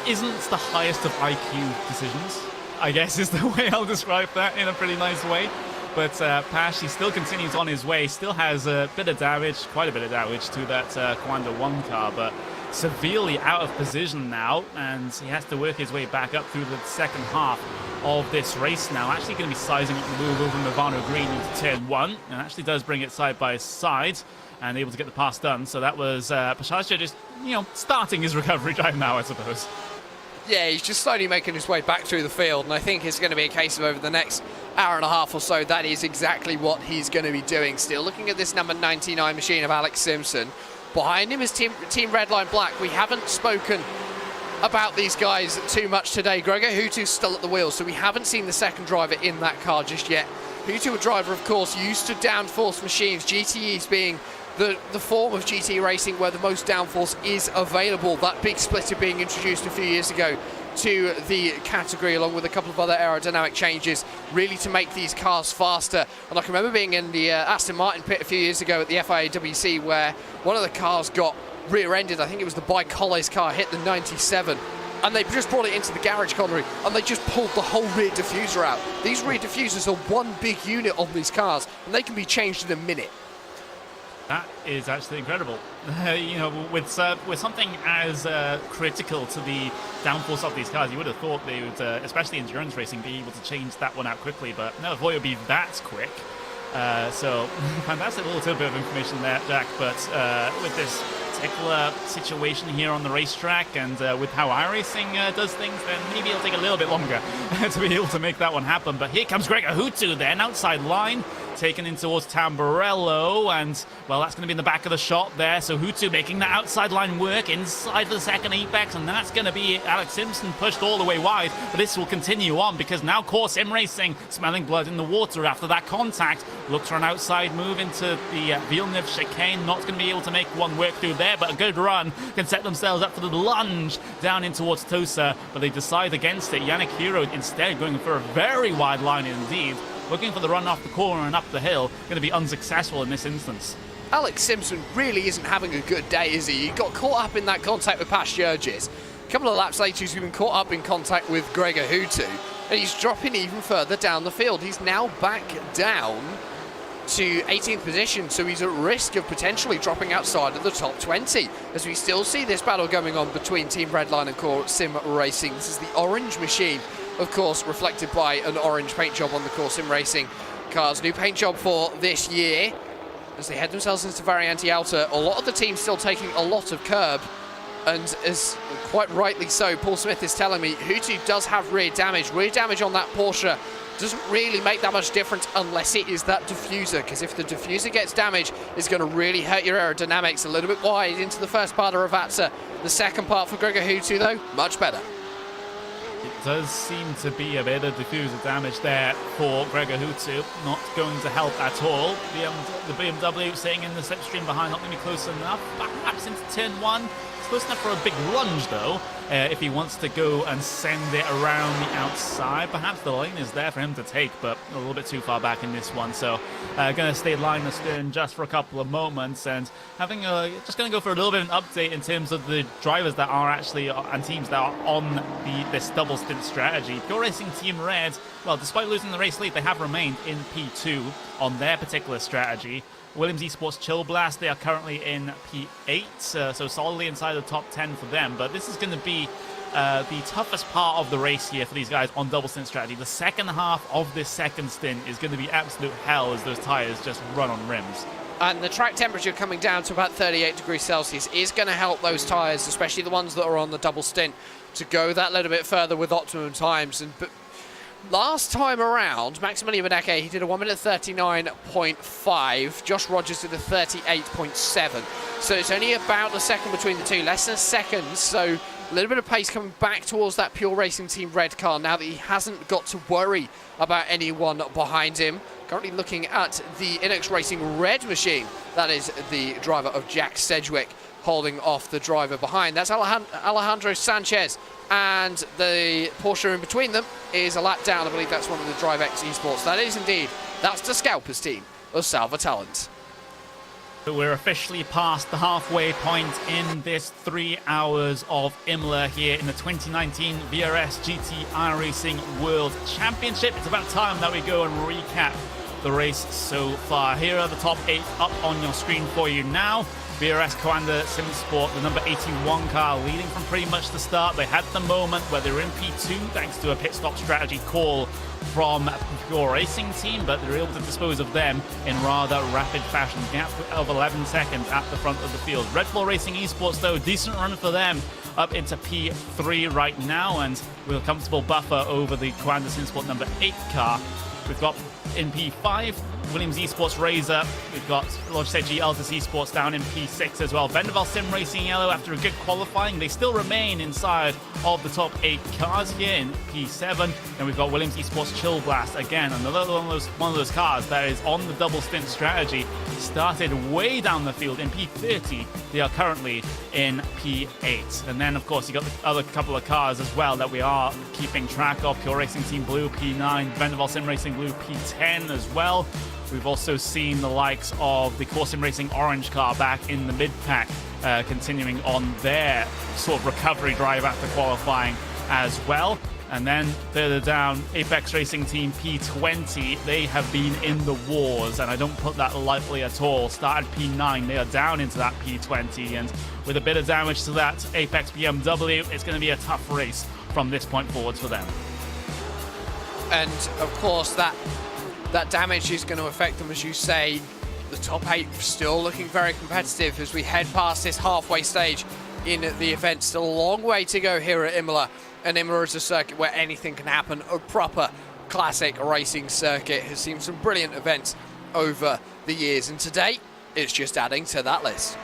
isn't the highest of IQ decisions, I guess, is the way I'll describe that in a pretty nice way. But Pash, he still continues on his way, still has a bit of damage, quite a bit of damage to that Coanda 1 car, but severely out of position now, and he has to work his way back up through the second half of this race now. Actually going to be sizing up the move over Movano Green into turn 1, and actually does bring it side by side and able to get the pass done. So that was Paschalis just, starting his recovery drive now, I suppose. Yeah, he's just slowly making his way back through the field, and I think it's going to be a case of over the next hour and a half or so, that is exactly what he's going to be doing. Still looking at this number 99 machine of Alex Simpson. Behind him is Team Redline Black. We haven't spoken about these guys too much today. Gregor Hutu's still at the wheel, so we haven't seen the second driver in that car just yet. Hutu, a driver, of course, used to downforce machines, GTEs being the form of GT racing where the most downforce is available. That big splitter being introduced a few years ago to the category, along with a couple of other aerodynamic changes, really to make these cars faster. And I can remember being in the Aston Martin pit a few years ago at the FIA-WC where one of the cars got rear-ended. I think it was the By Colles car, hit the 97. And they just brought it into the garage, Connery, and they just pulled the whole rear diffuser out. These rear diffusers are one big unit on these cars, and they can be changed in a minute. That is actually incredible. You know, with something as critical to the downforce of these cars, you would have thought they would, especially endurance racing, be able to change that one out quickly, but no, I thought it would be that quick. So, fantastic little tidbit of information there, Jack, but with this particular situation here on the racetrack and with how iRacing does things, then maybe it'll take a little bit longer to be able to make that one happen. But here comes Gregor Hutu then, outside line, taken in towards Tamburello, and well, that's going to be in the back of the shot there. So Hutu making that outside line work inside the second apex, and that's going to be Alex Simpson pushed all the way wide. But this will continue on because now Core Sim Racing smelling blood in the water after that contact. Looks for an outside move into the Villeneuve chicane. Not going to be able to make one work through there, but a good run can set themselves up for the lunge down in towards Tosa, but they decide against it. Yannick Hiro instead going for a very wide line indeed. Looking for the run off the corner and up the hill, going to be unsuccessful in this instance. Alex Simpson really isn't having a good day, is he? He got caught up in that contact with Pastjerges. A couple of laps later, he's been caught up in contact with Gregor Hutu, and he's dropping even further down the field. He's now back down to 18th position, so he's at risk of potentially dropping outside of the top 20, as we still see this battle going on between Team Redline and Core Sim Racing. This is the orange machine, of course, reflected by an orange paint job on the Core Sim Racing cars. New paint job for this year as they head themselves into Variante Alta. A lot of the teams still taking a lot of curb, and as quite rightly so, Paul Smith is telling me Hutu does have rear damage. Rear damage on that Porsche doesn't really make that much difference unless it is that diffuser, because if the diffuser gets damaged, it's going to really hurt your aerodynamics. A little bit wide into the first part of Ravazza. The second part for Gregor Hutu, though, much better. It does seem to be a bit of diffuser damage there for Gregor Hutu. Not going to help at all. The BMW sitting in the slipstream behind, not going to be close enough. Perhaps into turn one. It's close enough for a big lunge, though, if he wants to go and send it around the outside. Perhaps the lane is there for him to take, but a little bit too far back in this one. So going to stay line astern just for a couple of moments, and just going to go for a little bit of an update in terms of the drivers that are actually, and teams that are on this double stint strategy. Pure Racing Team Red, well, despite losing the race lead, they have remained in P2 on their particular strategy. Williams Esports Chill Blast, they are currently in P8, so solidly inside the top 10 for them. But this is going to be the toughest part of the race here for these guys on double stint strategy. The second half of this second stint is going to be absolute hell as those tyres just run on rims. And the track temperature coming down to about 38 degrees Celsius is going to help those tyres, especially the ones that are on the double stint, to go that little bit further with optimum times. But last time around, Maximilian Beneke, he did a 1 minute 39.5. Josh Rogers did a 38.7. So it's only about a second between the two, less than a second. So a little bit of pace coming back towards that Pure Racing Team Red car now that he hasn't got to worry about anyone behind him. Currently looking at the Inex Racing Red machine. That is the driver of Jack Sedgwick, holding off the driver behind. That's Alejandro Sanchez, and the Porsche in between them is a lap down. I believe that's one of the DriveX Esports. That is indeed. That's the Scalpers team of Salva Talent. So we're officially past the halfway point in this 3 hours of Imola here in the 2019 VRS GT iRacing World Championship. It's about time that we go and recap the race so far. Here are the top 8 up on your screen for you now. VRS Coanda SimSport, the number 81 car, leading from pretty much the start. They had the moment where they were in P2 thanks to a pit stop strategy call from Pure Racing Team, but they were able to dispose of them in rather rapid fashion. Gap of 11 seconds at the front of the field. Red Bull Racing Esports, though, decent run for them up into P3 right now, and with a comfortable buffer over the Coanda SimSport number 8 car. We've got in P5 Williams Esports Razor. We've got Logitech G Altus Esports down in P6 as well. Vendaval Sim Racing Yellow, after a good qualifying, they still remain inside of the top 8 cars here in P7. And we've got Williams Esports Chill Blast again, another one of those cars that is on the double stint strategy. Started way down the field in P30. They are currently in P8. And then, of course, you got the other couple of cars as well that we are keeping track of. Pure Racing Team Blue, P9. Vendaval Sim Racing Blue, P10 as well. We've also seen the likes of the Core Sim Racing Orange car back in the mid-pack, continuing on their sort of recovery drive after qualifying as well. And then further down, Apex Racing Team P20, they have been in the wars, and I don't put that lightly at all. Started P9, they are down into that P20, and with a bit of damage to that Apex BMW, it's going to be a tough race from this point forward for them. And of course, that damage is going to affect them, as you say. The top 8 still looking very competitive as we head past this halfway stage in the event. Still a long way to go here at Imola. And Imola is a circuit where anything can happen. A proper classic racing circuit. Has seen some brilliant events over the years, and today it's just adding to that list.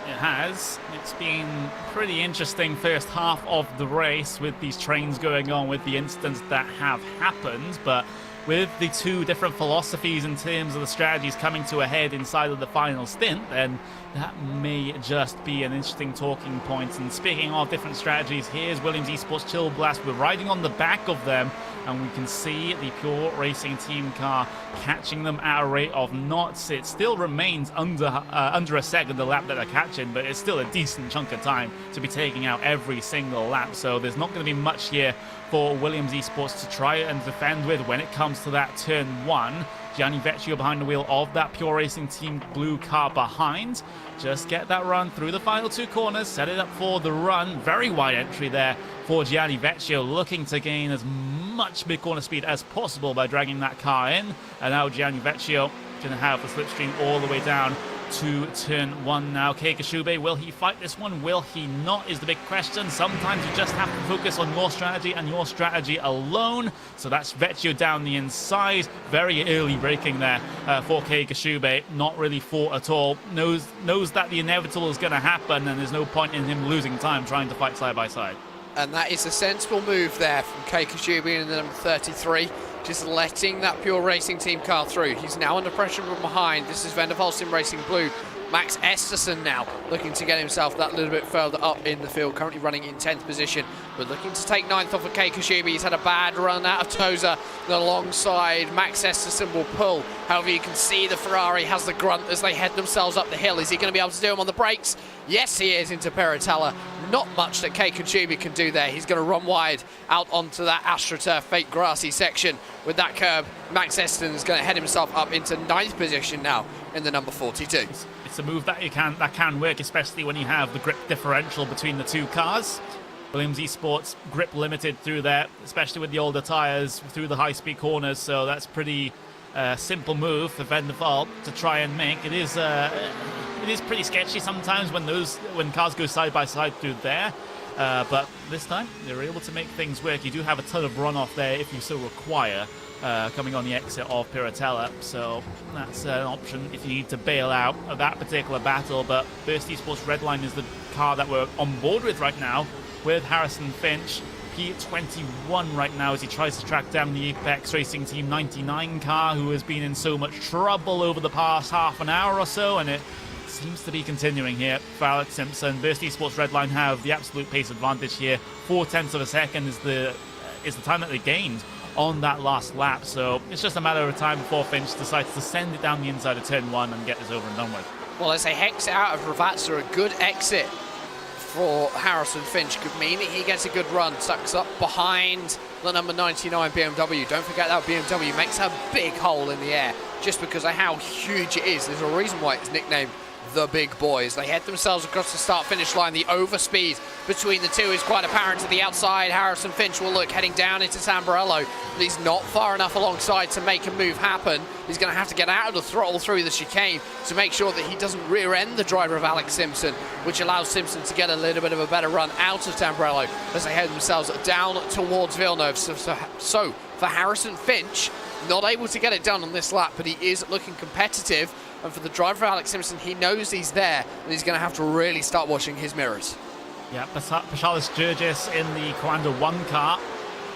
It has. It's been pretty interesting first half of the race with these trains going on, with the incidents that have happened, but with the two different philosophies in terms of the strategies coming to a head inside of the final stint, then that may just be an interesting talking point. And speaking of different strategies, here's Williams Esports Chill Blast. We're riding on the back of them, and we can see the Pure Racing Team car catching them at a rate of knots. It still remains under a second the lap that they're catching, but it's still a decent chunk of time to be taking out every single lap. So there's not going to be much here for Williams Esports to try and defend with when it comes to that turn 1. Gianni Vecchio behind the wheel of that Pure Racing Team Blue car behind. Just get that run through the final 2 corners, set it up for the run. Very wide entry there for Gianni Vecchio, looking to gain as much mid-corner speed as possible by dragging that car in. And now Gianni Vecchio going to have the slipstream all the way down to turn 1 now. Kei Kashube, will he fight this one? Will he not is the big question. Sometimes you just have to focus on your strategy and your strategy alone. So that's Vecchio down the inside. Very early braking there for Kei Kashube. Not really fought at all. Knows that the inevitable is going to happen, and there's no point in him losing time trying to fight side by side. And that is a sensible move there from Kei Kashube in the number 33. Just letting that Pure Racing Team car through. He's now under pressure from behind. This is Vendaval Sim Racing Blue. Max Esterson now looking to get himself that little bit further up in the field. Currently running in 10th position, but looking to take 9th off of Kei Kashube. He's had a bad run out of Toza alongside. Max Esterson will pull. However, you can see the Ferrari has the grunt as they head themselves up the hill. Is he going to be able to do them on the brakes? Yes, he is, into Peratella. Not much that Kei Kashube can do there. He's going to run wide out onto that AstroTurf fake grassy section. With that curb, Max Esterson is going to head himself up into 9th position now in the number 42. It's a move that can work, especially when you have the grip differential between the 2 cars. Williams Esports grip limited through there, especially with the older tyres through the high-speed corners. So that's pretty simple move for Vendaval to try and make. It is pretty sketchy sometimes when cars go side by side through there. But this time they're able to make things work. You do have a ton of runoff there if you so require, coming on the exit of Piratella, so that's an option if you need to bail out of that particular battle. But Burst Esports Redline is the car that we're on board with right now, with Harrison Finch, P21 right now, as he tries to track down the Apex Racing Team 99 car, who has been in so much trouble over the past half an hour or so, and it seems to be continuing here for Alex Simpson. Burst Esports Redline have the absolute pace advantage here. 0.4 of a second is the time that they gained on that last lap, so it's just a matter of time before Finch decides to send it down the inside of turn 1 and get this over and done with. Well, as they hex out of Ravazza, a good exit for Harrison Finch could mean that he gets a good run, sucks up behind the number 99 BMW. Don't forget that BMW makes a big hole in the air just because of how huge it is. There's a reason why it's nicknamed the Big Boys. They head themselves across the start-finish line. The overspeed between the two is quite apparent to the outside. Harrison Finch will look heading down into Tamburello, but he's not far enough alongside to make a move happen. He's going to have to get out of the throttle through the chicane to make sure that he doesn't rear-end the driver of Alex Simpson, which allows Simpson to get a little bit of a better run out of Tamburello as they head themselves down towards Villeneuve. So for Harrison Finch, Not able to get it done on this lap, but he is looking competitive. And for the driver, Alex Simpson, he knows he's there, and he's going to have to really start watching his mirrors. Yeah, Paschalis Jurgis in the Commando 1 car.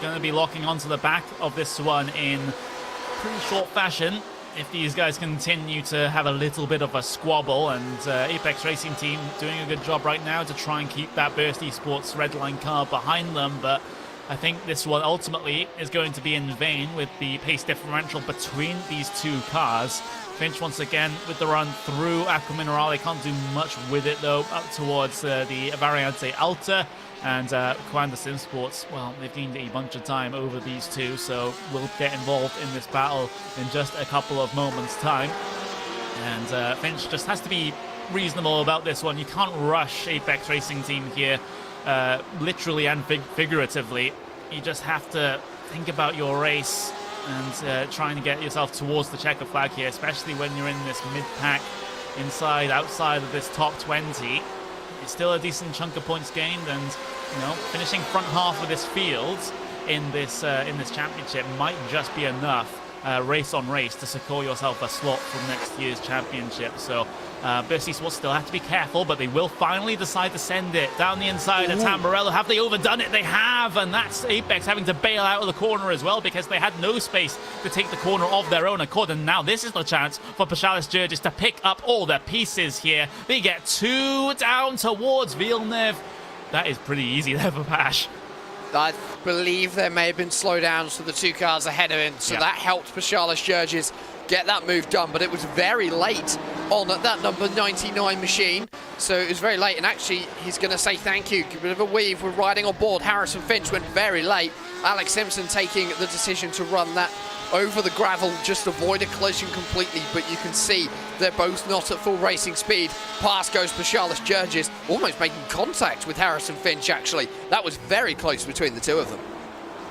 Going to be locking onto the back of this one in pretty short fashion if these guys continue to have a little bit of a squabble. And Apex Racing Team doing a good job right now to try and keep that Burst Esports Redline car behind them. But I think this one ultimately is going to be in vain with the pace differential between these two cars. Finch once again with the run through Aqua Minerale. Can't do much with it though, up towards the Variante Alta. And Coanda Sim Sports, well, they've gained a bunch of time over these two, so we'll get involved in this battle in just a couple of moments' time. And Finch just has to be reasonable about this one. You can't rush Apex Racing Team here, literally and figuratively. You just have to think about your race and trying to get yourself towards the checker flag here, especially when you're in this mid-pack, outside of this top 20. It's still a decent chunk of points gained, and finishing front half of this field in this championship might just be enough race on race to secure yourself a slot for next year's championship. So Burst Esports still have to be careful, but they will finally decide to send it down the inside of Tamburello. Have they overdone it? They have, and that's Apex having to bail out of the corner as well because they had no space to take the corner of their own accord. And now this is the chance for Paschalis Jurgis to pick up all the pieces here. They get two down towards Villeneuve. That is pretty easy there for Pash. I believe there may have been slowdowns for the two cars ahead of him, so that helped Paschalis Jurgis get that move done, but it was very late on that number 99 machine, so it was very late, and actually he's going to say thank you. A bit of a weave, we're riding on board. Harrison Finch went very late. Alex Simpson taking the decision to run that over the gravel, just avoid a collision completely, but you can see they're both not at full racing speed. Past goes Paschalis Jurgis, almost making contact with Harrison Finch actually. That was very close between the two of them.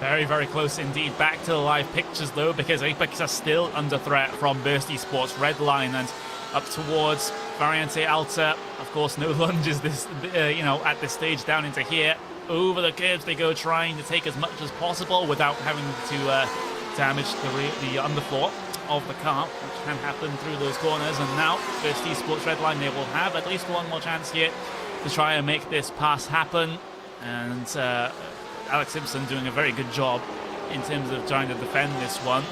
Very, very close indeed. Back to the live pictures though, because Apex are still under threat from Burst Esports Redline and up towards Variante Alta. Of course, no lunges this, at this stage down into here. Over the curbs they go, trying to take as much as possible without having to damage the underfloor of the car, which can happen through those corners. And now Burst Esports Redline, they will have at least one more chance here to try and make this pass happen. And Alex Simpson doing a very good job in terms of trying to defend this one.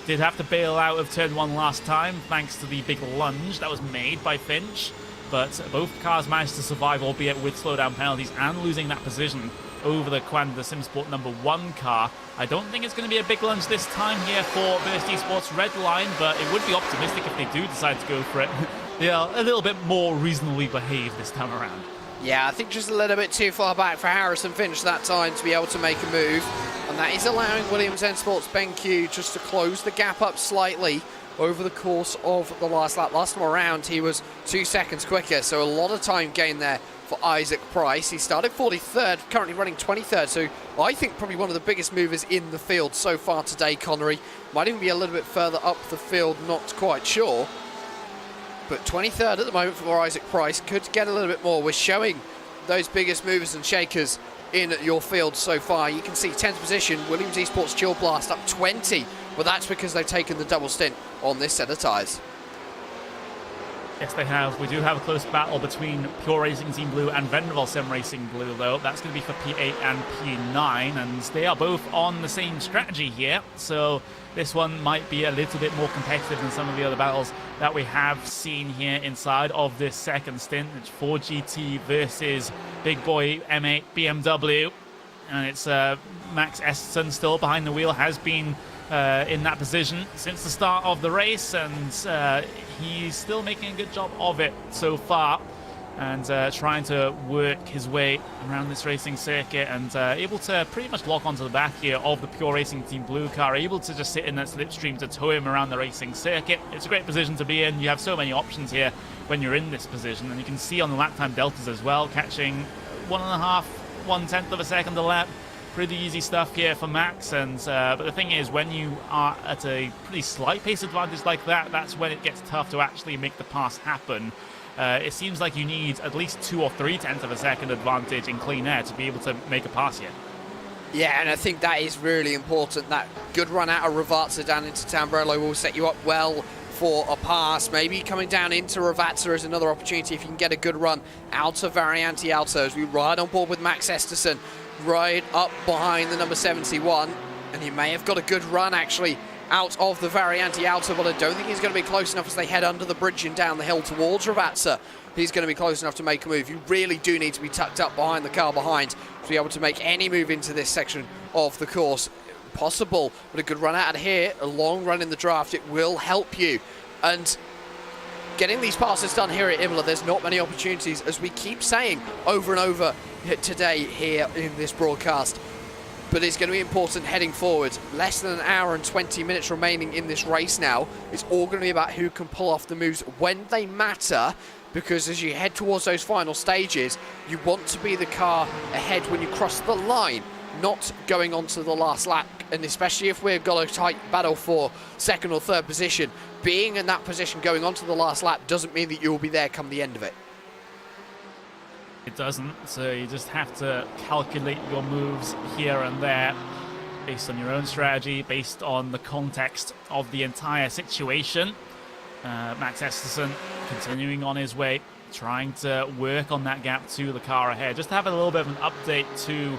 Did have to bail out of turn one last time thanks to the big lunge that was made by Finch, but both cars managed to survive, albeit with slowdown penalties and losing that position over the Coanda SimSport number 1 car. I don't think it's going to be a big lunge this time here for Burst Esports Redline, but it would be optimistic if they do decide to go for it. They are a little bit more reasonably behaved this time around. Yeah, I think just a little bit too far back for Harrison Finch that time to be able to make a move. And that is allowing Williams N Sports BenQ just to close the gap up slightly over the course of the last lap. Last time around, he was 2 seconds quicker, so a lot of time gained there for Isaac Price. He started 43rd, currently running 23rd, so I think probably one of the biggest movers in the field so far today, Connery. Might even be a little bit further up the field, not quite sure. But 23rd at the moment for Isaac Price, could get a little bit more. We're showing those biggest movers and shakers in your field so far. You can see 10th position, Williams Esports Chill Blast up 20, but that's because they've taken the double stint on this set of tyres. Yes, they have. We do have a close battle between Pure Racing Team Blue and Venderval Sim Racing Blue, though. That's going to be for P8 and P9, and they are both on the same strategy here, so this one might be a little bit more competitive than some of the other battles that we have seen here inside of this second stint. It's 4GT versus Big Boy M8 BMW, and it's Max Eston still behind the wheel, has been in that position since the start of the race, and he's still making a good job of it so far, and trying to work his way around this racing circuit, and able to pretty much lock onto the back here of the Pure Racing Team Blue car, able to just sit in that slipstream to tow him around the racing circuit. It's a great position to be in. You have so many options here when you're in this position, and you can see on the lap time deltas as well, catching 1.5–1/10 of a second a lap. Pretty easy stuff here for Max, and but the thing is, when you are at a pretty slight pace advantage like that, that's when it gets tough to actually make the pass happen. It seems like you need at least 2 or 3 tenths of a second advantage in clean air to be able to make a pass here. Yeah, and I think that is really important. That good run out of Ravazza down into Tamburello will set you up well for a pass. Maybe coming down into Ravazza is another opportunity if you can get a good run out of Variante Alto as we ride on board with Max Esterson, right up behind the number 71. And he may have got a good run actually out of the Variante Alto, but I don't think he's going to be close enough as they head under the bridge and down the hill towards Ravazza. He's going to be close enough to make a move. You really do need to be tucked up behind the car behind to be able to make any move into this section of the course. Possible, but a good run out of here, a long run in the draft, it will help you. And getting these passes done here at Imola, there's not many opportunities, as we keep saying over and over today here in this broadcast. But it's going to be important heading forward. Less than an hour and 20 minutes remaining in this race now. It's all going to be about who can pull off the moves when they matter, because as you head towards those final stages, you want to be the car ahead when you cross the line, not going on to the last lap. And especially if we've got a tight battle for second or third position, being in that position going on to the last lap doesn't mean that you'll be there come the end of it. It doesn't, so you just have to calculate your moves here and there based on your own strategy, based on the context of the entire situation. Max Esterson continuing on his way, trying to work on that gap to the car ahead. Just to have a little bit of an update to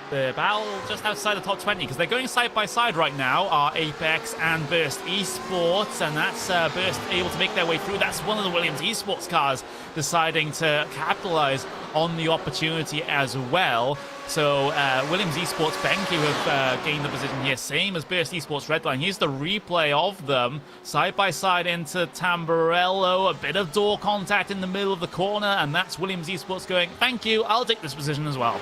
the battle just outside the top 20, because they're going side by side right now, are Apex and Burst Esports, and that's Burst able to make their way through. That's one of the Williams Esports cars deciding to capitalize on the opportunity as well. So Williams Esports Benke have gained the position here, same as Burst Esports Redline. Here's the replay of them side by side into Tamburello, a bit of door contact in the middle of the corner, and that's Williams Esports going, thank you, I'll take this position as well.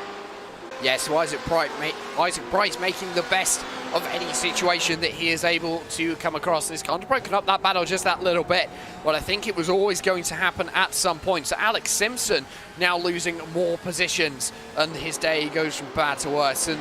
Yes, Isaac Bright making the best of any situation that he is able to come across. This kind of broken up that battle just that little bit, but I think it was always going to happen at some point. So Alex Simpson now losing more positions, and his day goes from bad to worse. And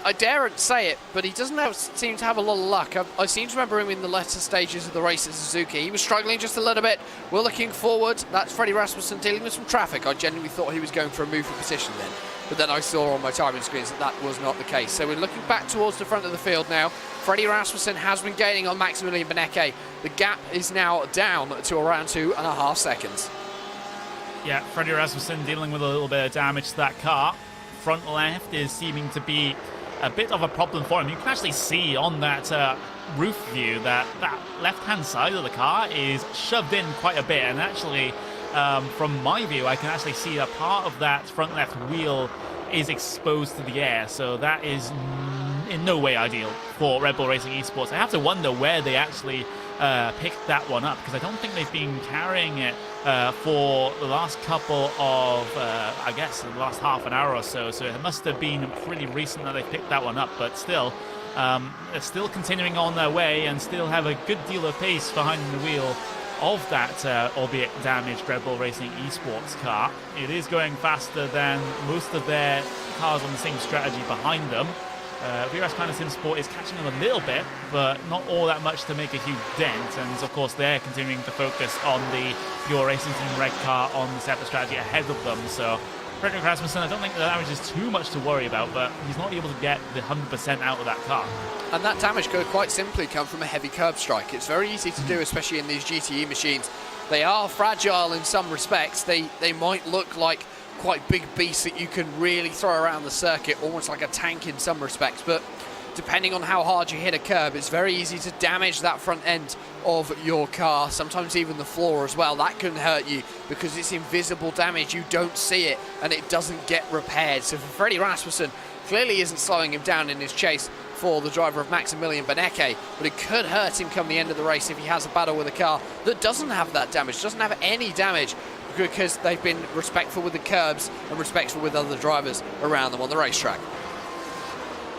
I daren't say it, but he doesn't seem to have a lot of luck. I seem to remember him in the latter stages of the race at Suzuki. He was struggling just a little bit. We're looking forward. That's Freddie Rasmussen dealing with some traffic. I genuinely thought he was going for a move for position then, but then I saw on my timing screens that that was not the case. So we're looking back towards the front of the field now. Freddie Rasmussen has been gaining on Maximilian Beneke. The gap is now down to around 2.5 seconds. Yeah, Freddie Rasmussen dealing with a little bit of damage to that car. Front left is seeming to be a bit of a problem for him. You can actually see on that roof view that that left-hand side of the car is shoved in quite a bit, and actually from my view I can actually see a part of that front left wheel is exposed to the air, so that is in no way ideal for Red Bull Racing Esports. I have to wonder where they actually picked that one up, because I don't think they've been carrying it for the last couple of, I guess, the last half an hour or so. So it must have been pretty recent that they picked that one up. But still, they're still continuing on their way and still have a good deal of pace behind the wheel of that, albeit damaged, Red Bull Racing Esports car. It is going faster than most of their cars on the same strategy behind them. VRS Sim Sport is catching them a little bit, but not all that much to make a huge dent. And of course, they're continuing to focus on the Pure Racing Team Red car on the separate strategy ahead of them. So Fredrik Rasmussen, I don't think the damage is too much to worry about, but he's not able to get the 100% out of that car. And that damage could quite simply come from a heavy curb strike. It's very easy to do, especially in these GTE machines. They are fragile in some respects. They might look like quite big beasts that you can really throw around the circuit, almost like a tank in some respects, but depending on how hard you hit a curb, it's very easy to damage that front end of your car, sometimes even the floor as well. That can hurt you because it's invisible damage. You don't see it and it doesn't get repaired. So for Freddie Rasmussen, clearly isn't slowing him down in his chase for the driver of Maximilian Beneke, but it could hurt him come the end of the race if he has a battle with a car that doesn't have that damage, doesn't have any damage, because they've been respectful with the curbs and respectful with other drivers around them on the racetrack.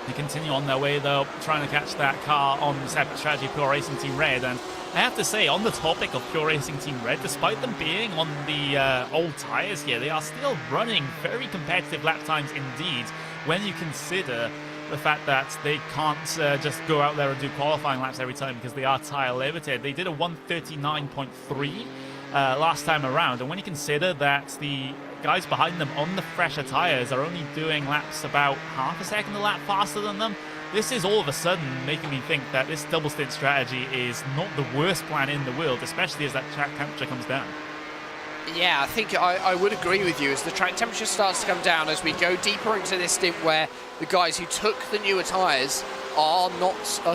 They continue on their way though, trying to catch that car on the separate strategy Pure Racing Team Red. And I have to say, on the topic of Pure Racing Team Red, despite them being on the old tyres here, they are still running very competitive lap times indeed, when you consider the fact that they can't just go out there and do qualifying laps every time because they are tyre limited. They did a 139.3 last time around, and when you consider that the guys behind them on the fresher tires are only doing laps about half a second a lap faster than them. This is all of a sudden making me think that this double stint strategy is not the worst plan in the world, especially as that track temperature comes down. Yeah, I think I would agree with you. As the track temperature starts to come down, as we go deeper into this stint where the guys who took the newer tyres are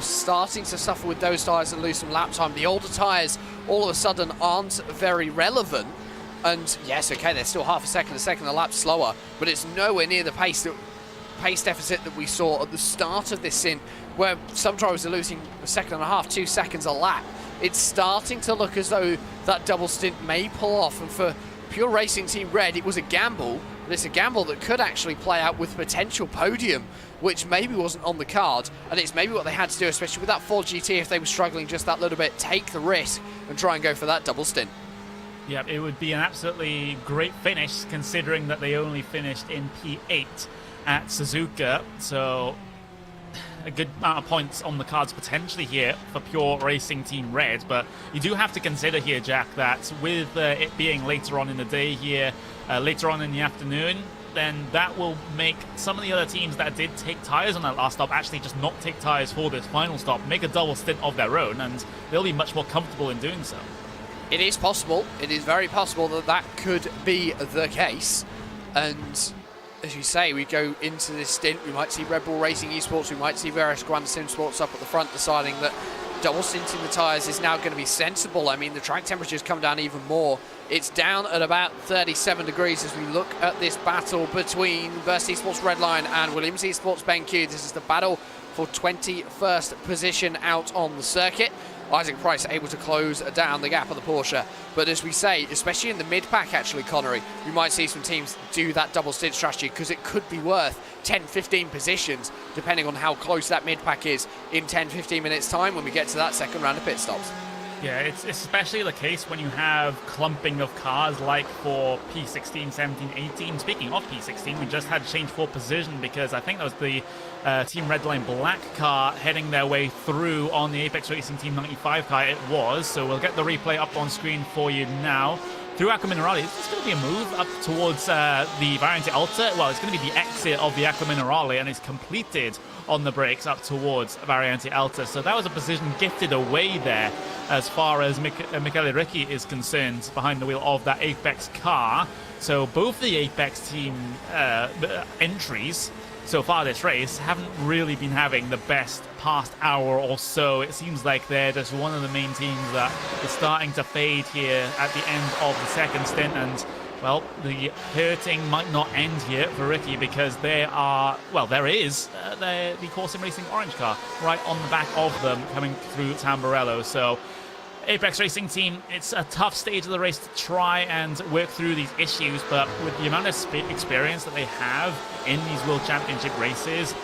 starting to suffer with those tyres and lose some lap time. The older tyres all of a sudden aren't very relevant. And yes, okay, they're still half a second a lap slower, but it's nowhere near the pace deficit that we saw at the start of this stint, where some drivers are losing a second and a half, 2 seconds a lap. It's starting to look as though that double stint may pull off, and for Pure Racing Team Red, it was a gamble, but it's a gamble that could actually play out with potential podium, which maybe wasn't on the card, and it's maybe what they had to do, especially with that Ford GT, if they were struggling just that little bit, take the risk and try and go for that double stint. Yeah, it would be an absolutely great finish, considering that they only finished in P8 at Suzuka, so a good amount of points on the cards potentially here for Pure Racing Team Red. But you do have to consider here, Jack, that with it being later on in the day here, later on in the afternoon, then that will make some of the other teams that did take tyres on that last stop actually just not take tyres for this final stop, make a double stint of their own, and they'll be much more comfortable in doing so. It is possible. It is very possible that that could be the case. And as you say, we go into this stint, we might see Red Bull Racing Esports, we might see VRS Grand Sim Sports up at the front deciding that double stinting the tyres is now going to be sensible. I mean, the track temperature's come down even more. It's down at about 37 degrees as we look at this battle between Verse Esports Redline and Williams Esports BenQ. This is the battle for 21st position out on the circuit. Isaac Price able to close down the gap of the Porsche. But as we say, especially in the mid-pack actually, Connery, we might see some teams do that double stint strategy because it could be worth 10-15 positions depending on how close that mid-pack is in 10-15 minutes time when we get to that second round of pit stops. Yeah, it's especially the case when you have clumping of cars like for P16, 17, 18. Speaking of P16, we just had change for position because I think that was the Team Redline Black car heading their way through on the Apex Racing Team 95 car. It was, so we'll get the replay up on screen for you now. Through Aqua Minerale, it's going to be a move up towards the Variante Alta. Well, it's going to be the exit of the Aqua Minerale, and it's completed on the brakes up towards Variante Alta. So that was a position gifted away there as far as Michele Ricci is concerned behind the wheel of that Apex car. So both the Apex team entries so far this race haven't really been having the best past hour or so. It seems like they're just one of the main teams that is starting to fade here at the end of the second stint, and well, the hurting might not end here for Ricky because there is the Core Sim Racing orange car right on the back of them coming through Tamburello. So Apex Racing Team, it's a tough stage of the race to try and work through these issues, but with the amount of experience that they have in these World Championship races,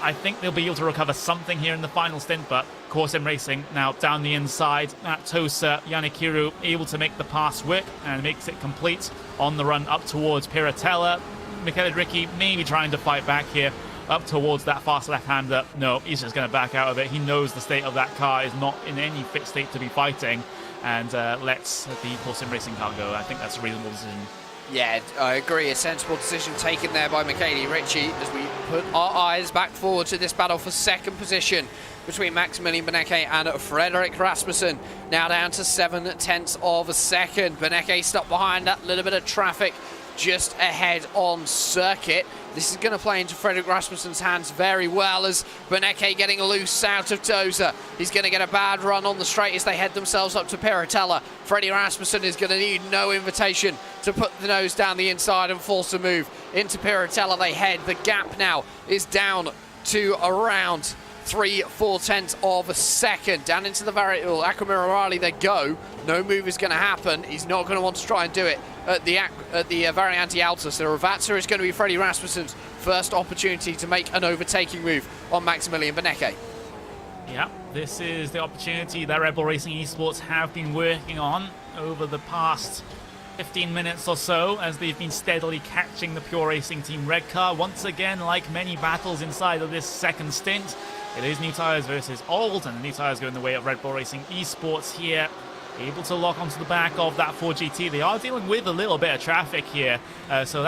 I think they'll be able to recover something here in the final stint. But Core Sim Racing now down the inside. Matt Tosa, Yannikiru able to make the pass work and makes it complete on the run up towards Piratella. Michele Ricci maybe trying to fight back here up towards that fast left-hander. No, he's just going to back out of it. He knows the state of that car is not in any fit state to be fighting, and lets the Core Sim Racing car go. I think that's a reasonable decision. Yeah, I agree. A sensible decision taken there by Michele Ricci as we put our eyes back forward to this battle for second position between Maximilian Benecke and Frederick Rasmussen. Now down to 7/10 of a second. Benecke stuck behind that little bit of traffic just ahead on circuit. This is going to play into Frederick Rasmussen's hands very well as Benecke getting loose out of Toza. He's going to get a bad run on the straight as they head themselves up to Piratella. Freddie Rasmussen is going to need no invitation to put the nose down the inside and force a move. Into Piratella they head. The gap now is down to around 3/4 of a second. Down into the Aqua Minerale they go. No move is going to happen. He's not going to want to try and do it at the Variante Alta. So Ravazza is going to be Freddie Rasmussen's first opportunity to make an overtaking move on Maximilian Benecke. Yeah, this is the opportunity that Red Bull Racing Esports have been working on over the past 15 minutes or so as they've been steadily catching the Pure Racing Team Red car. Once again, like many battles inside of this second stint, it is new tyres versus old, and the new tyres go in the way of Red Bull Racing Esports here. able to lock onto the back of that 4GT. They are dealing with a little bit of traffic here, so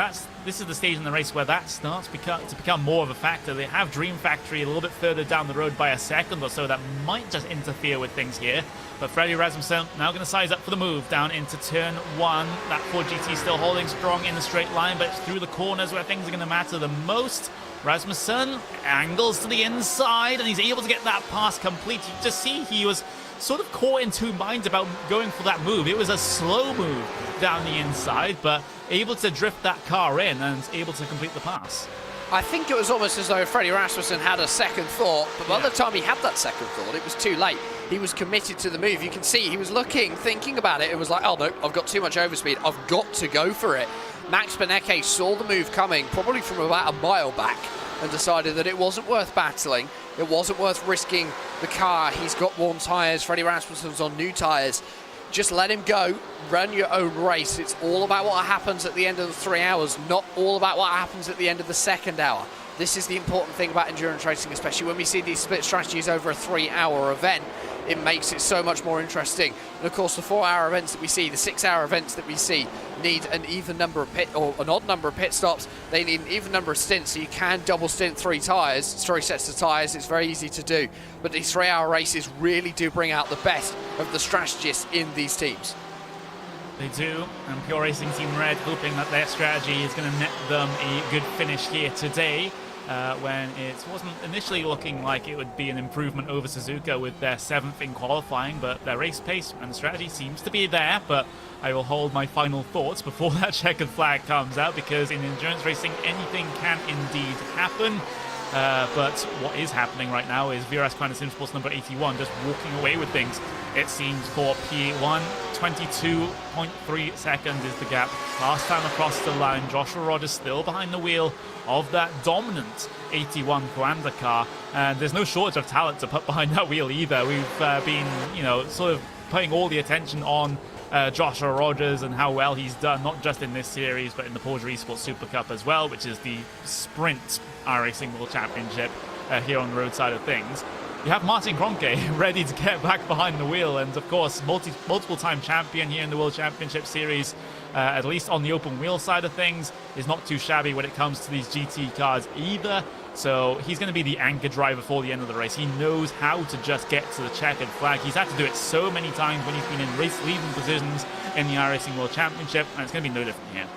this is the stage in the race where that starts to become more of a factor. They have Dream Factory a little bit further down the road by a second or so that might just interfere with things here. But Freddie Rasmussen now going to size up for the move down into turn 1. That 4GT still holding strong in the straight line, but it's through the corners where things are going to matter the most. Rasmussen angles to the inside, and he's able to get that pass complete. You just see he was sort of caught in two minds about going for that move. It was a slow move down the inside, but able to drift that car in and able to complete the pass. I think it was almost as though Freddie Rasmussen had a second thought, but by the time he had that second thought, it was too late. He was committed to the move. You can see he was looking, thinking about it. It was like, oh no, I've got too much overspeed. I've got to go for it. Max Benecke saw the move coming, probably from about a mile back, and decided that it wasn't worth battling. It wasn't worth risking the car. He's got warm tyres. Freddie Rasmussen's on new tyres. Just let him go. Run your own race. It's all about what happens at the end of the 3 hours, not all about what happens at the end of the second hour. This is the important thing about endurance racing, especially when we see these split strategies over a 3-hour event. It makes it so much more interesting. And of course, the 4-hour events that we see, the 6-hour events that we see, need an even number of an odd number of pit stops. They need an even number of stints, so you can double stint 3 tyres, 3 sets of tyres. It's very easy to do. But these 3-hour races really do bring out the best of the strategists in these teams. They do, and Pure Racing Team Red hoping that their strategy is going to net them a good finish here today. When it wasn't initially looking like it would be an improvement over Suzuka with their 7th in qualifying, but their race pace and strategy seems to be there. But I will hold my final thoughts before that checkered flag comes out, because in endurance racing anything can indeed happen. But what is happening right now is VRS Sim Sports number 81 just walking away with things. It seems for P1, 22.3 seconds is the gap. Last time across the line, Joshua Rogers still behind the wheel of that dominant 81 Coanda car. And there's no shortage of talent to put behind that wheel either. We've been, sort of putting all the attention on Joshua Rogers and how well he's done, not just in this series, but in the Porsche Esports Super Cup as well, which is the sprint iRacing World Championship here on the road side of things. You have Martin Kroenke ready to get back behind the wheel, and of course multiple-time champion here in the World Championship Series, at least on the open wheel side of things, is not too shabby when it comes to these GT cars either. So he's going to be the anchor driver for the end of the race. He knows how to just get to the checkered flag. He's had to do it so many times when he's been in race leading positions in the iRacing World Championship, and it's going to be no different here.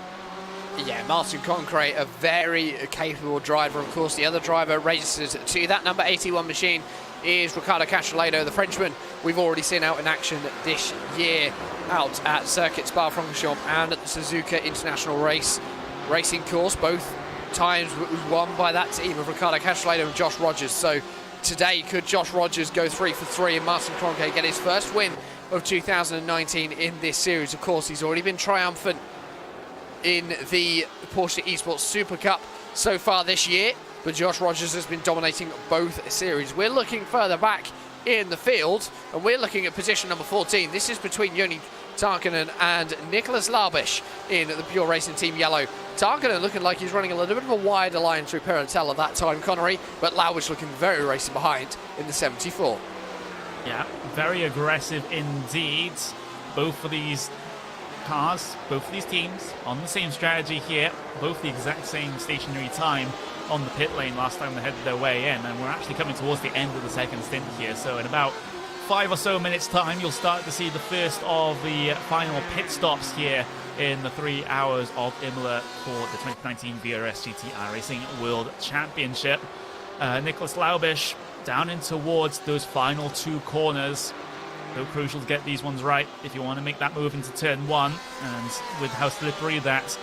Yeah, Martin Kroenke, a very capable driver. Of course, the other driver races to that number 81 machine is Riccardo Castelletto, the Frenchman we've already seen out in action this year out at Circuit Spa-Francorchamps and at the Suzuka International Racing Course. Both times won by that team of Riccardo Castelletto and Josh Rogers. So today, could Josh Rogers go 3 for 3 and Martin Kroenke get his first win of 2019 in this series? Of course, he's already been triumphant in the Porsche Esports Super Cup so far this year, but Josh Rogers has been dominating both series. We're looking further back in the field, and we're looking at position number 14. This is between Joni Tarkkanen and Nicholas Laubisch in the Pure Racing Team Yellow. Tarkkanen looking like he's running a little bit of a wider line through Pirantello that time, Connery, but Laubisch looking very racing behind in the 74. Yeah, very aggressive indeed. Both of these cars, both of these teams on the same strategy here, both the exact same stationary time on the pit lane last time they headed their way in, and we're actually coming towards the end of the second stint here. So in about 5 or so minutes time, you'll start to see the first of the final pit stops here in the 3 hours of Imola for the 2019 VRS GT iRacing World Championship. Nicholas Laubisch down in towards those final 2 corners. So crucial to get these ones right if you want to make that move into turn 1. And with how slippery that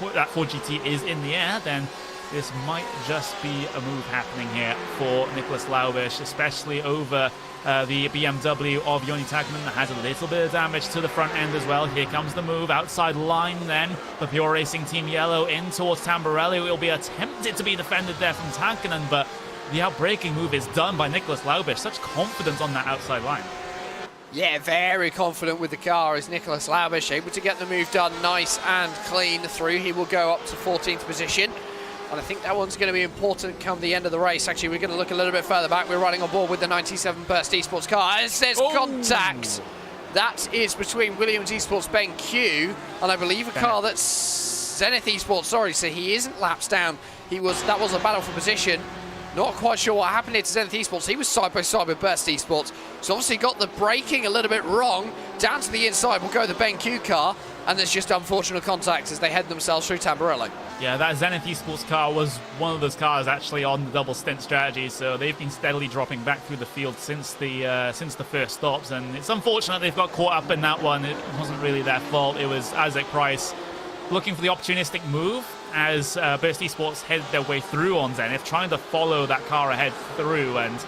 4GT is in the air, then this might just be a move happening here for Nicholas Laubisch, especially over the BMW of Joni Tarkkanen that has a little bit of damage to the front end as well. Here comes the move, outside line then, the Pure Racing Team Yellow in towards Tamburelli. It will be attempted to be defended there from Tarkkanen, but the outbreaking move is done by Nicholas Laubisch. Such confidence on that outside line. Yeah, very confident with the car is Nicholas Laubisch, able to get the move done nice and clean through. He will go up to 14th position. And I think that one's going to be important come the end of the race. Actually, we're going to look a little bit further back. We're running on board with the 97 Burst Esports car. As there's contact That is between Williams Esports Ben Q and I believe a car that's Zenith Esports. Sorry, so he isn't laps down. That was a battle for position. Not quite sure what happened here to Zenith Esports. He was side by side with Burst Esports. So obviously got the braking a little bit wrong. Down to the inside will go the Ben Q car. And there's just unfortunate contacts as they head themselves through Tamburello. Yeah, that Zenith Esports car was one of those cars actually on the double stint strategy, so they've been steadily dropping back through the field since the first stops, and it's unfortunate they've got caught up in that one. It wasn't really their fault. It was Isaac Price looking for the opportunistic move as Burst Esports headed their way through on Zenith, trying to follow that car ahead through, and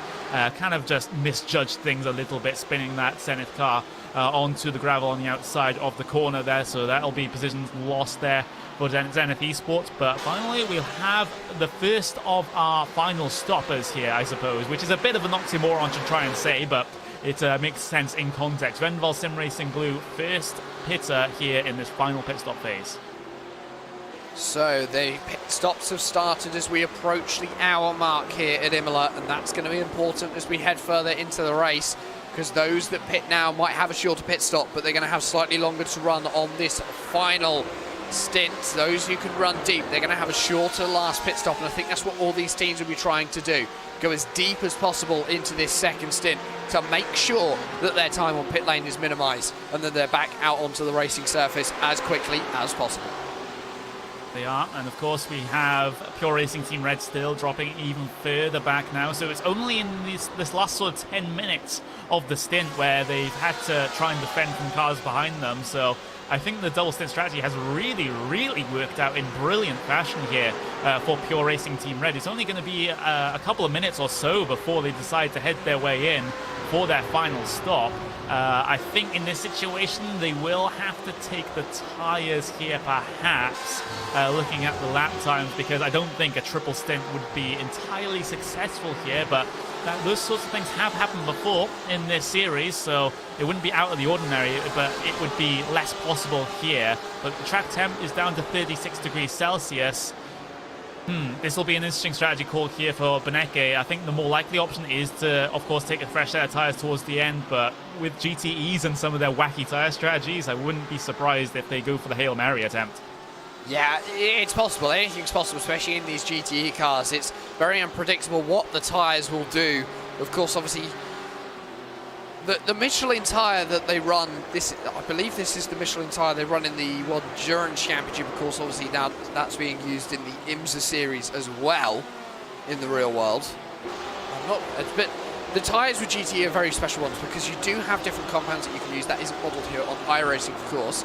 kind of just misjudged things a little bit, spinning that Zenith car onto the gravel on the outside of the corner there, so that'll be positions lost there for Zenith Esports. But finally we'll have the first of our final stoppers here, I suppose, which is a bit of an oxymoron to try and say, but it makes sense in context. Venval Sim Racing Blue, first pitter here in this final pit stop phase. So the pit stops have started as we approach the hour mark here at Imola, and that's going to be important as we head further into the race, because those that pit now might have a shorter pit stop, but they're going to have slightly longer to run on this final stint. Those who can run deep, they're going to have a shorter last pit stop, and I think that's what all these teams will be trying to do. Go as deep as possible into this second stint to make sure that their time on pit lane is minimised and that they're back out onto the racing surface as quickly as possible. They are, and of course we have Pure Racing Team Red still dropping even further back now, so it's only in this last sort of 10 minutes of the stint where they've had to try and defend from cars behind them. So I think the double stint strategy has really worked out in brilliant fashion here for Pure Racing Team Red. It's only going to be a couple of minutes or so before they decide to head their way in for their final stop. I think in this situation they will have to take the tyres here perhaps, looking at the lap times, because I don't think a triple stint would be entirely successful here, but those sorts of things have happened before in this series, so it wouldn't be out of the ordinary, but it would be less possible here. But the track temp is down to 36 degrees Celsius. This will be an interesting strategy call here for Beneke. I think the more likely option is to, of course, take a fresh set of tyres towards the end, but with GTEs and some of their wacky tyre strategies, I wouldn't be surprised if they go for the Hail Mary attempt. Yeah, it's possible. Anything's possible, especially in these GTE cars. It's very unpredictable what the tyres will do. Of course, obviously, the Michelin tyre that they run, I believe this is the Michelin tyre they run in the World Endurance Championship. Of course, obviously now that's being used in the IMSA series as well in the real world. But the tyres with GTE are very special ones because you do have different compounds that you can use. That isn't modelled here on iRacing, of course.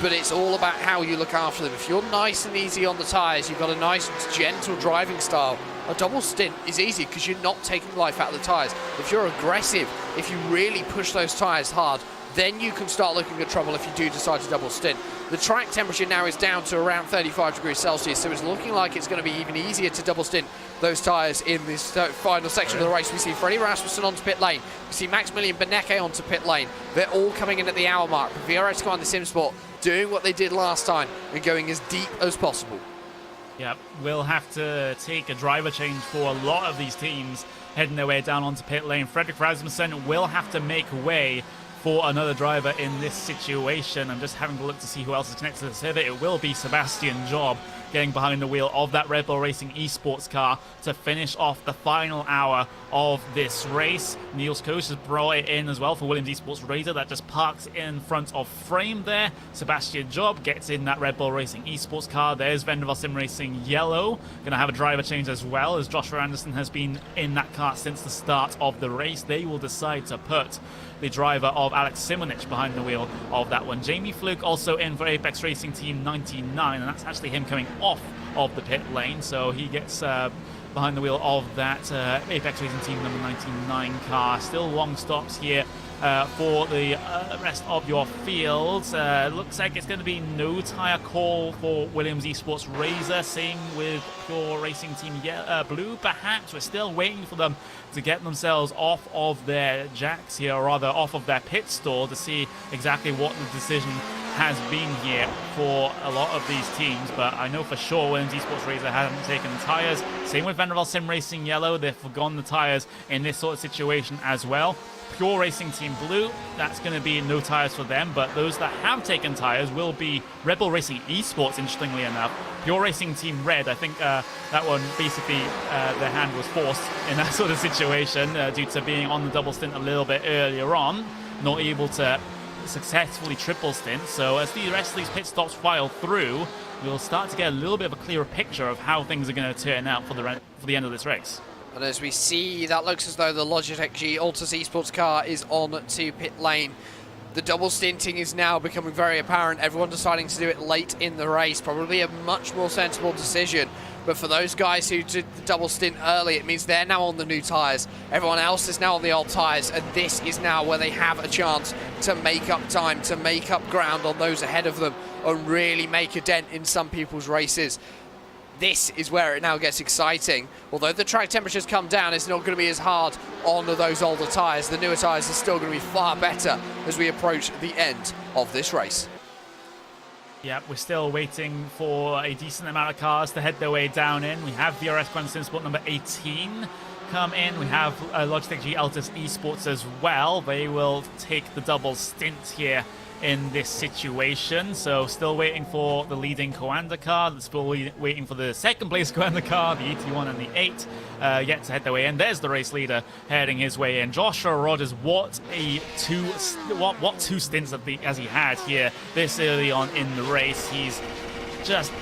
But it's all about how you look after them. If you're nice and easy on the tyres, you've got a nice, gentle driving style, a double stint is easy because you're not taking life out of the tyres. If you're aggressive, if you really push those tyres hard, then you can start looking at trouble if you do decide to double stint. The track temperature now is down to around 35 degrees Celsius, so it's looking like it's going to be even easier to double stint those tyres in this final section of the race. We see Freddie Rasmussen onto pit lane. We see Maximilian Beneke onto pit lane. They're all coming in at the hour mark. VRS Commander Simsport doing what they did last time and going as deep as possible. Yeah, we'll have to take a driver change for a lot of these teams heading their way down onto pit lane. Fredrik Rasmussen will have to make way for another driver in this situation. I'm just having a look to see who else is connected to the server. It will be Sebastian Job getting behind the wheel of that Red Bull Racing esports car to finish off the final hour of this race. Niels Koos has brought it in as well for Williams Esports Razor. That just parks in front of frame there. Sebastian Job gets in that Red Bull Racing esports car. There's Venval Sim Racing Yellow. Going to have a driver change as well, as Joshua Anderson has been in that car since the start of the race. They will decide to put the driver of Alex Simonich behind the wheel of that one. Jamie Fluke also in for Apex Racing Team 99, and that's actually him coming off of the pit lane, so he gets behind the wheel of that Apex Racing Team number 99 car. Still long stops here for the rest of your fields. Looks like it's going to be no tyre call for Williams Esports Razor. Same with Pure Racing Team Blue, perhaps. We're still waiting for them to get themselves off of their jacks here, or rather off of their pit stall, to see exactly what the decision has been here for a lot of these teams. But I know for sure Williams Esports Razor hasn't taken tyres. Same with Venval Sim Racing Yellow. They've forgone the tyres in this sort of situation as well. Pure Racing Team Blue, that's going to be no tires for them, but those that have taken tires will be Red Bull Racing Esports, interestingly enough. Pure Racing Team Red, I think that one basically their hand was forced in that sort of situation due to being on the double stint a little bit earlier on, not able to successfully triple stint. So as the rest of these pit stops file through, we'll start to get a little bit of a clearer picture of how things are going to turn out for the end of this race. And as we see, that looks as though the Logitech G Altus Esports car is on to pit lane. The double stinting is now becoming very apparent. Everyone deciding to do it late in the race, probably a much more sensible decision. But for those guys who did the double stint early, it means they're now on the new tyres. Everyone else is now on the old tyres, and this is now where they have a chance to make up time, to make up ground on those ahead of them, and really make a dent in some people's races. This is where it now gets exciting. Although the track temperatures come down, it's not going to be as hard on those older tyres. The newer tyres are still going to be far better as we approach the end of this race. Yeah, we're still waiting for a decent amount of cars to head their way down in. We have VRS Sim Sport number 18 come in. We have Logitech G Altus Esports as well. They will take the double stint here in this situation. So still waiting for the leading Coanda car, still waiting for the second place Coanda car, the 81 and the 8, yet to head their way in. There's the race leader heading his way in. Joshua Rogers, what two stints as he had here this early on in the race. He's just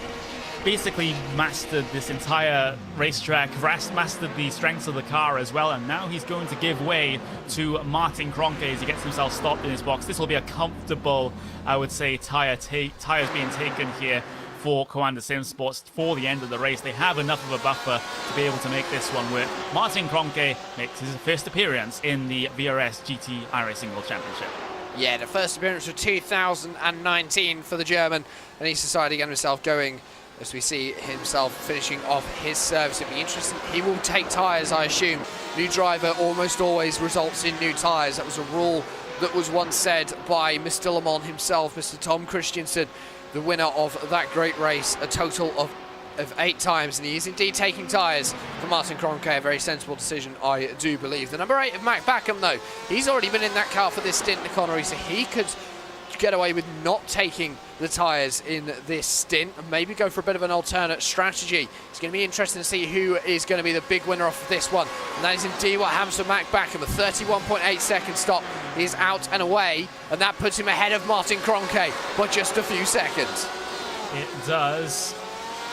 basically mastered this entire racetrack, mastered the strengths of the car as well, and now he's going to give way to Martin Kroenke as he gets himself stopped in his box. This will be a comfortable, I would say, tires being taken here for Coanda Sim Sports for the end of the race. They have enough of a buffer to be able to make this one work. Martin Kroenke makes his first appearance in the VRS GT iRacing World Championship. Yeah, the first appearance of 2019 for the German, and he's decided to get himself going. As we see himself finishing off his service, it'd be interesting. He will take tyres, I assume. New driver almost always results in new tyres. That was a rule that was once said by Mr. Le Mans himself, Mr. Tom Christensen, the winner of that great race, a total of 8 times, and he is indeed taking tyres for Martin Kroenke. A very sensible decision, I do believe. The number 8 of Mac Backham, though, he's already been in that car for this stint in the Connery, so he could get away with not taking the tyres in this stint and maybe go for a bit of an alternate strategy. It's going to be interesting to see who is going to be the big winner off of this one, and that is indeed what happens for Mac Backham. A 31.8 second stop. He's out and away, and that puts him ahead of Martin Kroenke by just a few seconds. It does.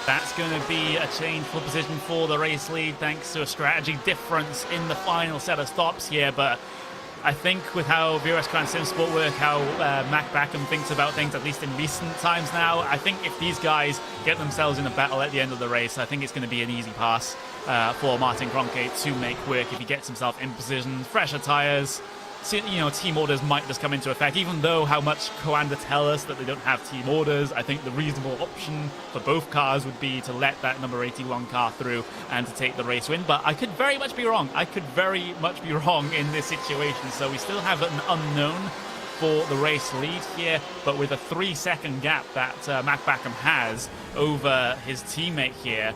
That's going to be a change for position for the race lead thanks to a strategy difference in the final set of stops here, but I think with how VRS Sim Sport work, how Mac Backham thinks about things, at least in recent times now, I think if these guys get themselves in a battle at the end of the race, I think it's going to be an easy pass for Martin Kroenke to make work if he gets himself in position. Fresher tyres, team orders might just come into effect. Even though how much Coanda tell us that they don't have team orders, I think the reasonable option for both cars would be to let that number 81 car through and to take the race win. But I could very much be wrong. In this situation. So we still have an unknown for the race lead here, but with a 3-second gap that Mac Backham has over his teammate here,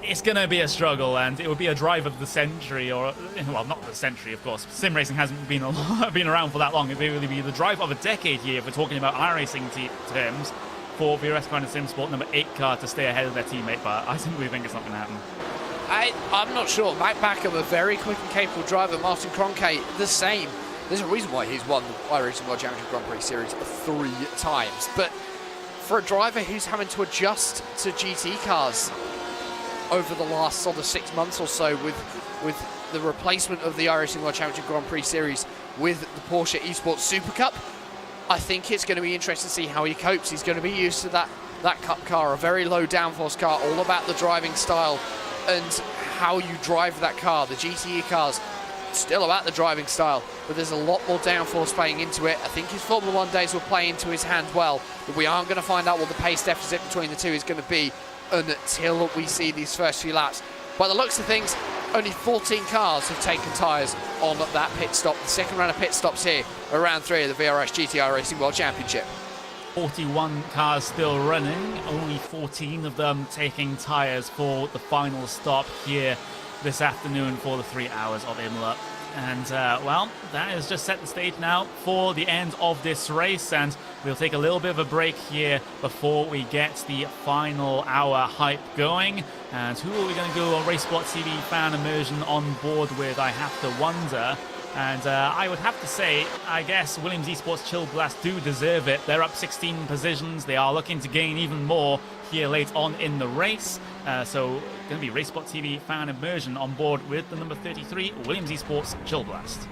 it's going to be a struggle, and it would be a drive of the century, or, well, not the century, of course. Sim racing hasn't been around for that long. It would really be the drive of a decade here if we're talking about iRacing terms for VRS Sim Sport number 8 car to stay ahead of their teammate, but I simply think it's not going to happen. I'm not sure. Mac Backham, a very quick and capable driver. Martin Kroenke, the same. There's a reason why he's won the iRacing World Championship Grand Prix Series 3 times. But for a driver who's having to adjust to GT cars over the last sort of 6 months or so with the replacement of the iRacing World Championship Grand Prix Series with the Porsche Esports Super Cup, I think it's going to be interesting to see how he copes. He's going to be used to that Cup car, a very low downforce car, all about the driving style and how you drive that car. The GTE cars, still about the driving style, but there's a lot more downforce playing into it. I think his Formula 1 days will play into his hand well, but we aren't going to find out what the pace deficit between the two is going to be until we see these first few laps. By the looks of things, only 14 cars have taken tyres on that pit stop. The second round of pit stops here are round 3 of the VRS GT Racing World Championship. 41 cars still running, only 14 of them taking tyres for the final stop here this afternoon for the 3 hours of Imola. And, well, that has just set the stage now for the end of this race. And we'll take a little bit of a break here before we get the final hour hype going. And who are we going to go on RaceSpotTV fan immersion on board with, I have to wonder. And I would have to say, I guess Williams Esports Chill Blast do deserve it. They're up 16 positions. They are looking to gain even more here late on in the race. So going to be RaceSpotTV fan immersion on board with the number 33 Williams Esports Chill Blast.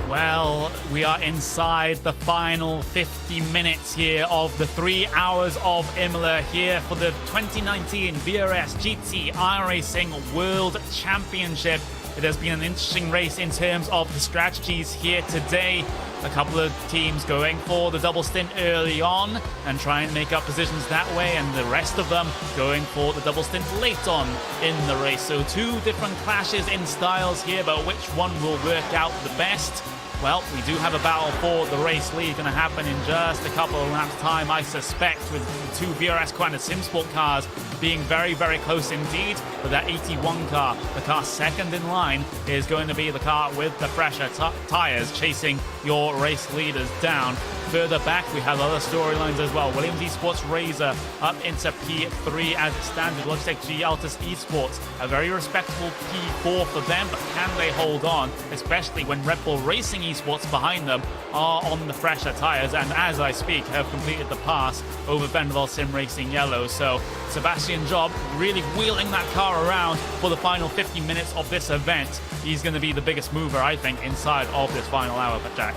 Well, we are inside the final 50 minutes here of the 3 hours of Imola here for the 2019 VRS GT iRacing World Championship. It has been an interesting race in terms of the strategies here today. A couple of teams going for the double stint early on and trying to make up positions that way, and the rest of them going for the double stint late on in the race. So two different clashes in styles here, but which one will work out the best? Well, we do have a battle for the race lead going to happen in just a couple of laps' time, I suspect, with the two VRS Quanta SimSport cars being very, very close indeed. But that 81 car, the car second in line, is going to be the car with the fresher tires chasing your race leaders down. Further back, we have other storylines as well. Williams Esports Razor up into P3 as it stands with Logitech G Altus Esports. A very respectable P4 for them, but can they hold on, especially when Red Bull Racing Esports behind them are on the fresher tyres and, as I speak, have completed the pass over Vendaval Sim Racing Yellow. So Sebastian Job really wheeling that car around for the final 50 minutes of this event. He's going to be the biggest mover, I think, inside of this final hour, but Jack.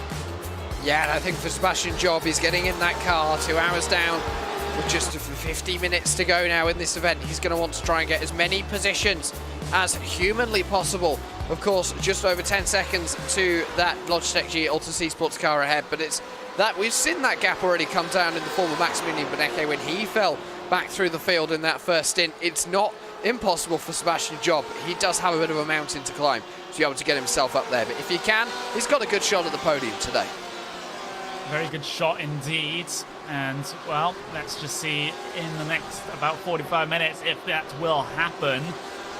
Yeah, and I think for Sebastian Job, he's getting in that car 2 hours down with just 50 minutes to go now in this event. He's going to want to try and get as many positions as humanly possible. Of course, just over 10 seconds to that Logitech G Altus Esports car ahead, but it's that we've seen that gap already come down in the form of Maximilian Benecke when he fell back through the field in that first stint. It's not impossible for Sebastian Job. He does have a bit of a mountain to climb to be able to get himself up there, but if he can, he's got a good shot at the podium today. Very good shot indeed, and well, let's just see in the next about 45 minutes if that will happen.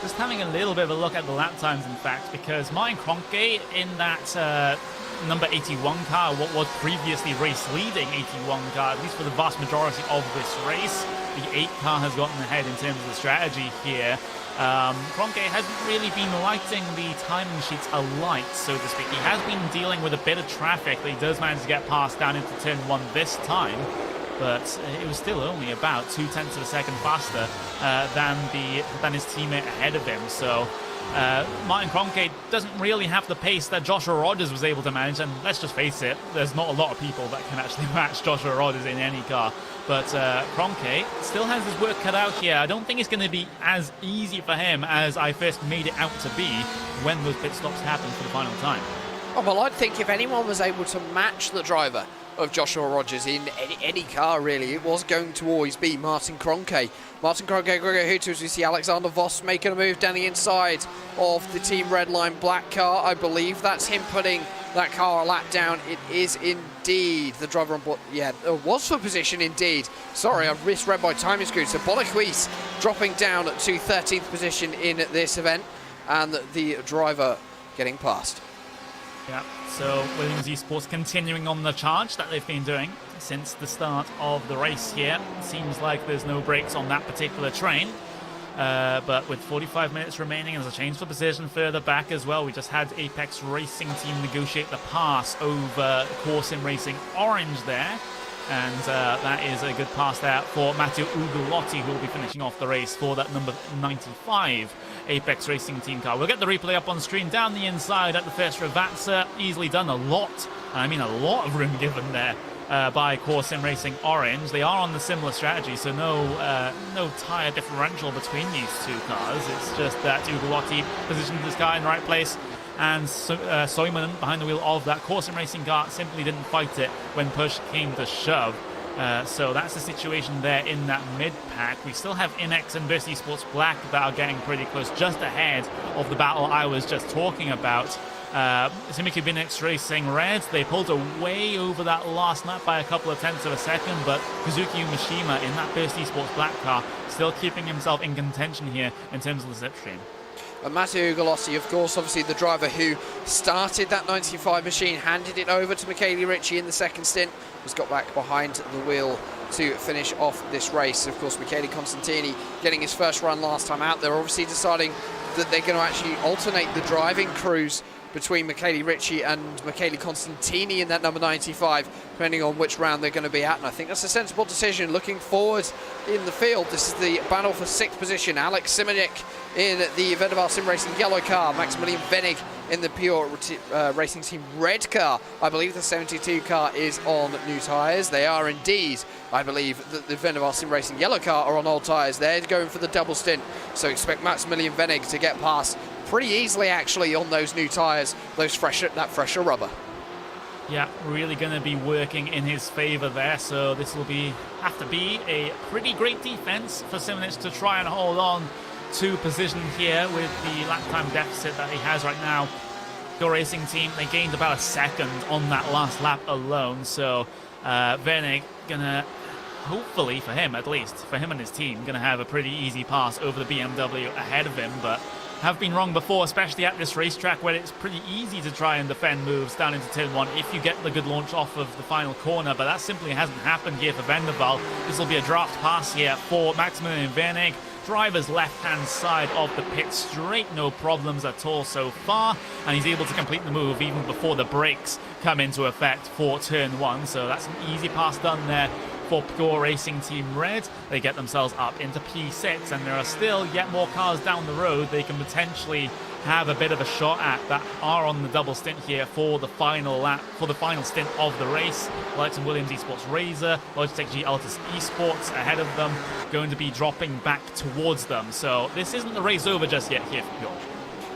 Just having a little bit of a look at the lap times, in fact, because Martin Kroenke in that number 81 car, what was previously race-leading 81 car, at least for the vast majority of this race, the 8 car has gotten ahead in terms of the strategy here. Kroenke hasn't really been lighting the timing sheets alight, so to speak. He has been dealing with a bit of traffic, but he does manage to get past down into turn 1 this time. But it was still only about 0.2 of a second faster than his teammate ahead of him. So Martin Kroenke doesn't really have the pace that Joshua Rogers was able to manage, and let's just face it, there's not a lot of people that can actually match Joshua Rogers in any car. But Kroenke still has his work cut out here. I don't think it's going to be as easy for him as I first made it out to be when those pit stops happen for the final time. Oh, well, I'd think if anyone was able to match the driver of Joshua Rogers in any car, really, it was going to always be Martin Kroenke. Martin Kroenke, Gregor Hooter, as we see Alexander Voss making a move down the inside of the Team Redline black car. I believe that's him putting that car a lap down. It is indeed the driver on board. Yeah, it was for position indeed. Sorry, I misread my timing screen. So Bolaquis dropping down to 13th position in this event, and the driver getting past. Yeah, so Williams Esports continuing on the charge that they've been doing since the start of the race here. Seems like there's no brakes on that particular train. But with 45 minutes remaining, there's a change for position further back as well. We just had Apex Racing Team negotiate the pass over Core Sim Racing Orange there. And that is a good pass there for Matteo Ugolotti, who will be finishing off the race for that number 95 Apex Racing Team car. We'll get the replay up on screen down the inside at the first Ravazza. Easily done. A lot of room given there by Core Sim Racing Orange. They are on the similar strategy, so no tyre differential between these two cars. It's just that Ugolotti positioned his car in the right place, and Soiman behind the wheel of that Core Sim Racing car simply didn't fight it when push came to shove. So that's the situation there in that mid-pack. We still have Inex and Versi Sports Black that are getting pretty close, just ahead of the battle I was just talking about. Simiki Binex Racing Reds, they pulled away over that last lap by a couple of tenths of a second, but Kazuki Umeshima in that Versi Sports Black car still keeping himself in contention here in terms of the slipstream. Matteo Ugolotti, of course, obviously the driver who started that 95 machine, handed it over to Michele Ricci in the second stint, has got back behind the wheel to finish off this race. Of course, Michele Constantini getting his first run last time out. They're obviously deciding that they're going to actually alternate the driving crews between Michele Ricci and Michele Constantini in that number 95, depending on which round they're going to be at. And I think that's a sensible decision. Looking forward in the field, this is the battle for 6th position. Alex Simonik in the Vendaval Sim Racing yellow car, Maximilian Venig in the Pure Racing Team red car. I believe the 72 car is on new tyres. They are indeed. I believe that the Vendaval Sim Racing yellow car are on old tyres. They're going for the double stint, so expect Maximilian Venig to get past pretty easily actually on those new tyres, that fresher rubber. Yeah, really going to be working in his favour there, so this will have to be a pretty great defence for Simonic to try and hold on to position here with the lap time deficit that he has right now. Pure Racing Team, they gained about a second on that last lap alone, so Venig gonna, hopefully for him at least, for him and his team, gonna have a pretty easy pass over the BMW ahead of him, but have been wrong before, especially at this racetrack where it's pretty easy to try and defend moves down into turn 1 if you get the good launch off of the final corner, but that simply hasn't happened here for Vendaval. This will be a draft pass here for Maximilian Wernig. Driver's left-hand side of the pit straight, no problems at all so far, and he's able to complete the move even before the brakes come into effect for turn 1, so that's an easy pass done there for Pure Racing Team Red. They get themselves up into P6, and there are still yet more cars down the road they can potentially have a bit of a shot at that are on the double stint here for the final lap, for the final stint of the race. Alex Williams Esports Razor, Logitech G Altus Esports ahead of them, going to be dropping back towards them. So this isn't the race over just yet here for Pure.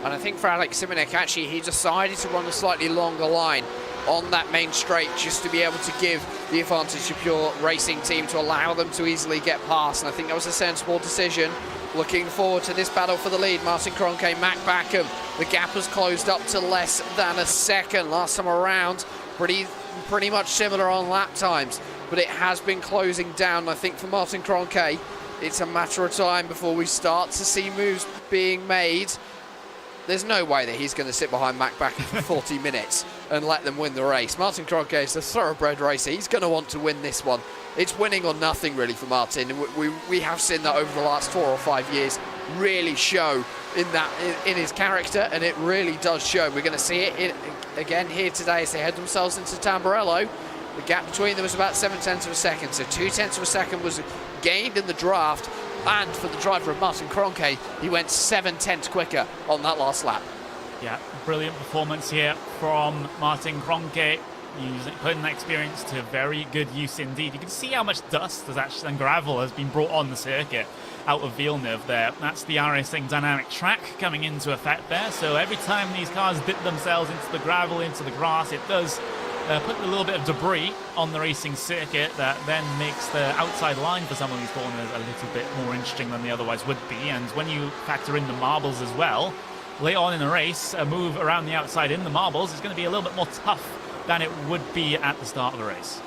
And I think for Alex Simonek, actually, he decided to run a slightly longer line on that main straight just to be able to give the advantage to Pure Racing Team to allow them to easily get past. And I think that was a sensible decision. Looking forward to this battle for the lead. Martin Kroenke, Mac Backham. The gap has closed up to less than a second. Last time around, pretty much similar on lap times, but it has been closing down. I think for Martin Kroenke, it's a matter of time before we start to see moves being made. There's no way that he's going to sit behind Mac Backham for 40 minutes and let them win the race. Martin Kroenke is a thoroughbred racer. He's going to want to win this one. It's winning or nothing, really, for Martin. We have seen that over the last 4 or 5 years really show in his character, and it really does show. We're going to see it again here today as they head themselves into Tamburello. The gap between them was about 0.7 of a second, so 0.2 of a second was gained in the draft. And for the driver of Martin Kroenke, he went 0.7 quicker on that last lap. Yeah, brilliant performance here from Martin Kroenke, putting that experience to very good use indeed. You can see how much dust and gravel has been brought on the circuit out of Villeneuve there. That's the iRacing dynamic track coming into effect there. So every time these cars dip themselves into the gravel, into the grass, it does put a little bit of debris on the racing circuit that then makes the outside line for some of these corners a little bit more interesting than they otherwise would be. And when you factor in the marbles as well, later on in the race, a move around the outside in the marbles is going to be a little bit more tough than it would be at the start of the race.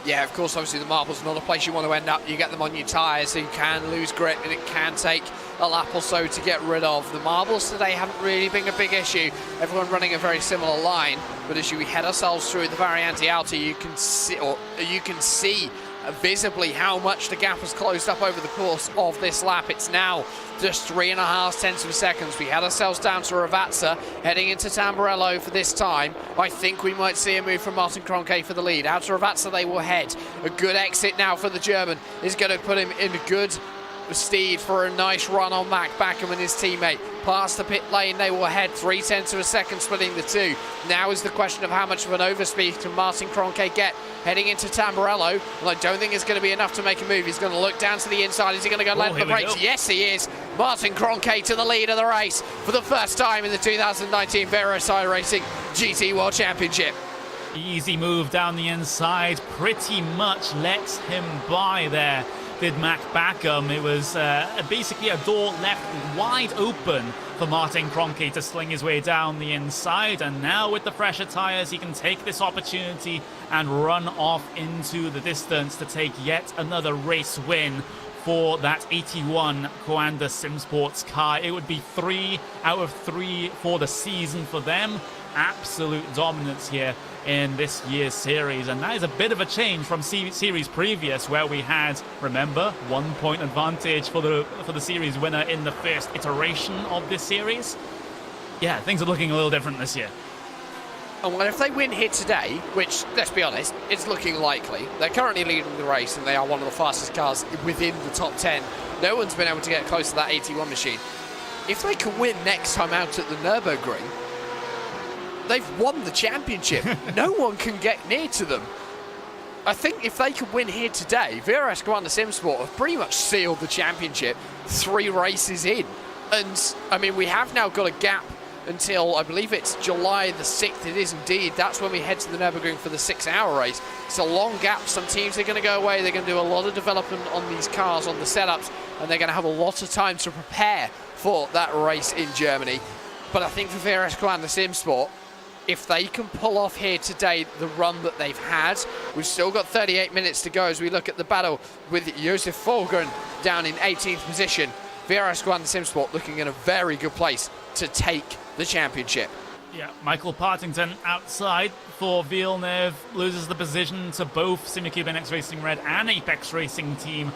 Yeah, of course, obviously the marbles are not a place you want to end up. You get them on your tyres, so you can lose grip, and it can take a lap or so to get rid of. The marbles today haven't really been a big issue. Everyone running a very similar line, but as we head ourselves through the Variante Alta, you can see visibly how much the gap has closed up over the course of this lap. It's now just 3.5 of a second. We had ourselves down to Ravazza, heading into Tamburello for this time. I think we might see a move from Martin Kroenke for the lead. Out to Ravazza they will head. A good exit now for the German is going to put him in a good steed for a nice run on Mac Backham and his teammate. Past the pit lane they will head, 0.3 of a second splitting the two. Now is the question of how much of an overspeed can Martin Kroenke get heading into Tamburello, and I don't think it's going to be enough to make a move. He's going to look down to the inside. Is he going to go land the brakes? Yes, he is. Martin Kroenke to the lead of the race for the first time in the 2019 VRS iRacing GT World Championship. Easy move down the inside, pretty much lets him by there, did Mac Backham. It was basically a door left wide open for Martin Kroenke to sling his way down the inside, and now with the fresher tyres he can take this opportunity and run off into the distance to take yet another race win for that 81 Coanda SimSports car. It would be 3 out of 3 for the season for them. Absolute dominance here in this year's series, and that is a bit of a change from series previous, where we had, remember, 1 point advantage for the series winner in the first iteration of this series. Yeah, things are looking a little different this year. And well, if they win here today, which, let's be honest, it's looking likely, they're currently leading the race and they are one of the fastest cars within the top 10. No one's been able to get close to that 81 machine. If they can win next time out at the Nürburgring, they've won the championship. No one can get near to them. I think if they could win here today, VRS Coanda SimSport have pretty much sealed the championship 3 races in. And, I mean, we have now got a gap until, I believe it's July the 6th. It is indeed. That's when we head to the Nürburgring for the 6-hour race. It's a long gap. Some teams are going to go away. They're going to do a lot of development on these cars, on the setups, and they're going to have a lot of time to prepare for that race in Germany. But I think for VRS Coanda SimSport, if they can pull off here today the run that they've had, we've still got 38 minutes to go as we look at the battle with Josef Folgren down in 18th position VRS Go Under Sim Sport looking in a very good place to take the championship. Yeah, Michael Partington outside for Villeneuve, loses the position to both Simicube NX Racing Red and Apex Racing Team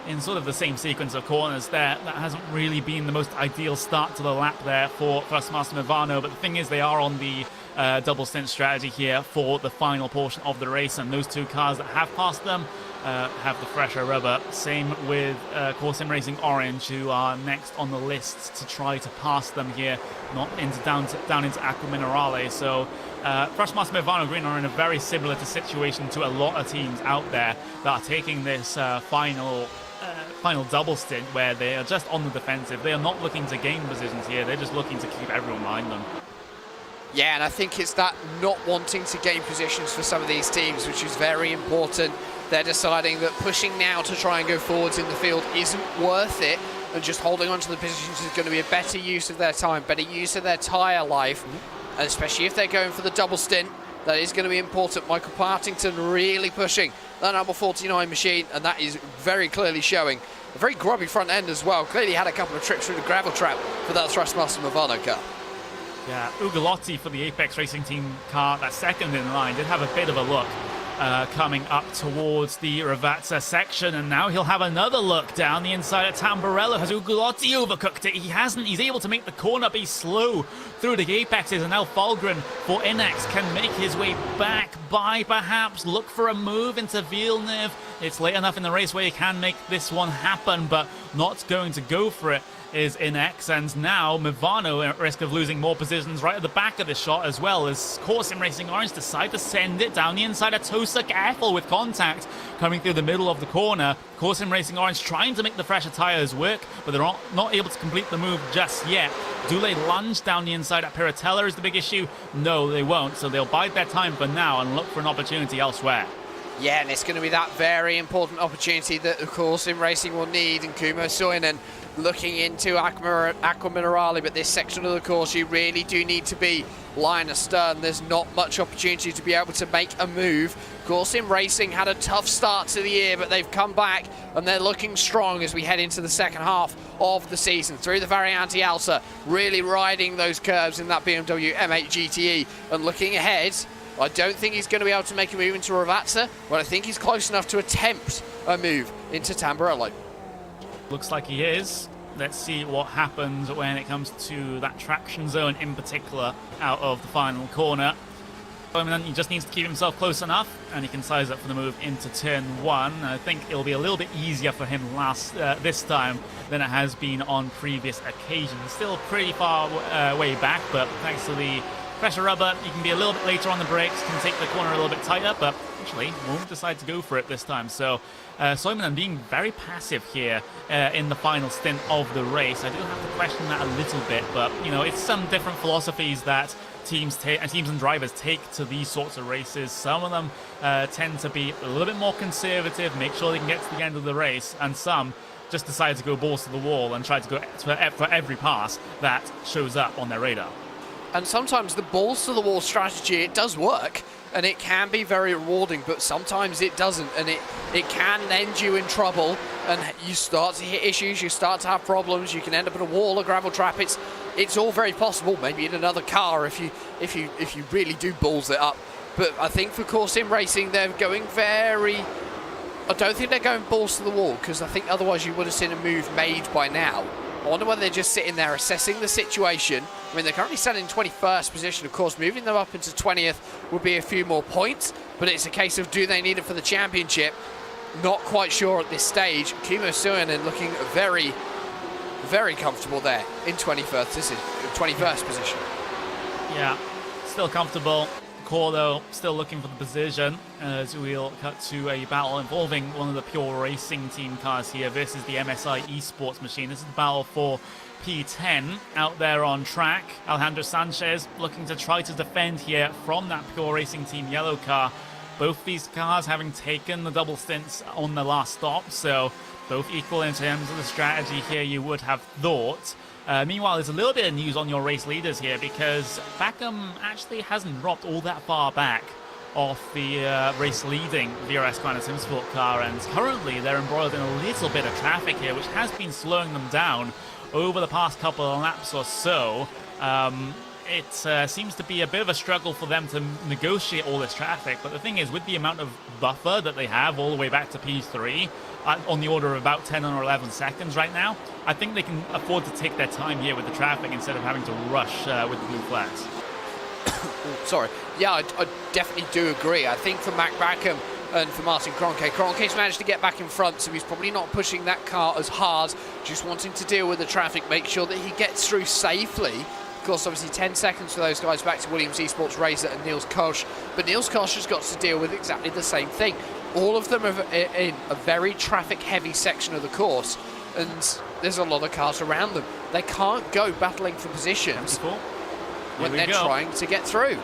in sort of the same sequence of corners there. That hasn't really been the most ideal start to the lap there for Thrustmaster Movano, but the thing is they are on the double stint strategy here for the final portion of the race, and those two cars that have passed them have the fresher rubber. Same with Core Sim Racing Orange, who are next on the list to try to pass them here, not into down into Aqua Minerale. So Thrustmaster Movano Green are in a very similar situation to a lot of teams out there that are taking this final double stint where they are just on the defensive. They are not looking to gain positions here, they're just looking to keep everyone behind them. Yeah, and I think it's that not wanting to gain positions for some of these teams, which is very important. They're deciding that pushing now to try and go forwards in the field isn't worth it, and just holding on to the positions is going to be a better use of their time, better use of their tyre life, and especially if they're going for the double stint. That is going to be important. Michael Partington really pushing that number 49 machine, and that is very clearly showing. A very grubby front end as well. Clearly had a couple of trips through the gravel trap for that Thrustmaster Movano car. Yeah, Ugolotti for the Apex Racing Team car, that second in line, did have a bit of a look coming up towards the Ravazza section, and now he'll have another look down the inside at Tamburello. Has Ugolotti overcooked it? He hasn't. He's able to make the corner be slow through the apexes, and now Fulgren for Inex can make his way back by perhaps look for a move into Villeneuve. It's late enough in the race where he can make this one happen, but not going to go for it is Inex, and now Movano at risk of losing more positions right at the back of the shot, as well as Core Sim Racing Orange decide to send it down the inside of Tosa. Careful with contact coming through the middle of the corner. Core Sim Racing Orange trying to make the fresher tyres work, but they're not able to complete the move just yet. Do they lunge down the inside at Piratella is the big issue? No, they won't, so they'll bide their time for now and look for an opportunity elsewhere. Yeah, and it's going to be that very important opportunity that, of course, in racing will need, and Kumo Soinen looking into Aqua Minerale, but this section of the course you really do need to be line astern. There's not much opportunity to be able to make a move. Core Sim Racing had a tough start to the year, but they've come back and they're looking strong as we head into the second half of the season. Through the Variante Alta, really riding those curves in that BMW M8 GTE, and looking ahead, I don't think he's going to be able to make a move into Ravazza, but I think he's close enough to attempt a move into Tamburello. Looks like he is. Let's see what happens when it comes to that traction zone in particular out of the final corner. I mean, he just needs to keep himself close enough, and he can size up for the move into turn one. I think it'll be a little bit easier for him this time than it has been on previous occasions. Still pretty far way back, but thanks to the pressure rubber, you can be a little bit later on the brakes, can take the corner a little bit tighter, but actually won't decide to go for it this time. So Soimanen being very passive here in the final stint of the race. I do have to question that a little bit, but you know, it's some different philosophies that teams and drivers take to these sorts of races. Some of them tend to be a little bit more conservative, make sure they can get to the end of the race, and some just decide to go balls to the wall and try to go for every pass that shows up on their radar. And sometimes the balls to the wall strategy, it does work, and it can be very rewarding, but sometimes it doesn't, and it can end you in trouble, and you start to hit issues, you start to have problems, you can end up in a wall, a gravel trap. It's all very possible, maybe in another car if you really do balls it up. But I think for Core Sim Racing, they're going I don't think they're going balls to the wall, because I think otherwise you would have seen a move made by now. I wonder whether they're just sitting there assessing the situation. I mean, they're currently standing in 21st position. Of course, moving them up into 20th would be a few more points, but it's a case of do they need it for the championship? Not quite sure at this stage. Kumo Suonen looking very, very comfortable there in 21st position. Yeah, still comfortable. Core, though, still looking for the position as we'll cut to a battle involving one of the Pure Racing Team cars here versus the MSI Esports machine. This is the battle for P10 out there on track. Alejandro Sanchez looking to try to defend here from that Pure Racing Team yellow car. Both these cars having taken the double stints on the last stop, so both equal in terms of the strategy here, you would have thought. Meanwhile, there's a little bit of news on your race leaders here, because Backham actually hasn't dropped all that far back off the race-leading VRS Coanda SimSport car, and currently they're embroiled in a little bit of traffic here, which has been slowing them down over the past couple of laps or so. It seems to be a bit of a struggle for them to negotiate all this traffic, but the thing is, with the amount of buffer that they have all the way back to P3, on the order of about 10 or 11 seconds right now, I think they can afford to take their time here with the traffic instead of having to rush with the blue flags. Sorry. Yeah, I definitely do agree. I think for Mac Backham and for Martin Kroenke, Kroenke's managed to get back in front, so he's probably not pushing that car as hard, just wanting to deal with the traffic, make sure that he gets through safely. Of course, obviously 10 seconds for those guys back to Williams Esports Razor and Niels Koch, but Niels Koch has got to deal with exactly the same thing. All of them are in a very traffic-heavy section of the course, and there's a lot of cars around them. They can't go battling for positions when they're trying to get through.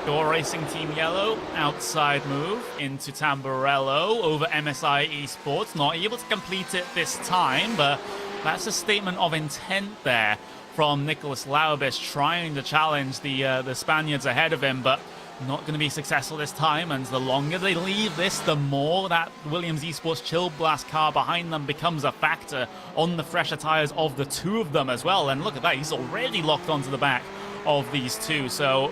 Pure Racing Team Yellow, outside move into Tamburello over MSI Esports. Not able to complete it this time, but that's a statement of intent there from Nicholas Laubis, trying to challenge the Spaniards ahead of him, but not going to be successful this time. And the longer they leave this, the more that Williams Esports Chill Blast car behind them becomes a factor on the fresher tires of the two of them as well. And look at that, he's already locked onto the back of these two. So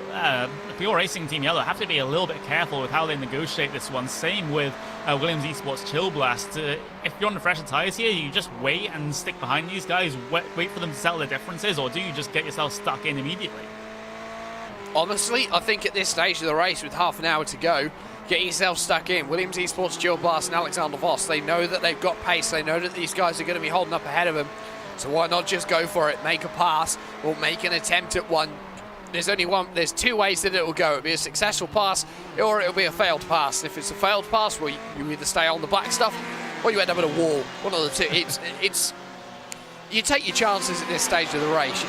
Pure Racing Team Yellow have to be a little bit careful with how they negotiate this one. Same with Williams Esports Chill Blast. If you're on the fresher tires here, you just wait and stick behind these guys, wait for them to settle the differences, or do you just get yourself stuck in immediately? Honestly, I think at this stage of the race, with half an hour to go, get yourself stuck in. Williams Esports Chill Blast and Alexander Voss, they know that they've got pace, they know that these guys are going to be holding up ahead of them. So why not just go for it, make a pass, or make an attempt at one? There's two ways that it will go. It'll be a successful pass, or it'll be a failed pass. If it's a failed pass, well, you either stay on the black stuff, or you end up at a wall. One of the two. It's you take your chances at this stage of the race.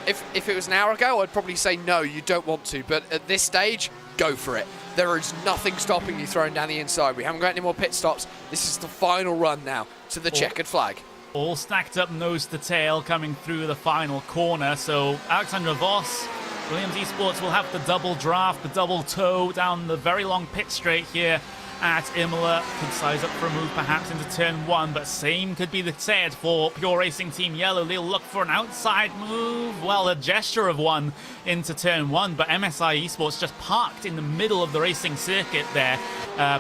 If it was an hour ago, I'd probably say no, you don't want to. But at this stage, go for it. There is nothing stopping you throwing down the inside. We haven't got any more pit stops. This is the final run now to the checkered flag. All stacked up nose to tail coming through the final corner. So Alexander Voss, Williams Esports will have the double draft, the double toe down the very long pit straight here at Imola. Could size up for a move perhaps into turn one, but same could be said for Pure Racing Team Yellow. They'll look for an outside move, well, a gesture of one into turn one, but MSI Esports just parked in the middle of the racing circuit there.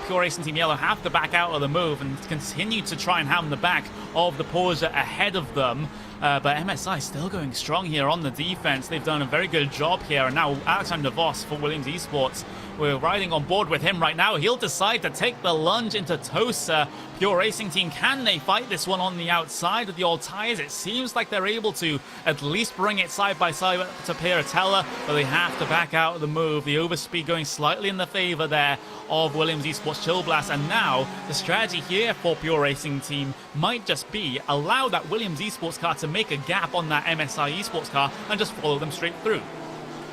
Pure Racing Team Yellow have to back out of the move and continue to try and ham the back of the Porsche ahead of them. But MSI still going strong here on the defense. They've done a very good job here. And now Alexander Voss for Williams Esports. We're riding on board with him right now. He'll decide to take the lunge into Tosa. Pure Racing Team, can they fight this one on the outside of the old tires? It seems like they're able to at least bring it side by side to Piratella, but they have to back out of the move. The overspeed going slightly in the favor there of Williams Esports Chill Blast. And now the strategy here for Pure Racing Team might just be allow that Williams Esports car to make a gap on that MSI Esports car and just follow them straight through.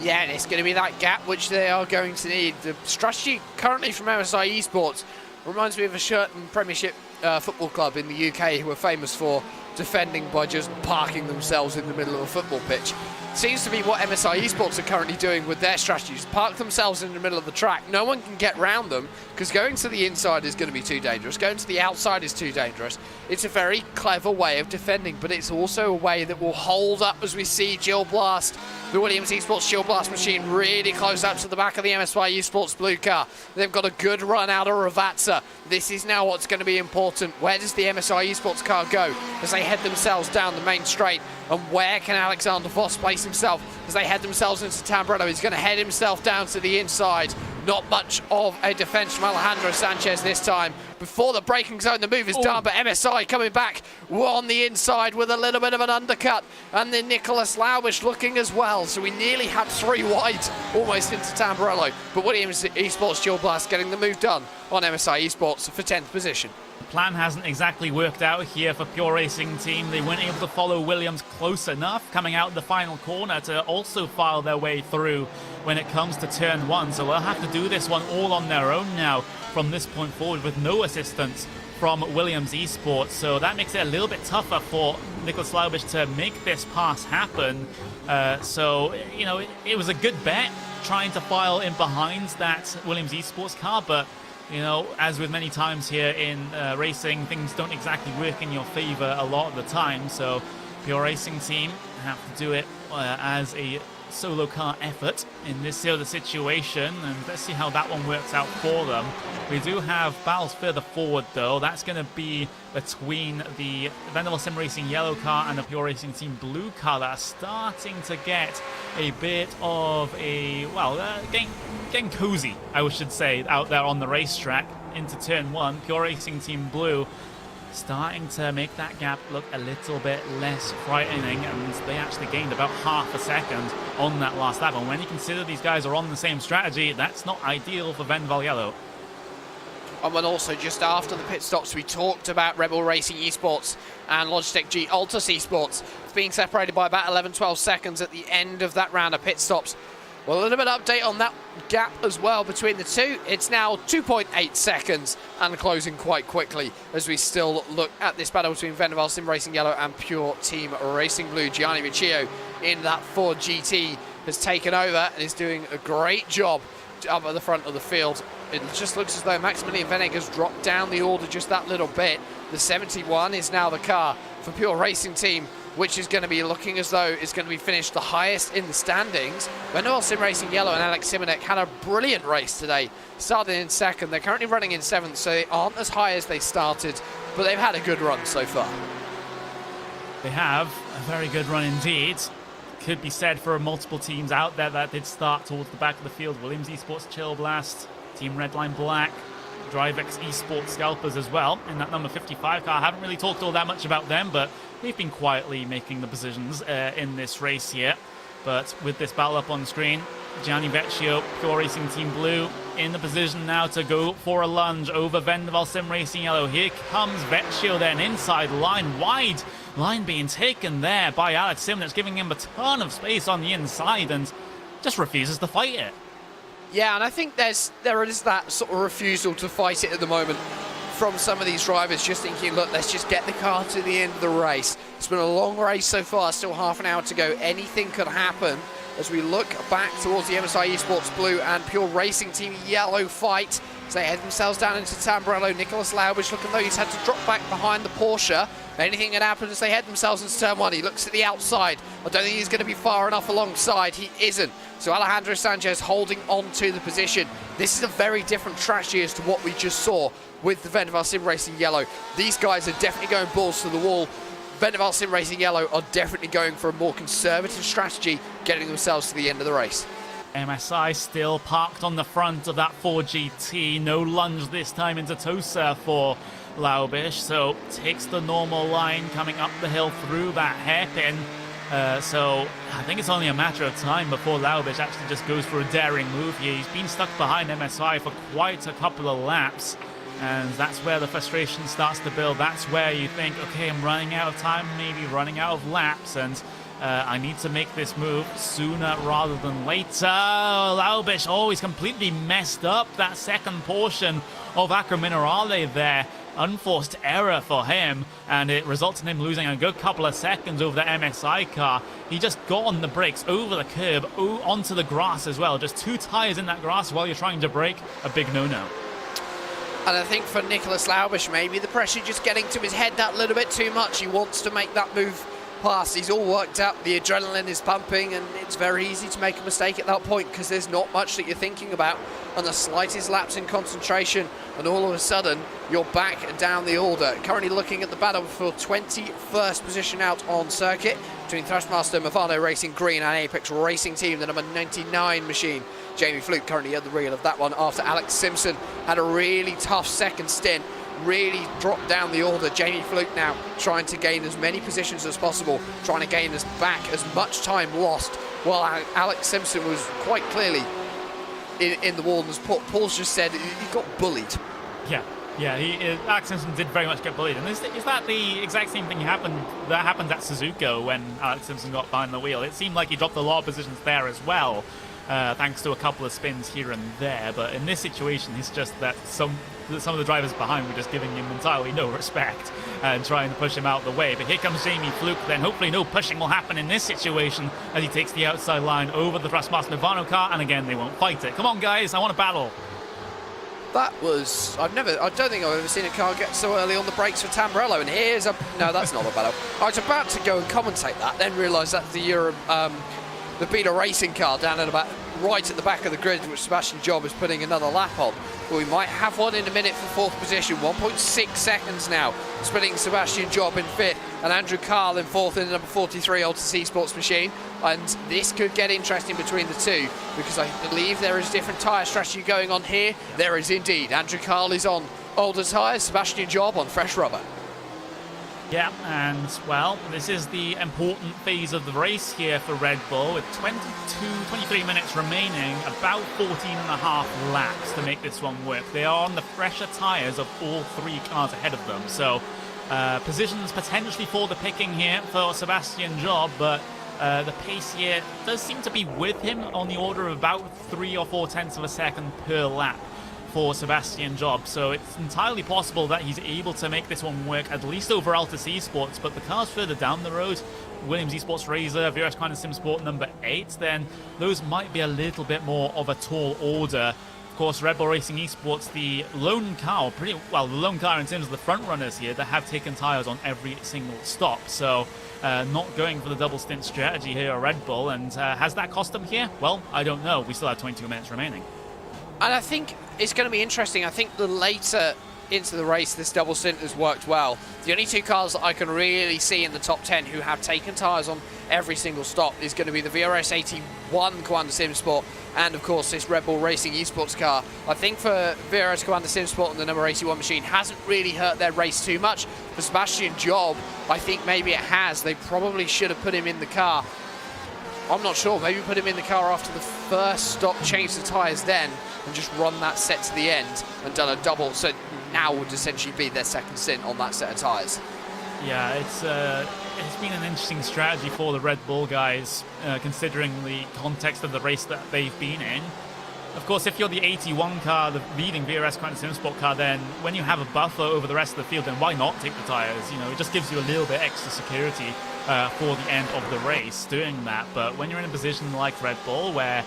Yeah, and it's going to be that gap which they are going to need. The strategy currently from MSI Esports reminds me of a certain Premiership football club in the UK who are famous for defending by just parking themselves in the middle of a football pitch. Seems to be what MSI Esports are currently doing with their strategies. Park themselves in the middle of the track. No one can get round them because going to the inside is going to be too dangerous. Going to the outside is too dangerous. It's a very clever way of defending, but it's also a way that will hold up as we see Chill Blast, the Williams Esports Chill Blast machine, really close up to the back of the MSI Esports blue car. They've got a good run out of Ravazza. This is now what's going to be important. Where does the MSI Esports car go as they head themselves down the main straight? And where can Alexander Voss place himself as they head themselves into Tamburello? He's going to head himself down to the inside. Not much of a defense from Alejandro Sanchez this time. Before the braking zone, the move is done, but MSI coming back on the inside with a little bit of an undercut. And then Nicholas Laubish looking as well. So we nearly had three wide almost into Tamburello. But Williams Esports Chill Blast getting the move done on MSI Esports for 10th position. Plan hasn't exactly worked out here for Pure Racing Team. They weren't able to follow Williams close enough coming out the final corner to also file their way through when it comes to turn one. So they'll have to do this one all on their own now from this point forward with no assistance from Williams Esports. So that makes it a little bit tougher for Nicholas Laubish to make this pass happen. So, you know, it was a good bet trying to file in behind that Williams Esports car, but you know, as with many times here in racing, things don't exactly work in your favor a lot of the time, so Pure Racing team have to do it as a solo car effort in this sort of situation, and let's see how that one works out for them. We do have battles further forward though. That's going to be between the Vanderbilt Sim Racing yellow car and the Pure Racing team blue car that are starting to get a bit of a, well, getting cozy, I should say, out there on the racetrack into turn one. Pure Racing team blue starting to make that gap look a little bit less frightening, and they actually gained about half a second on that last lap. And when you consider these guys are on the same strategy, that's not ideal for Vanderbilt Yellow. And then also just after the pit stops, we talked about Rebel Racing Esports and Logitech G Altus Esports being separated by about 11-12 seconds at the end of that round of pit stops. Well, a little bit of update on that gap as well between the two. It's now 2.8 seconds and closing quite quickly as we still look at this battle between Vanderbilt Sim Racing Yellow and Pure Team Racing Blue. Gianni Riccio in that Ford GT has taken over and is doing a great job up at the front of the field. It just looks as though Maximilian Venegas dropped down the order just that little bit. The 71 is now the car for Pure Racing Team, which is going to be looking as though it's going to be finished the highest in the standings. Vanderbilt Sim Racing Yellow and Alex Simonek had a brilliant race today. Started in second. They're currently running in seventh, so they aren't as high as they started, but they've had a good run so far. They have a very good run indeed. Could be said for multiple teams out there that did start towards the back of the field. Williams Esports Chill Blast, Team Redline Black, DriveX Esports Scalpers as well in that number 55 car. I haven't really talked all that much about them, but they've been quietly making the positions in this race here. But with this battle up on screen, Gianni Vecchio, Pure Racing Team Blue, in the position now to go for a lunge over Vanderbilt Sim Racing Yellow. Here comes Vecchio then, inside line, wide line being taken there by Alex Simonek, giving him a ton of space on the inside and just refuses to fight it. Yeah, and I think there is that sort of refusal to fight it at the moment from some of these drivers, just thinking, look, let's just get the car to the end of the race. It's been a long race so far, still half an hour to go. Anything could happen as we look back towards the MSI Esports Blue and Pure Racing Team Yellow fight as they head themselves down into Tamburello. Nicholas Laubish looking though he's had to drop back behind the Porsche. Anything can happen as they head themselves into turn one. He looks at the outside. I don't think he's going to be far enough alongside. He isn't. So Alejandro Sanchez holding on to the position. This is a very different strategy as to what we just saw with the Vanderbilt Sim Racing Yellow. These guys are definitely going balls to the wall. Vanderbilt Sim Racing Yellow are definitely going for a more conservative strategy, getting themselves to the end of the race. MSI still parked on the front of that 4GT. No lunge this time into Tosa for Laubish, so takes the normal line coming up the hill through that hairpin. So I think it's only a matter of time before Laubish actually just goes for a daring move here. He's been stuck behind MSI for quite a couple of laps, and that's where the frustration starts to build. That's where you think, okay, I'm running out of time, maybe running out of laps, and I need to make this move sooner rather than later. Laubish always completely messed up that second portion of Acro Minerale there. Unforced error for him, and it results in him losing a good couple of seconds over the MSI car. He just got on the brakes over the curb, onto the grass as well. Just two tires in that grass while you're trying to brake. A big no-no. And I think for Nicholas Laubish, maybe the pressure just getting to his head that little bit too much. He wants to make that move past. He's all worked up. The adrenaline is pumping, and it's very easy to make a mistake at that point because there's not much that you're thinking about on the slightest lapse in concentration, and all of a sudden you're back down the order. Currently looking at the battle for 21st position out on circuit between Thrustmaster, Movado Racing Green and Apex Racing Team, the number 99 machine. Jamie Fluke currently at the reel of that one after Alex Simpson had a really tough second stint, really dropped down the order. Jamie Fluke now trying to gain as many positions as possible, trying to gain us back as much time lost, while Alex Simpson was quite clearly in the wall. As Paul's just said, he got bullied. Yeah, Alex Simpson did very much get bullied. And is that the exact same thing that happened at Suzuka when Alex Simpson got behind the wheel? It seemed like he dropped a lot of positions there as well. thanks to a couple of spins here and there. But in this situation, it's just that some of the drivers behind were just giving him entirely no respect and trying to push him out of the way. But here comes Jamie Fluke, then hopefully no pushing will happen in this situation as he takes the outside line over the Thrustmaster Nirvana car, and again they won't fight it. Come on guys, I want a battle. That was, I don't think I've ever seen a car get so early on the brakes for Tamburello, and here's a, no, that's not a battle. I was about to go and commentate that, then realised that's the Beta Racing car down at about right at the back of the grid, which Sebastian Job is putting another lap on. But we might have one in a minute for fourth position. 1.6 seconds now, splitting Sebastian Job in fifth and Andrew Carl in fourth in the number 43 Altus Esports machine. And this could get interesting between the two, because I believe there is different tyre strategy going on here. There is indeed. Andrew Carl is on older tyres, Sebastian Job on fresh rubber. Yeah, and well, this is the important phase of the race here for Red Bull, with 23 minutes remaining, about 14.5 laps to make this one work. They are on the fresher tyres of all three cars ahead of them, so positions potentially for the picking here for Sebastian Job, but the pace here does seem to be with him on the order of about 3 or 4 tenths of a second per lap for Sebastian Job, so it's entirely possible that he's able to make this one work at least over Altus Esports. But the cars further down the road, Williams Esports Razor, VRS Kind of Sim Sport number 8, then those might be a little bit more of a tall order. Of course, Red Bull Racing Esports, the lone car, the lone car in terms of the front runners here that have taken tyres on every single stop, so not going for the double stint strategy here at Red Bull. And has that cost them here? Well, I don't know. We still have 22 minutes remaining. And I think it's going to be interesting. I think the later into the race, this double stint has worked well. The only two cars that I can really see in the top 10 who have taken tyres on every single stop is going to be the VRS 81 Commander Sim Sport and, of course, this Red Bull Racing Esports car. I think for VRS Commander Sim Sport and the number 81 machine hasn't really hurt their race too much. For Sebastian Job, I think maybe it has. They probably should have put him in the car. I'm not sure. Maybe put him in the car after the first stop, change the tyres then, and just run that set to the end and done a double. So now would essentially be their second stint on that set of tyres. Yeah, it's been an interesting strategy for the Red Bull guys, considering the context of the race that they've been in. Of course, if you're the 81 car, the leading VRS Kind of Sim Sport car, then when you have a buffer over the rest of the field, then why not take the tyres? You know, it just gives you a little bit extra security for the end of the race doing that. But when you're in a position like Red Bull, where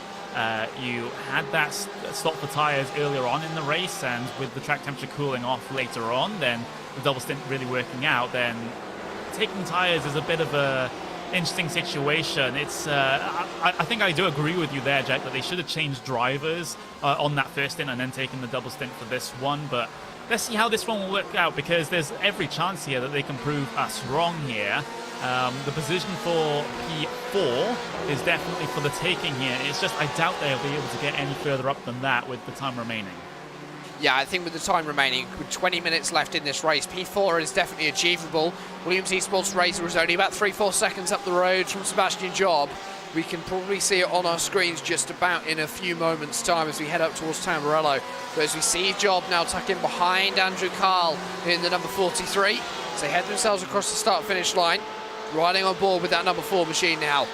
you had that stop for tyres earlier on in the race, and with the track temperature cooling off later on, then the double stint really working out, then taking tyres is a bit of a interesting situation. It's I think I do agree with you there, Jack, that they should have changed drivers on that first stint and then taken the double stint for this one. But let's see how this one will work out, because there's every chance here that they can prove us wrong here. The position for P4 is definitely for the taking here. It's just I doubt they'll be able to get any further up than that with the time remaining. Yeah, I think with the time remaining, with 20 minutes left in this race, P4 is definitely achievable. Williams Esports Razor is only about 3-4 seconds up the road from Sebastian Job. We can probably see it on our screens just about in a few moments' time as we head up towards Tamburello. But as we see Job now tucked in behind Andrew Carl in the number 43, as they head themselves across the start-finish line, riding on board with that number 4 machine now.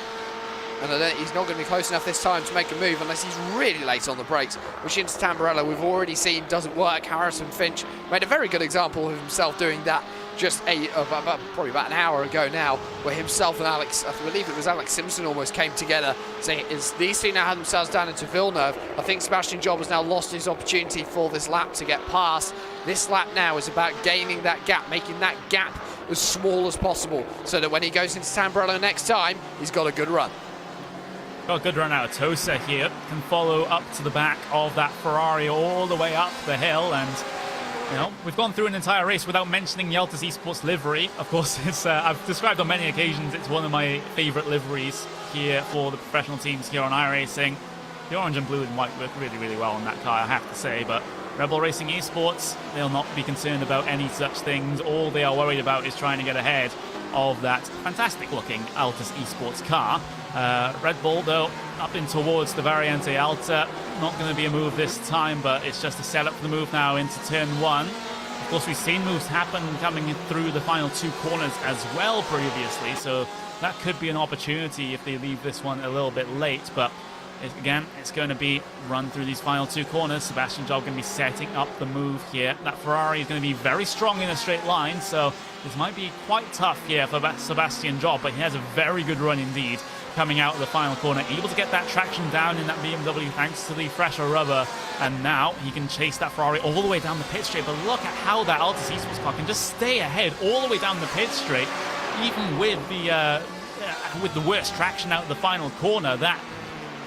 And he's not going to be close enough this time to make a move unless he's really late on the brakes. Which into Tamburello we've already seen doesn't work. Harrison Finch made a very good example of himself doing that just probably about an hour ago now, where himself and Alex, I believe it was Alex Simpson, almost came together. So as these two now have themselves down into Villeneuve, I think Sebastian Job has now lost his opportunity for this lap to get past. This lap now is about gaining that gap, making that gap as small as possible, so that when he goes into Tamburello next time, he's got a good run. Got a good run out of Tosa here. Can follow up to the back of that Ferrari all the way up the hill. And, you know, we've gone through an entire race without mentioning the Altus Esports livery. Of course, it's I've described on many occasions, it's one of my favourite liveries here for the professional teams here on iRacing. The orange and blue and white work really, really well on that car, I have to say. But Red Bull Racing Esports, they'll not be concerned about any such things. All they are worried about is trying to get ahead of that fantastic-looking Altus Esports car. Red Bull, though, up in towards the Variante Alta. Not going to be a move this time, but it's just a setup for the move now into turn 1. Of course, we've seen moves happen coming through the final 2 corners as well previously, so that could be an opportunity if they leave this one a little bit late. But Again, it's going to be run through these final 2 corners. Sebastian Job going to be setting up the move here. That Ferrari is going to be very strong in a straight line, so this might be quite tough here for Sebastian Job, but he has a very good run indeed coming out of the final corner, able to get that traction down in that BMW thanks to the fresher rubber, and now he can chase that Ferrari all the way down the pit straight. But look at how that Altus Esports car can just stay ahead all the way down the pit straight, even with the worst traction out of the final corner. That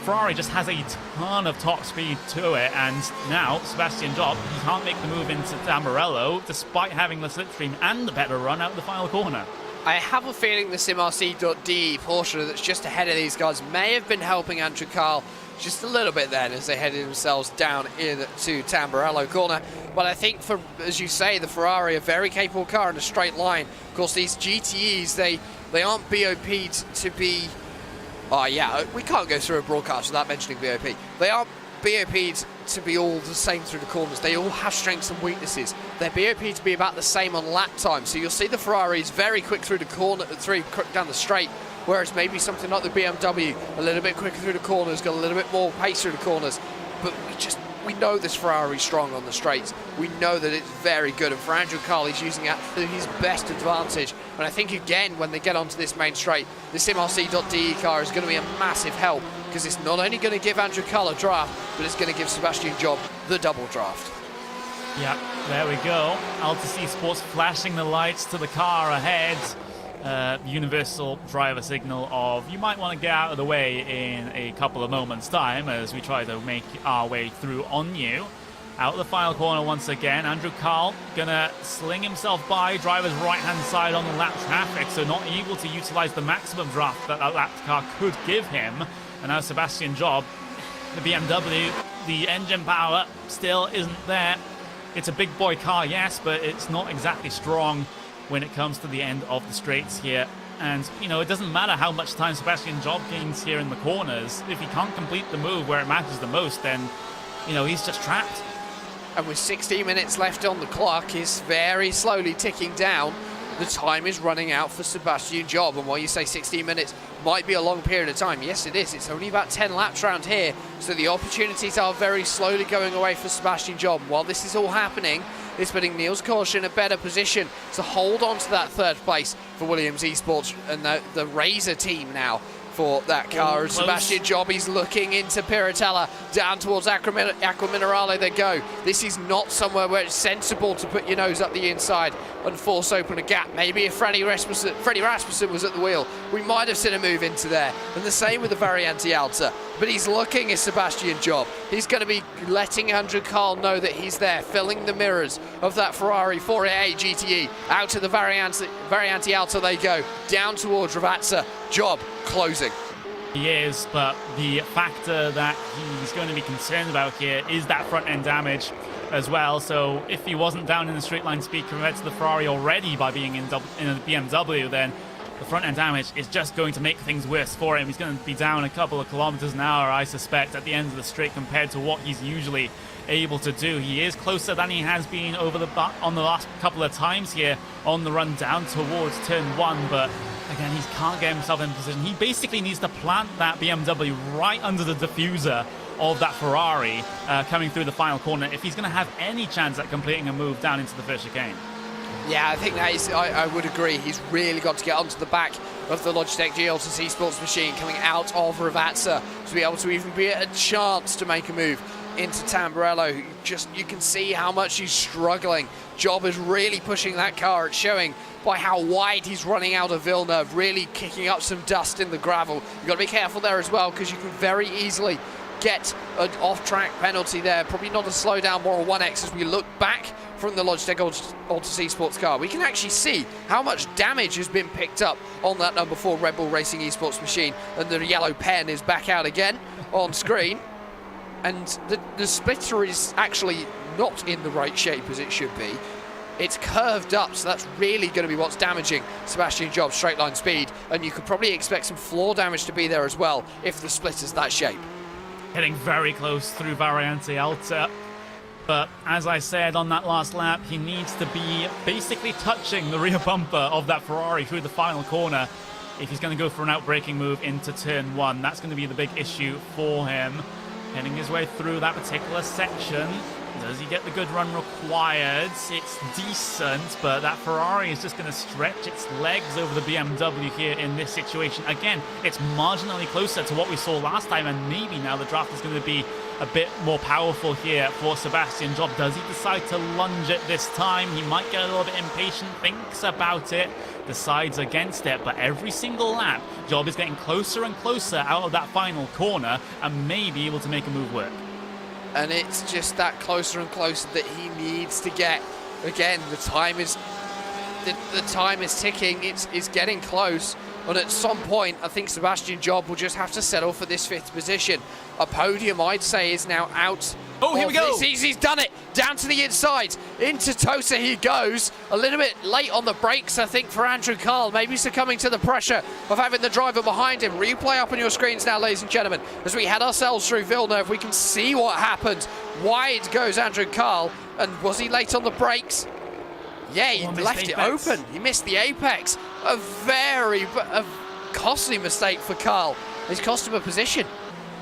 Ferrari just has a ton of top speed to it, and now Sebastian Job, he can't make the move into Tamburello despite having the slipstream and the better run out of the final corner. I have a feeling the SimRC.de Porsche that's just ahead of these guys may have been helping Andrew Carl just a little bit then as they headed themselves down into Tamburello corner. But I think, for, as you say, the Ferrari, a very capable car in a straight line. Of course, these GTEs, they aren't BOP'd to be... Oh yeah, we can't go through a broadcast without mentioning BOP. They aren't BOP'd to be all the same through the corners. They all have strengths and weaknesses. They're BOP'd to be about the same on lap time. So you'll see the Ferrari is very quick through the corner, quick down the straight, whereas maybe something like the BMW, a little bit quicker through the corners, got a little bit more pace through the corners. But we know this Ferrari's strong on the straights. We know that it's very good, and for Andrew Carl, he's using it to his best advantage. And I think, again, when they get onto this main straight, the SimRC.de car is going to be a massive help, because it's not only going to give Andrew Carl a draft, but it's going to give Sebastian Job the double draft. Yeah, there we go. Altus Esports flashing the lights to the car ahead. Universal driver signal of you might want to get out of the way in a couple of moments time as we try to make our way through on you. Out of the final corner once again, Andrew Carl gonna sling himself by driver's right hand side on the lap traffic, so not able to utilize the maximum draft that lap car could give him. And now Sebastian Job, the BMW, the engine power still isn't there. It's a big boy car, yes, but it's not exactly strong when it comes to the end of the straights here. And, you know, it doesn't matter how much time Sebastian Job gains here in the corners. If he can't complete the move where it matters the most, then, you know, he's just trapped. And with 16 minutes left on the clock, he's very slowly ticking down. The time is running out for Sebastian Job. And while you say 16 minutes might be a long period of time, yes it is. It's only about 10 laps round here, so the opportunities are very slowly going away for Sebastian Job. While this is all happening, it's putting Niels Korsch in a better position to hold on to that third place for Williams Esports and the Razor team now for that car. Sebastian Job, he's looking into Piratella, down towards Aqua Minerale they go. This is not somewhere where it's sensible to put your nose up the inside and force open a gap. Maybe if Freddie Rasmussen was at the wheel, we might have seen a move into there. And the same with the Variante Alta. But he's looking at Sebastian Job. He's going to be letting Andrew Carl know that he's there, filling the mirrors of that Ferrari 488 GTE. Out to the Variante Alta they go, down towards Ravazza. Job closing. He is, but the factor that he's going to be concerned about here is that front end damage as well. So if he wasn't down in the straight line speed compared to the Ferrari already by being in a BMW, then the front end damage is just going to make things worse for him. He's going to be down a couple of kilometers an hour, I suspect, at the end of the straight compared to what he's usually able to do. He is closer than he has been on the last couple of times here on the run down towards turn 1, but again, he can't get himself in position. He basically needs to plant that BMW right under the diffuser of that Ferrari coming through the final corner if he's going to have any chance at completing a move down into the first chicane. Yeah, I think that is, I would agree. He's really got to get onto the back of the Logitech G-Altus Esports machine coming out of Ravazza to be able to even be a chance to make a move into Tamburello. You can see how much he's struggling. Job is really pushing that car. It's showing by how wide he's running out of Villeneuve, really kicking up some dust in the gravel. You've got to be careful there as well, because you can very easily get an off-track penalty there. Probably not a slowdown, more a 1x as we look back from the Logitech Altus Esports car. We can actually see how much damage has been picked up on that number 4 Red Bull Racing Esports machine, and the yellow pen is back out again on screen. And the splitter is actually not in the right shape as it should be. It's curved up, so that's really going to be what's damaging Sebastian Job's straight line speed, and you could probably expect some floor damage to be there as well if the splitter's that shape. Getting very close through Variante Alta, but as I said on that last lap, he needs to be basically touching the rear bumper of that Ferrari through the final corner if he's going to go for an outbraking move into turn 1. That's going to be the big issue for him. Heading his way through that particular section. Does he get the good run required? It's decent, but that Ferrari is just going to stretch its legs over the BMW here in this situation. Again, it's marginally closer to what we saw last time, and maybe now the draft is going to be a bit more powerful here for Sebastian Job. Does he decide to lunge it this time? He might get a little bit impatient, thinks about it, decides against it, but every single lap, Job is getting closer and closer out of that final corner and may be able to make a move work. And it's just that closer and closer that he needs to get. Again, the time is ticking. It's getting close. And at some point, I think Sebastian Job will just have to settle for this 5th position. A podium, I'd say, is now out. Oh, here we go. He's done it. Down to the inside. Into Tosa he goes. A little bit late on the brakes, I think, for Andrew Carl. Maybe succumbing to the pressure of having the driver behind him. Replay up on your screens now, ladies and gentlemen. As we head ourselves through Villeneuve, we can see what happened. Wide goes Andrew Carl. And was he late on the brakes? Yeah, he left it open. He missed the apex. A very costly mistake for Carl. It's cost him a position.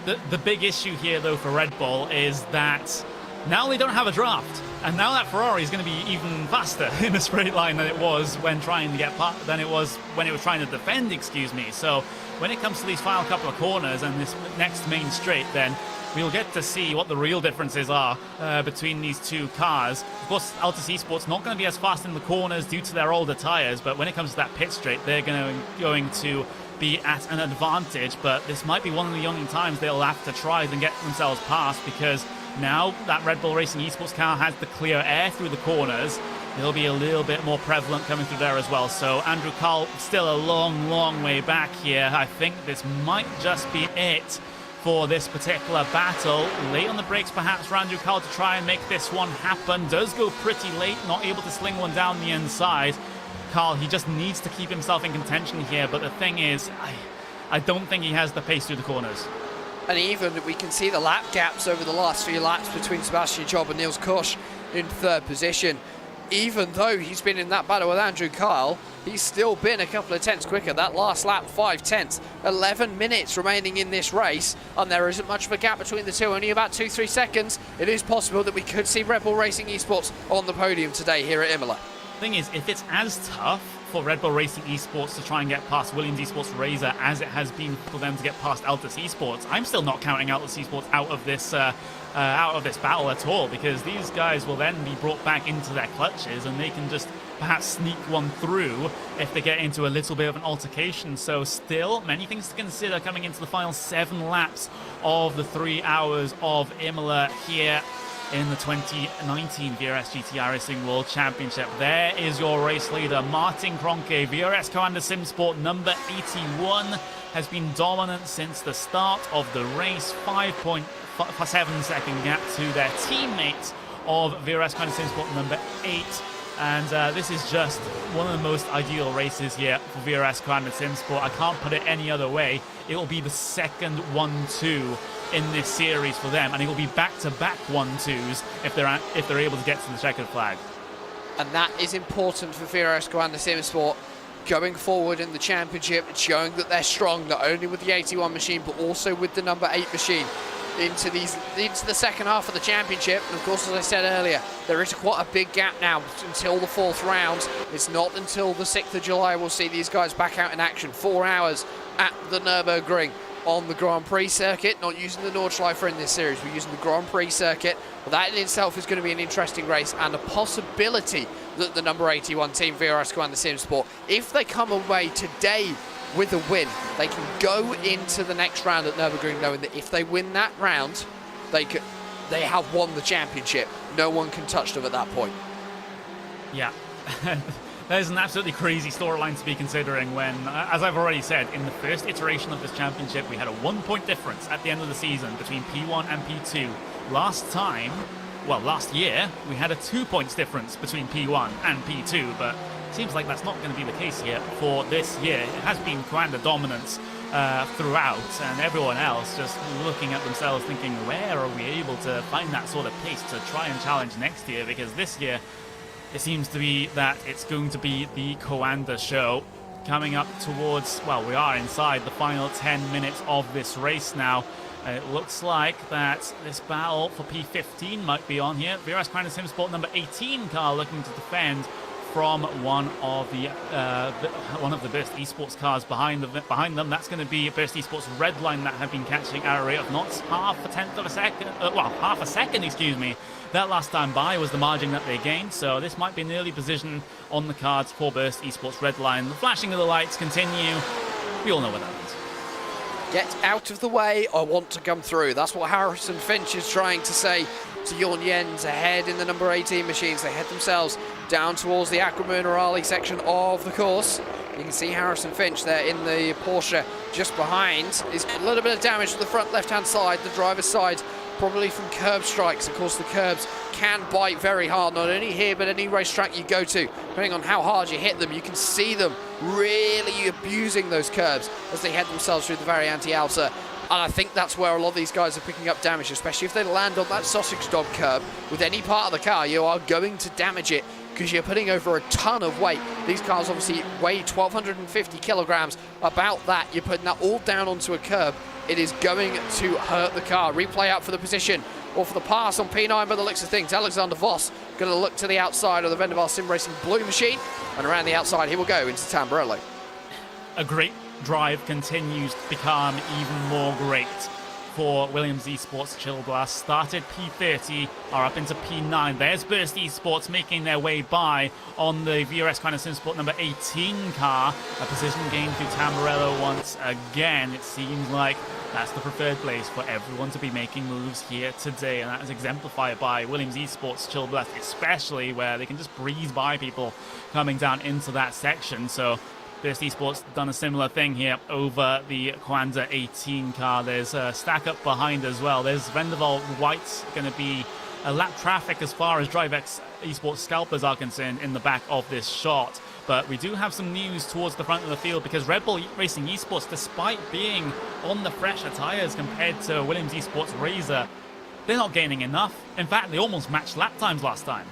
The big issue here, though, for Red Bull is that now they don't have a draft, and now that Ferrari is going to be even faster in the straight line than it was when trying to get than it was when it was trying to defend. Excuse me. So when it comes to these final couple of corners and this next main straight, then we'll get to see what the real differences are between these two cars. Of course, Altus Esports not going to be as fast in the corners due to their older tires, but when it comes to that pit straight, they're going to be at an advantage. But this might be one of the only times they'll have to try and get themselves past, because now that Red Bull Racing Esports car has the clear air through the corners, it'll be a little bit more prevalent coming through there as well. So Andrew Carl still a long way back here. I think this might just be it for this particular battle. Late on the brakes perhaps for Andrew Carl to try and make this one happen. Does go pretty late, not able to sling one down the inside. Carl, he just needs to keep himself in contention here, but the thing is, I don't think he has the pace through the corners. And even we can see the lap gaps over the last few laps between Sebastian Job and Niels Koch in 3rd position. Even though he's been in that battle with Andrew Carl, he's still been a couple of tenths quicker. That last lap, 5 tenths. 11 minutes remaining in this race, and there isn't much of a gap between the two, only about 2-3 seconds. It is possible that we could see Red Bull Racing Esports on the podium today here at Imola. Thing is, if it's as tough for Red Bull Racing Esports to try and get past Williams Esports Razor as it has been for them to get past Altus Esports, I'm still not counting Altus Esports out of this battle at all, because these guys will then be brought back into their clutches and they can just perhaps sneak one through if they get into a little bit of an altercation. So still many things to consider coming into the final 7 laps of the 3 hours of Imola here in the 2019 VRS GT iRacing World Championship. There is your race leader, Martin Kroenke. VRS Commander SimSport number 81 has been dominant since the start of the race. 5.7 second gap to their teammate of VRS Commander SimSport number 8. And this is just one of the most ideal races here for VRS Commander SimSport. I can't put it any other way. It will be the second 1-2 in this series for them, and it will be back-to-back 1-2s if they're able to get to the checkered flag. And that is important for VRS Commander SimSport going forward in the championship, showing that they're strong not only with the 81 machine but also with the number 8 machine into the second half of the championship. And of course, as I said earlier, there is quite a big gap now until the 4th round. It's not until the 6th of July we'll see these guys back out in action. 4 hours at the Nürburgring on the Grand Prix circuit, not using the Nordschleife in this series, we're using the Grand Prix circuit. But that in itself is going to be an interesting race, and a possibility that the number 81 team, VRS Commander SimSport, if they come away today with a win, they can go into the next round at Nürburgring knowing that if they win that round, they have won the championship. No one can touch them at that point. Yeah. There's an absolutely crazy storyline to be considering when, as I've already said, in the first iteration of this championship, we had a 1-point difference at the end of the season between P1 and P2. Last year, we had a 2 points difference between P1 and P2, but it seems like that's not going to be the case here for this year. It has been Commander dominance throughout, and everyone else just looking at themselves thinking, where are we able to find that sort of pace to try and challenge next year? Because this year, it seems to be that it's going to be the Coanda show. coming up towards, well, we are inside the final 10 minutes of this race now. It looks like that this battle for P15 might be on here. VRS SimSport number 18 car looking to defend from one of the Burst Esports cars behind them. That's going to be Burst Esports Redline that have been catching at a rate of knots, half a second, excuse me. That last time by was the margin that they gained, so this might be an early position on the cards for Burst Esports Redline. The flashing of the lights continue. We all know what that means. Get out of the way, I want to come through. That's what Harrison Finch is trying to say to Jorn Jens ahead in the number 18 machines. They head themselves down towards the Aquamurna Rally section of the course. You can see Harrison Finch there in the Porsche just behind. He's got a little bit of damage to the front left-hand side, the driver's side, probably from curb strikes. Of course, the curbs can bite very hard, not only here, but any racetrack you go to. Depending on how hard you hit them, you can see them really abusing those curbs as they head themselves through the very anti-outer. And I think that's where a lot of these guys are picking up damage, especially if they land on that sausage dog curb with any part of the car. You are going to damage it because you're putting over a ton of weight. These cars obviously weigh 1,250 kilograms. About that, you're putting that all down onto a curb. It is going to hurt the car. Replay out for the position or for the pass on P9 by the looks of things. Alexander Voss going to look to the outside of the Vendaval Sim Racing blue machine, and around the outside he will go into Tamburello. A great drive continues to become even more great for Williams Esports Chillblast. Started P30, are up into P9. There's Burst Esports making their way by on the VRS SimSport number 18 car. A position gain through Tamburello once again. It seems like that's the preferred place for everyone to be making moves here today, and that is exemplified by Williams Esports Chillblast, especially where they can just breeze by people coming down into that section. So Burst Esports done a similar thing here over the Kwanzaa 18 car. There's a stack up behind as well. There's Vendaval White's going to be a lap traffic as far as DriveX Esports scalpers are concerned in the back of this shot. But we do have some news towards the front of the field because Red Bull Racing Esports, despite being on the fresher tyres compared to Williams Esports Razor, they're not gaining enough. In fact, they almost matched lap times last time.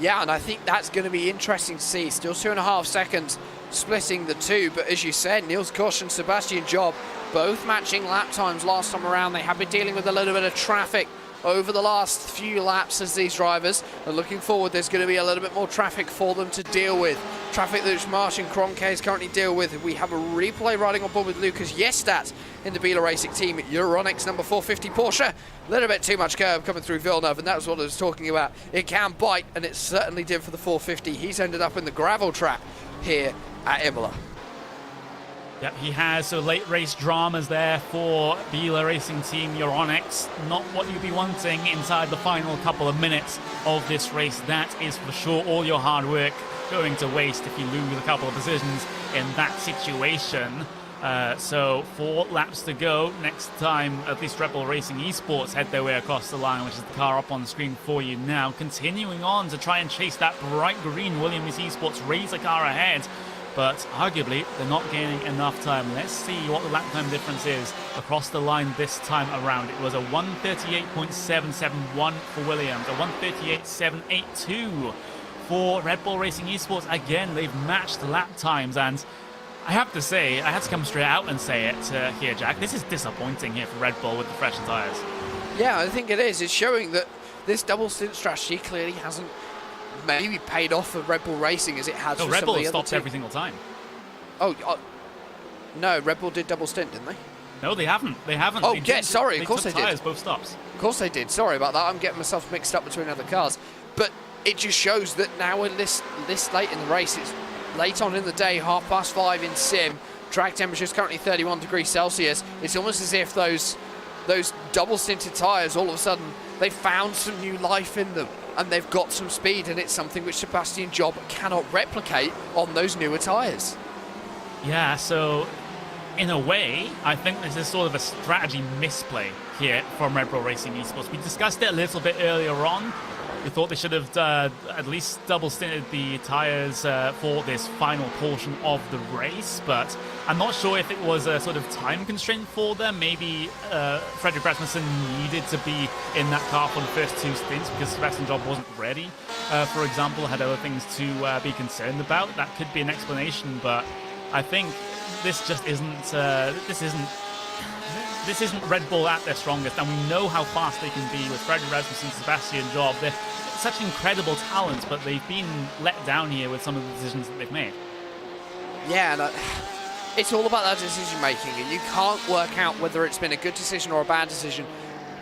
Yeah, and I think that's going to be interesting to see. Still 2.5 seconds splitting the two, but as you said, Niels Koch and Sebastian Job both matching lap times last time around. They have been dealing with a little bit of traffic over the last few laps as these drivers are looking forward. There's going to be a little bit more traffic for them to deal with. Traffic that Martin Kroenke is currently deal with. We have a replay riding on board with Lucas Jestat in the Biela Racing Team Euronics number 450 Porsche. A little bit too much curb coming through Villeneuve, and that was what I was talking about. It can bite, and it certainly did for the 450. He's ended up in the gravel trap here at Imola. Yep, he has. So late race dramas there for Biela Racing Team Euronics. Not what you'd be wanting inside the final couple of minutes of this race. That is for sure all your hard work going to waste if you lose a couple of positions in that situation. So 4 laps to go. Next time, at least Red Bull Racing Esports head their way across the line, which is the car up on the screen for you now. Continuing on to try and chase that bright green Williams Esports Razor car ahead. But arguably, they're not gaining enough time. Let's see what the lap time difference is across the line this time around. It was a 1:38.771 for Williams, a 1:38.782 for Red Bull Racing Esports. Again, they've matched lap times, and I have to say, I had to come straight out and say it here, Jack. This is disappointing here for Red Bull with the fresher tyres. Yeah, I think it is. It's showing that this double stint strategy clearly hasn't maybe paid off for Red Bull Racing as it has for Red some Bull of the other stops every single time. No, Red Bull did double stint, didn't they? No, they haven't. They haven't. Oh, yeah, sorry, of course they did. did. Both stops. Of course they did. Sorry about that. I'm getting myself mixed up between other cars. But it just shows that now we're this late in the race. It's late on in the day, 5:30 in sim. Track temperature is currently 31 degrees Celsius. It's almost as if those double stinted tyres, all of a sudden, they found some new life in them. And they've got some speed, and it's something which Sebastian Job cannot replicate on those newer tyres. Yeah, so in a way, I think this is sort of a strategy misplay here from Red Bull Racing Esports. We discussed it a little bit earlier on. You thought they should have at least double stinted the tires for this final portion of the race, but I'm not sure if it was a sort of time constraint for them. Maybe Frederick Rasmussen needed to be in that car for the first 2 stints because Sebastian Job wasn't ready, for example, had other things to be concerned about. That could be an explanation, but I think this just isn't, this isn't Red Bull at their strongest, and we know how fast they can be with Frederick Rasmussen, Sebastian Job. They're such incredible talents, but they've been let down here with some of the decisions that they've made. Yeah, and it's all about that decision making, and you can't work out whether it's been a good decision or a bad decision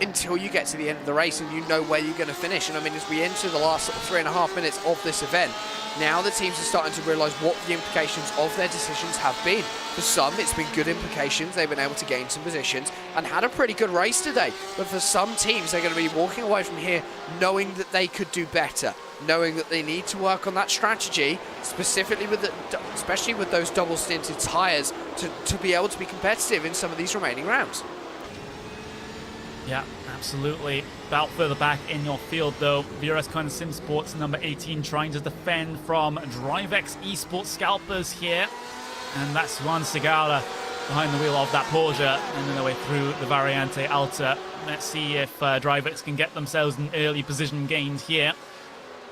until you get to the end of the race and you know where you're going to finish. And I mean, as we enter the last sort of 3.5 minutes of this event, now the teams are starting to realise what the implications of their decisions have been. For some, it's been good implications. They've been able to gain some positions and had a pretty good race today. But for some teams, they're going to be walking away from here knowing that they could do better, knowing that they need to work on that strategy, specifically with especially with those double-stinted tyres, to be able to be competitive in some of these remaining rounds. Yeah, absolutely. About further back in your field, though, VRS Coanda Sim Sports number 18 trying to defend from DriveX Esports scalpers here. And that's Juan Segara behind the wheel of that Porsche and their way through the Variante Alta. Let's see if DriveX can get themselves an early position gained here.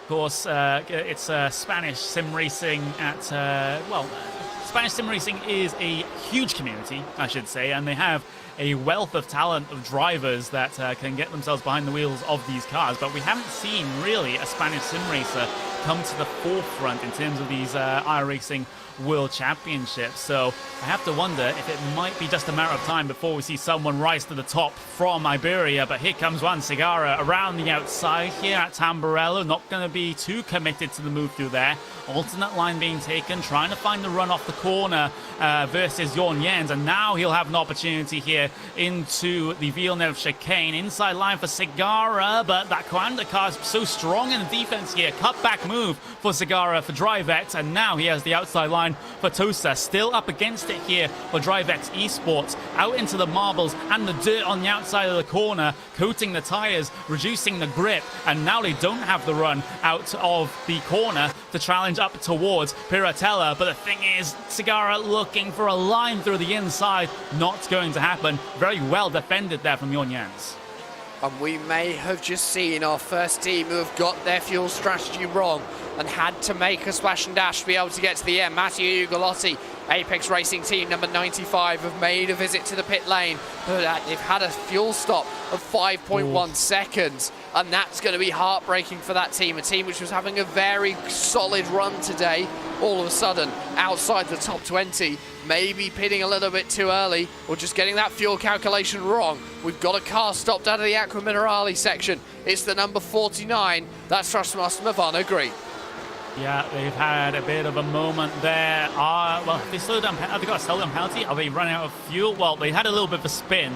Of course, it's Spanish sim racing at, Spanish sim racing is a huge community, I should say, and they have a wealth of talent of drivers that can get themselves behind the wheels of these cars, but we haven't seen really a Spanish sim racer come to the forefront in terms of these iRacing World Championships. So I have to wonder if it might be just a matter of time before we see someone rise to the top from Iberia. But here comes Juan Segara around the outside here at Tamburello. Not going to be too committed to the move through there. Alternate line being taken, trying to find the run off the corner versus Jorn Jens. And now he'll have an opportunity here into the Villeneuve chicane. Inside line for Segara, but that Coanda car is so strong in the defense here. Cutback move for Segara for DriveX, and now he has the outside line for Tosa. Still up against it here for DriveX Esports. Out into the marbles and the dirt on the outside of the corner, coating the tires, reducing the grip, and now they don't have the run out of the corner to challenge up towards Piratella. But the thing is, Segara looking for a line through the inside. Not going to happen. Very well defended there from Jorn Jens. And we may have just seen our first team who have got their fuel strategy wrong and had to make a splash and dash to be able to get to the end. Matteo Ugolotti, Apex Racing team number 95, have made a visit to the pit lane, but they've had a fuel stop of 5.1 seconds, and that's going to be heartbreaking for that team, a team which was having a very solid run today, all of a sudden outside the top 20, maybe pitting a little bit too early or just getting that fuel calculation wrong. We've got a car stopped out of the Aqua Minerale section. It's the number 49, that's Thrustmaster Movano Green. Yeah, they've had a bit of a moment there. Well, they slowed down. Have they got a slowdown penalty? Are they running out of fuel? Well, they had a little bit of a spin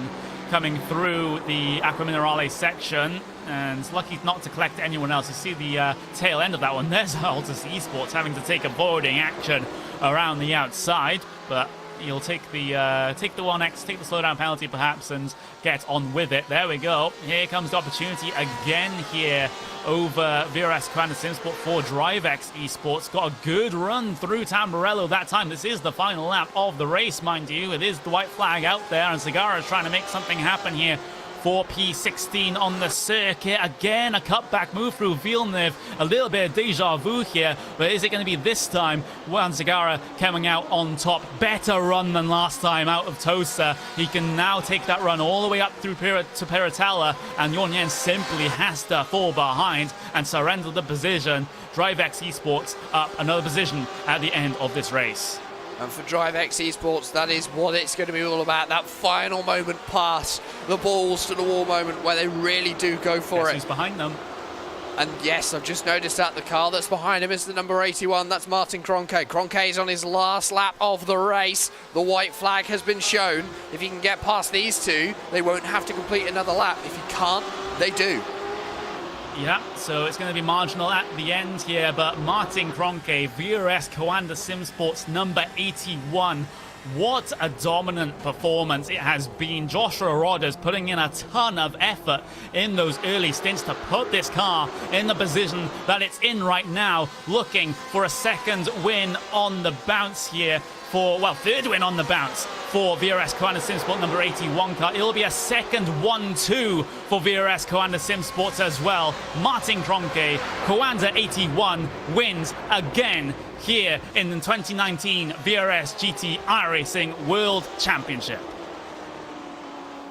coming through the Aqua Minerale section, and lucky not to collect anyone else. You see the tail end of that one. There's Altus Esports having to take avoiding action around the outside, but you'll take the 1x, take the slowdown penalty perhaps, and get on with it. There we go. Here comes the opportunity again here over VRS Coanda Sim Sport for DriveX Esports. Got a good run through Tamburello that time. This is the final lap of the race, mind you. It is the white flag out there, and Segara is trying to make something happen here for P16 on the circuit. Again, a cutback move through Villeneuve. A little bit of deja vu here, but is it going to be this time? Juan Segara coming out on top. Better run than last time out of Tosa. He can now take that run all the way up through to Piratella, and Jorn Jens simply has to fall behind and surrender the position. DriveX Esports up another position at the end of this race. And for DriveX Esports, that is what it's going to be all about. That final moment pass, the balls to the wall moment where they really do go for it. Who's behind them? And yes, I've just noticed that the car that's behind him is the number 81. That's Martin Kroenke. Kroenke is on his last lap of the race. The white flag has been shown. If he can get past these two, they won't have to complete another lap. If he can't, they do. Yeah, so it's going to be marginal at the end here, but Martin Kroenke, VRS Coanda Sim Sports number 81, What a dominant performance it has been. Joshua Rogers putting in a ton of effort in those early stints to put this car in the position that it's in right now, looking for a second win on the bounce here third win on the bounce for VRS Coanda Simsport number 81 car. It'll be a second 1-2 for VRS Coanda Simsport as well. Martin Kroenke, Coanda 81, wins again here in the 2019 VRS GT iRacing World Championship.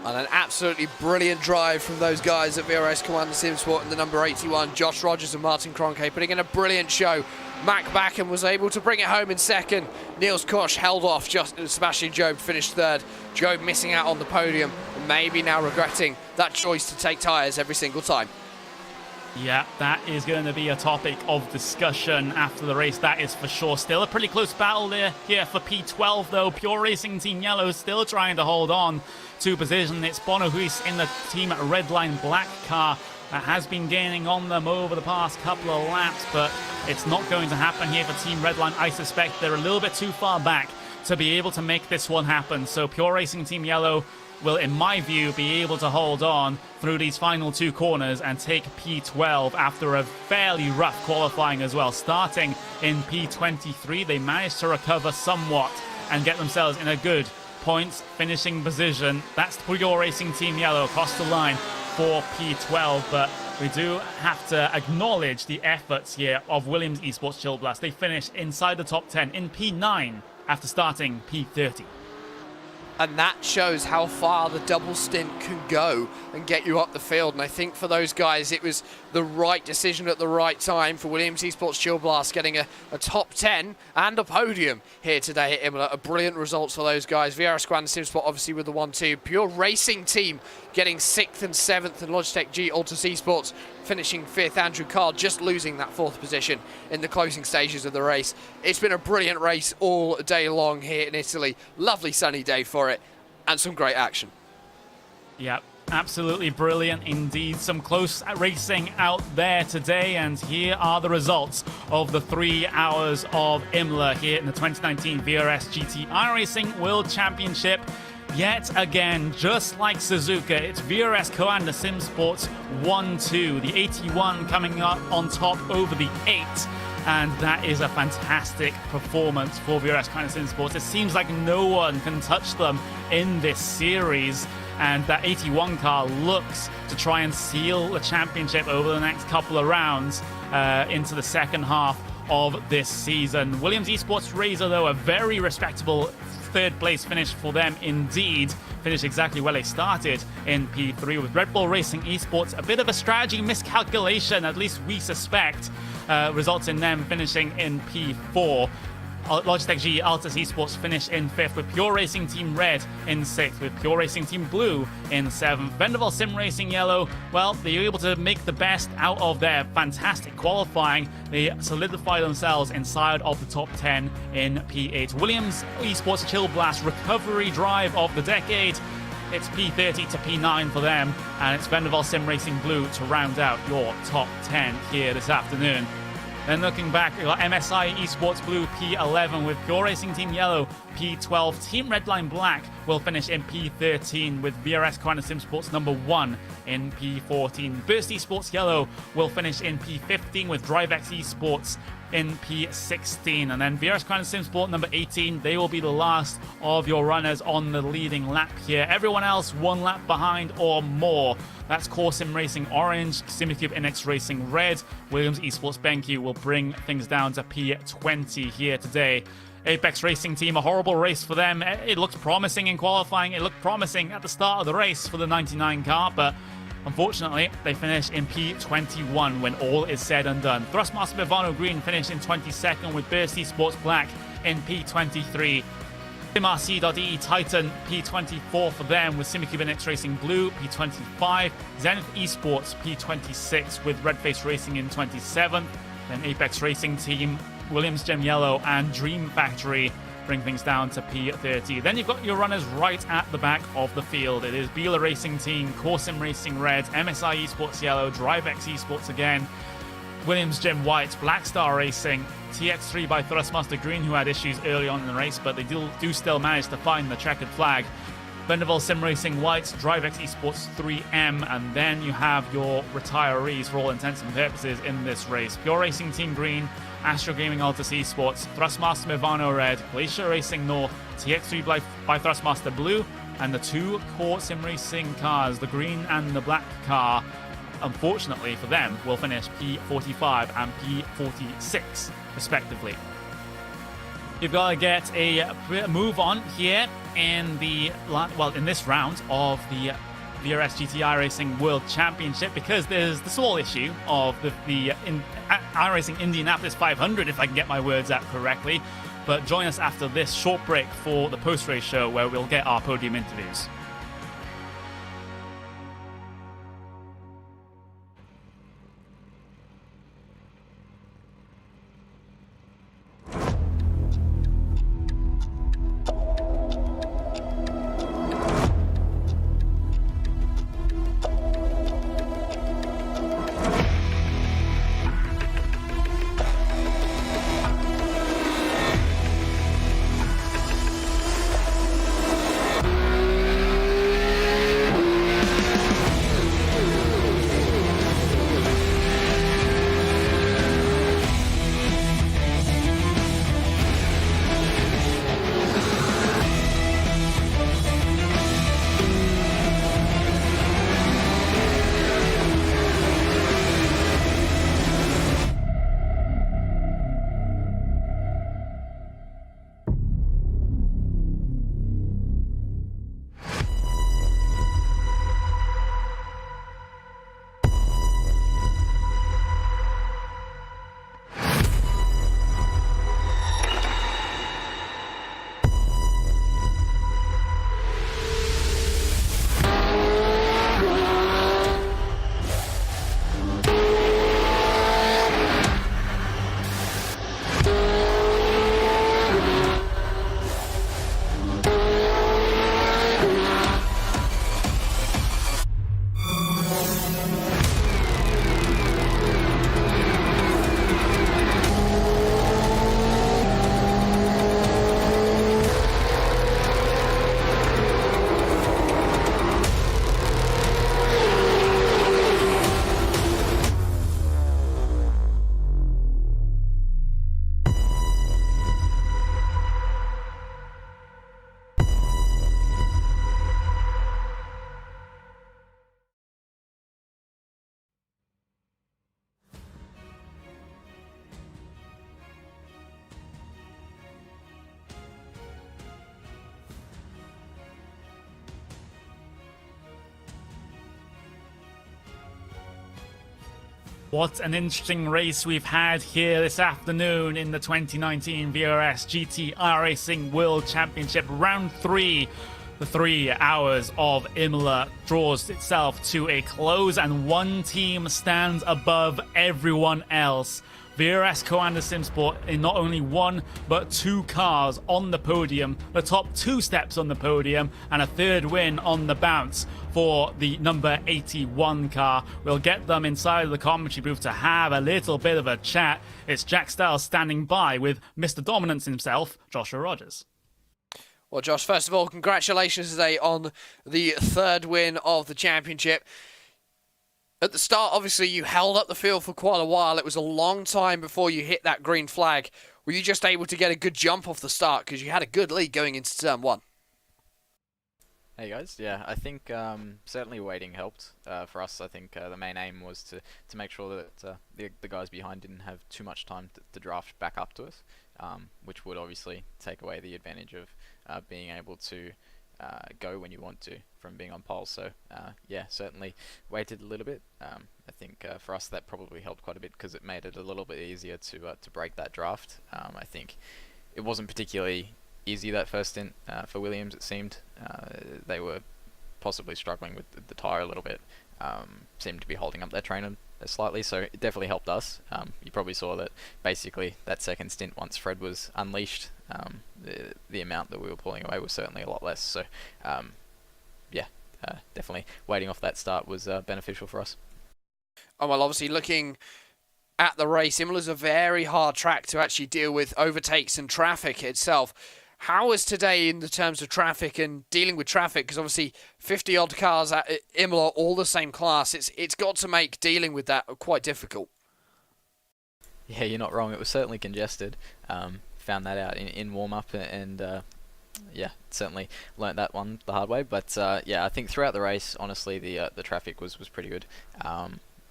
And an absolutely brilliant drive from those guys at VRS Coanda Simsport in the number 81, Josh Rogers and Martin Kroenke, putting in a brilliant show. Mac Backen was able to bring it home in second. Niels Koch held off just as Sebastian Job finished third. Job missing out on the podium, and maybe now regretting that choice to take tyres every single time. Yeah, that is going to be a topic of discussion after the race, that is for sure. Still a pretty close battle here for P12, though. Pure Racing Team Yellow still trying to hold on to position. It's Bono Huis in the Team Redline Black car that has been gaining on them over the past couple of laps, but it's not going to happen here for Team Redline. I suspect they're a little bit too far back to be able to make this one happen. So Pure Racing Team Yellow will, in my view, be able to hold on through these final two corners and take P12 after a fairly rough qualifying as well. Starting in P23, they managed to recover somewhat and get themselves in a good points finishing position. That's Pure Racing Team Yellow across the line for P12, but we do have to acknowledge the efforts here of Williams Esports Chillblast. They finished inside the top 10 in P9 after starting P30. And that shows how far the double stint can go and get you up the field. And I think for those guys, it was the right decision at the right time for Williams Esports Chillblast getting a top 10 and a podium here today at Imola. A brilliant results for those guys. VRS Coanda Simsport obviously with the 1-2. Pure Racing Team getting 6th and 7th, and Logitech G Altus Esports finishing 5th. Andrew Carr just losing that 4th position in the closing stages of the race. It's been a brilliant race all day long here in Italy. Lovely sunny day for it, and some great action. Yep, absolutely brilliant indeed. Some close racing out there today, and here are the results of the 3 hours of Imola here in the 2019 VRS GT iRacing World Championship. Yet again, just like Suzuka, it's VRS Coanda Simsports 1-2. The 81 coming up on top over the 8. And that is a fantastic performance for VRS Coanda Simsports. It seems like no one can touch them in this series. And that 81 car looks to try and seal the championship over the next couple of rounds into the second half of this season. Williams Esports Razor, though, a very respectable third place finish for them indeed. Finished exactly where they started in P3 with Red Bull Racing Esports. A bit of a strategy miscalculation, at least we suspect, results in them finishing in P4. Logitech G Altus Esports finish in 5th, with Pure Racing Team Red in 6th, with Pure Racing Team Blue in 7th. Vendaval Sim Racing Yellow, well, they were able to make the best out of their fantastic qualifying. They solidify themselves inside of the top 10 in P8. Williams Esports Chillblast recovery drive of the decade. It's P30 to P9 for them, and it's Vendaval Sim Racing Blue to round out your top 10 here this afternoon. Then looking back, we've got MSI Esports Blue P11 with Pure Racing Team Yellow P12. Team Redline Black will finish in P13 with VRS Coanda Simsports number 1 in P14. Burst Esports Yellow will finish in P15 with DriveX Esports in P16. And then VRS Coanda Simsport number 18, they will be the last of your runners on the leading lap here. Everyone else 1 lap behind or more. That's Core Sim Racing Orange, Simicube NX Racing Red. Williams Esports BenQ will bring things down to P20 here today. Apex Racing Team, a horrible race for them. It looked promising in qualifying. It looked promising at the start of the race for the 99 car, but unfortunately, they finish in P21 when all is said and done. Thrustmaster Bivano Green finished in 22nd with Burst Esports Black in P23. MRC.de Titan P24 for them with Simicube NX Racing Blue P25. Zenith Esports P26 with Redface Racing in 27th. Then Apex Racing Team, Williams Gem Yellow and Dream Factory bring things down to P30. Then you've got your runners right at the back of the field. It is Bela Racing Team, Core Sim Racing Red, MSI Esports Yellow, DriveX Esports again. Williams, Jim White, Black Star Racing, TX3 by Thrustmaster Green, who had issues early on in the race, but they do still manage to find the checkered flag. Vanderbilt Sim Racing White, DriveX Esports 3M, and then you have your retirees for all intents and purposes in this race. Pure Racing Team Green, Astro Gaming Altus Esports, Thrustmaster Movano Red, Glacier Racing North, TX3 by Thrustmaster Blue, and the two core sim racing cars, the green and the black car, unfortunately for them, will finish P45 and P46 respectively. You've got to get a move on here in this round of the VRS GT iRacing World Championship, because there's the small issue of the iRacing Indianapolis 500, if I can get my words out correctly. But join us after this short break for the post-race show, where we'll get our podium interviews. What an interesting race we've had here this afternoon in the 2019 VRS GT iRacing World Championship Round 3. The 3 hours of Imola draws itself to a close, and one team stands above everyone else. VRS Co-Anda SimSport in not only one but 2 cars on the podium, the top 2 steps on the podium, and a 3rd win on the bounce for the number 81 car. We'll get them inside of the commentary booth to have a little bit of a chat. It's Jack Stiles standing by with Mr. Dominance himself, Joshua Rogers. Well, Josh, first of all, congratulations today on the 3rd win of the championship. At the start, obviously, you held up the field for quite a while. It was a long time before you hit that green flag. Were you just able to get a good jump off the start? Because you had a good lead going into turn 1. Hey guys, yeah, I think certainly waiting helped for us. I think the main aim was to make sure that the guys behind didn't have too much time to draft back up to us, which would obviously take away the advantage of being able to go when you want to from being on pole. So yeah, certainly waited a little bit. I think for us that probably helped quite a bit because it made it a little bit easier to break that draft. I think it wasn't particularly easy that first stint for Williams. It seemed they were possibly struggling with the tyre a little bit. Seemed to be holding up their trainer slightly, so it definitely helped us. You probably saw that basically that second stint, once Fred was unleashed, the amount that we were pulling away was certainly a lot less. So yeah, definitely waiting off that start was beneficial for us. Oh, well, obviously looking at the race. Imola's a very hard track to actually deal with overtakes and traffic itself. How is today in the terms of traffic and dealing with traffic? Because obviously 50 odd cars at Imola, all the same class. It's got to make dealing with that quite difficult. Yeah, you're not wrong. It was certainly congested. Found that out in warm-up, and yeah, certainly learnt that one the hard way. But yeah, I think throughout the race, honestly, the traffic was pretty good.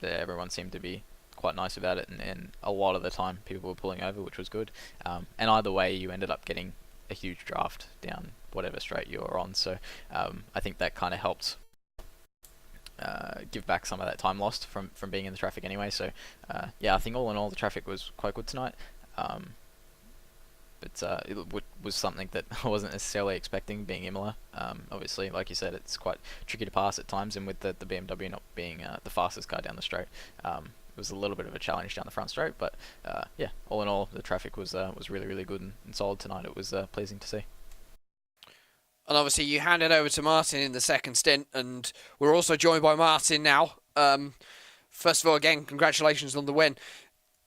Everyone seemed to be quite nice about it, and a lot of the time people were pulling over, which was good. And either way, you ended up getting a huge draft down whatever straight you were on. So I think that kind of helped give back some of that time lost from being in the traffic anyway. So yeah, I think all in all the traffic was quite good tonight. But it was something that I wasn't necessarily expecting, being Imola. Obviously, like you said, it's quite tricky to pass at times, and with the BMW not being the fastest car down the straight, it was a little bit of a challenge down the front straight. But yeah, all in all, the traffic was really good and solid tonight. It was pleasing to see. And obviously you handed over to Martin in the second stint, and we're also joined by Martin now. First of all, again, congratulations on the win.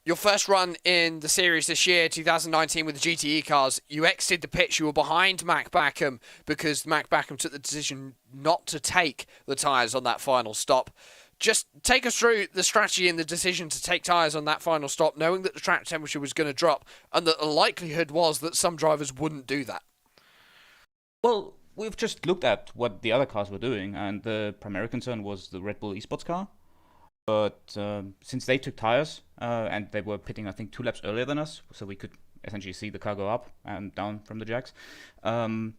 Your first run in the series this year, 2019, with the GTE cars, you exited the pits. You were behind Mac Backham because Mac Backham took the decision not to take the tyres on that final stop. Just take us through the strategy and the decision to take tyres on that final stop, knowing that the track temperature was going to drop and that the likelihood was that some drivers wouldn't do that. Well, we've just looked at what the other cars were doing, and the primary concern was the Red Bull eSports car. But since they took tires and they were pitting, I think, 2 laps earlier than us, so we could essentially see the car go up and down from the jacks, the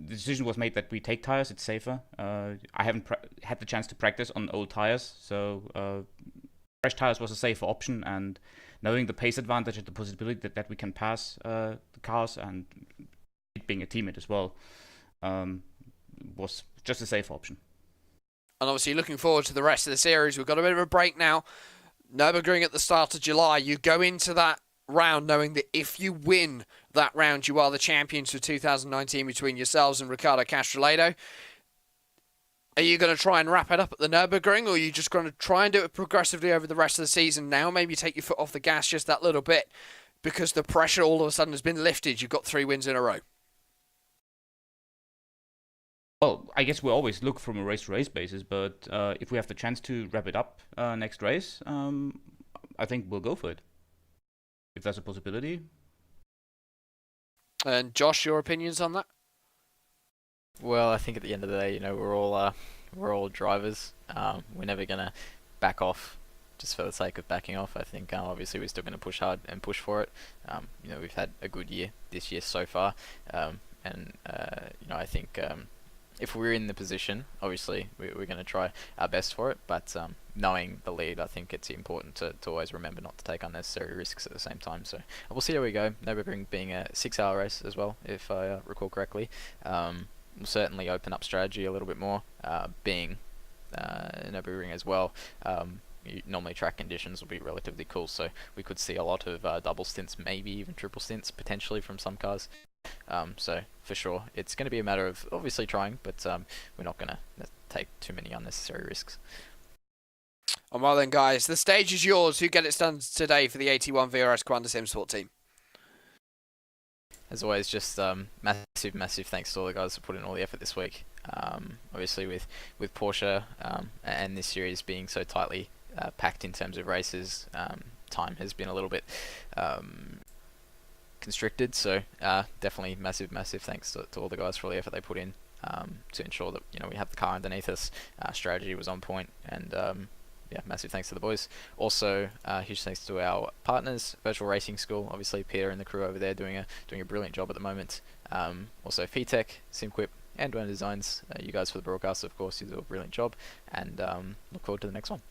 decision was made that we take tires. It's safer. I haven't had the chance to practice on old tires, so fresh tires was a safer option. And knowing the pace advantage and the possibility that we can pass the cars, and it being a teammate as well, was just a safer option. And obviously looking forward to the rest of the series. We've got a bit of a break now. Nürburgring at the start of July. You go into that round knowing that if you win that round, you are the champions for 2019 between yourselves and Riccardo Castrolado. Are you going to try and wrap it up at the Nürburgring, or are you just going to try and do it progressively over the rest of the season now? Maybe take your foot off the gas just that little bit because the pressure all of a sudden has been lifted. You've got 3 wins in a row. Well, I guess we always look from a race-to-race basis, but if we have the chance to wrap it up next race, I think we'll go for it, if that's a possibility. And Josh, your opinions on that? Well, I think at the end of the day, you know, we're all drivers. We're never gonna back off just for the sake of backing off. I think obviously we're still gonna push hard and push for it. You know, we've had a good year this year so far, and you know, I think if we're in the position, obviously we're going to try our best for it. But knowing the lead, I think it's important to always remember not to take unnecessary risks at the same time. So we'll see how we go. Nürburgring being a 6-hour race as well, if I recall correctly. Will certainly open up strategy a little bit more, being Nürburgring as well. Normally track conditions will be relatively cool, so we could see a lot of double stints, maybe even triple stints potentially from some cars. So for sure, it's going to be a matter of obviously trying, but we're not going to take too many unnecessary risks. And well then, guys, the stage is yours. Who get it done today for the 81 VRS Commander SimSport team? As always, just massive thanks to all the guys for putting all the effort this week. Obviously with Porsche and this series being so tightly packed in terms of races, time has been a little bit constricted, so definitely massive thanks to all the guys for all the effort they put in to ensure that, you know, we have the car underneath us. Strategy was on point, and yeah, massive thanks to the boys. Also, huge thanks to our partners, Virtual Racing School, obviously Peter and the crew over there doing a brilliant job at the moment. Also VTech, SimQuip, and Dwayne Designs, you guys for the broadcast, of course, you do a brilliant job, and look forward to the next one.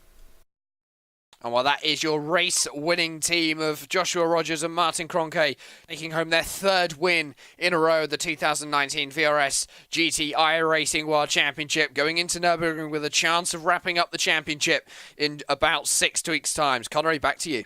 And while that is your race-winning team of Joshua Rogers and Martin Kroenke taking home their 3rd win in a row, the 2019 VRS GT iRacing World Championship, going into Nürburgring with a chance of wrapping up the championship in about 6 weeks' time. Connery, back to you.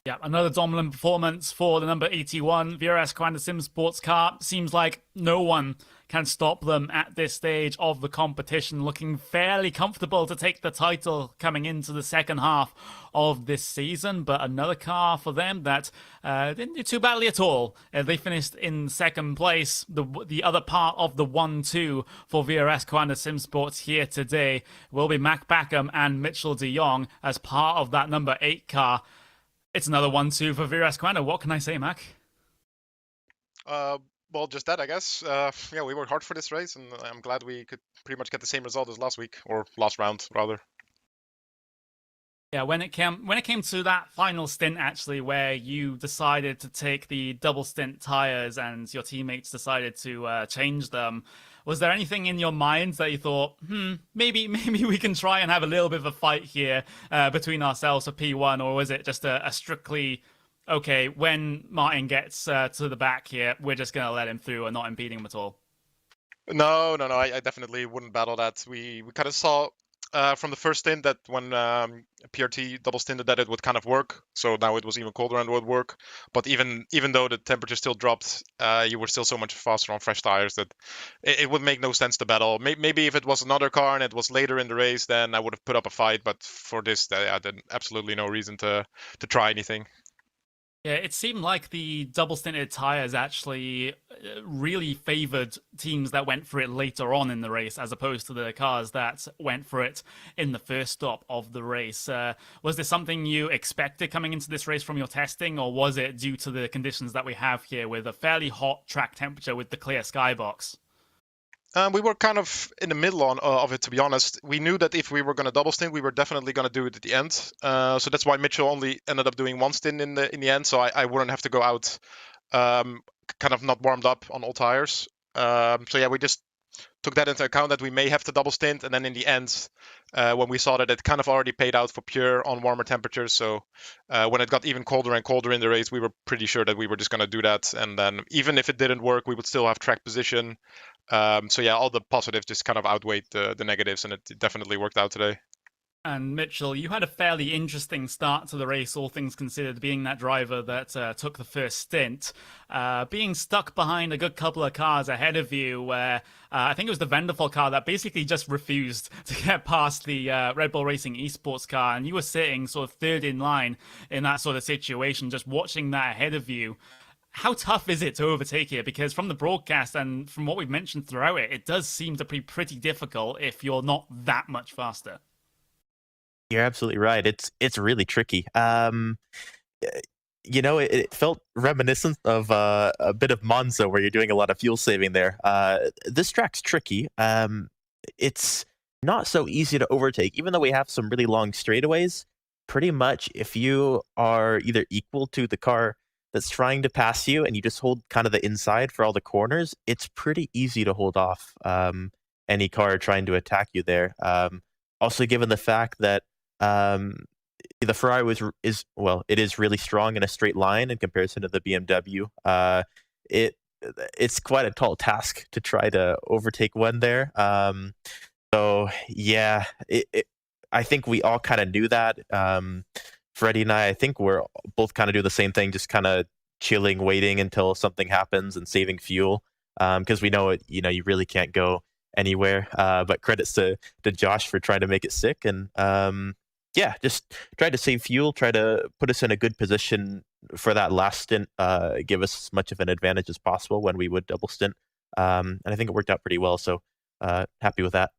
Yeah, another dominant performance for the number 81 VRS Commander Sim sports car. Seems like no one can stop them at this stage of the competition, looking fairly comfortable to take the title coming into the second half of this season. But another car for them that didn't do too badly at all. They finished in second place, the other part of the 1-2 for VRS Commander Sim Sports here today will be Mac Backham and Mitchell de Jong as part of that number 8 car. It's another 1-2 for VRS Commander. What can I say, Mac? Well, just that, I guess. Yeah, we worked hard for this race, and I'm glad we could pretty much get the same result as last week, or last round, rather. Yeah, when it came to that final stint, actually, where you decided to take the double stint tires and your teammates decided to change them, was there anything in your mind that you thought, maybe we can try and have a little bit of a fight here between ourselves for P1, or was it just a strictly, okay, when Martin gets to the back here, we're just going to let him through and not impeding him at all? No, I definitely wouldn't battle that. We kind of saw from the first stint that when PRT double stinted that it would kind of work. So now it was even colder and would work. But even though the temperature still dropped, you were still so much faster on fresh tires that it would make no sense to battle. Maybe if it was another car and it was later in the race, then I would have put up a fight. But for this, I had absolutely no reason to try anything. Yeah, it seemed like the double stinted tires actually really favored teams that went for it later on in the race, as opposed to the cars that went for it in the first stop of the race. Was this something you expected coming into this race from your testing, or was it due to the conditions that we have here with a fairly hot track temperature with the clear skybox? We were kind of in the middle of it, to be honest. We knew that if we were going to double stint, we were definitely going to do it at the end. So that's why Mitchell only ended up doing one stint in the end. So I wouldn't have to go out kind of not warmed up on all tires. So yeah, we just took that into account that we may have to double stint. And then in the end, when we saw that it kind of already paid out for Pure on warmer temperatures. So when it got even colder and colder in the race, we were pretty sure that we were just going to do that. And then even if it didn't work, we would still have track position. So yeah, all the positives just kind of outweighed the negatives, and it definitely worked out today. And Mitchell, you had a fairly interesting start to the race, all things considered, being that driver that took the first stint. Being stuck behind a good couple of cars ahead of you, where I think it was the Vanderfall car that basically just refused to get past the Red Bull Racing esports car, and you were sitting sort of third in line in that sort of situation, just watching that ahead of you. How tough is it to overtake here? Because from the broadcast and from what we've mentioned throughout it, it does seem to be pretty difficult if you're not that much faster. You're absolutely right. It's really tricky. It felt reminiscent of a bit of Monza, where you're doing a lot of fuel saving there. This track's tricky. It's not so easy to overtake, even though we have some really long straightaways. Pretty much, if you are either equal to the car that's trying to pass you and you just hold kind of the inside for all the corners, it's pretty easy to hold off any car trying to attack you there. Also, given the fact that the Ferrari it is really strong in a straight line in comparison to the BMW. It's quite a tall task to try to overtake one there. So yeah, I think we all kind of knew that. Freddie and I think we're both kind of do the same thing, just kind of chilling, waiting until something happens and saving fuel, because we know you really can't go anywhere. But credits to Josh for trying to make it sick, and just try to save fuel, try to put us in a good position for that last stint, give us as much of an advantage as possible when we would double stint. And I think it worked out pretty well, so happy with that.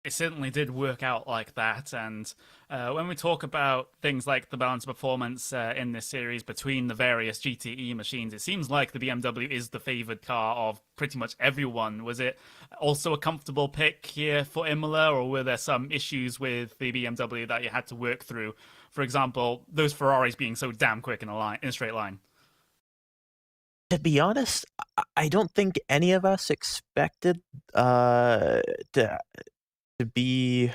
It certainly did work out like that, and when we talk about things like the balance of performance in this series between the various GTE machines, it seems like the BMW is the favoured car of pretty much everyone. Was it also a comfortable pick here for Imola, or were there some issues with the BMW that you had to work through? For example, those Ferraris being so damn quick in a straight line. To be honest, I don't think any of us expected to be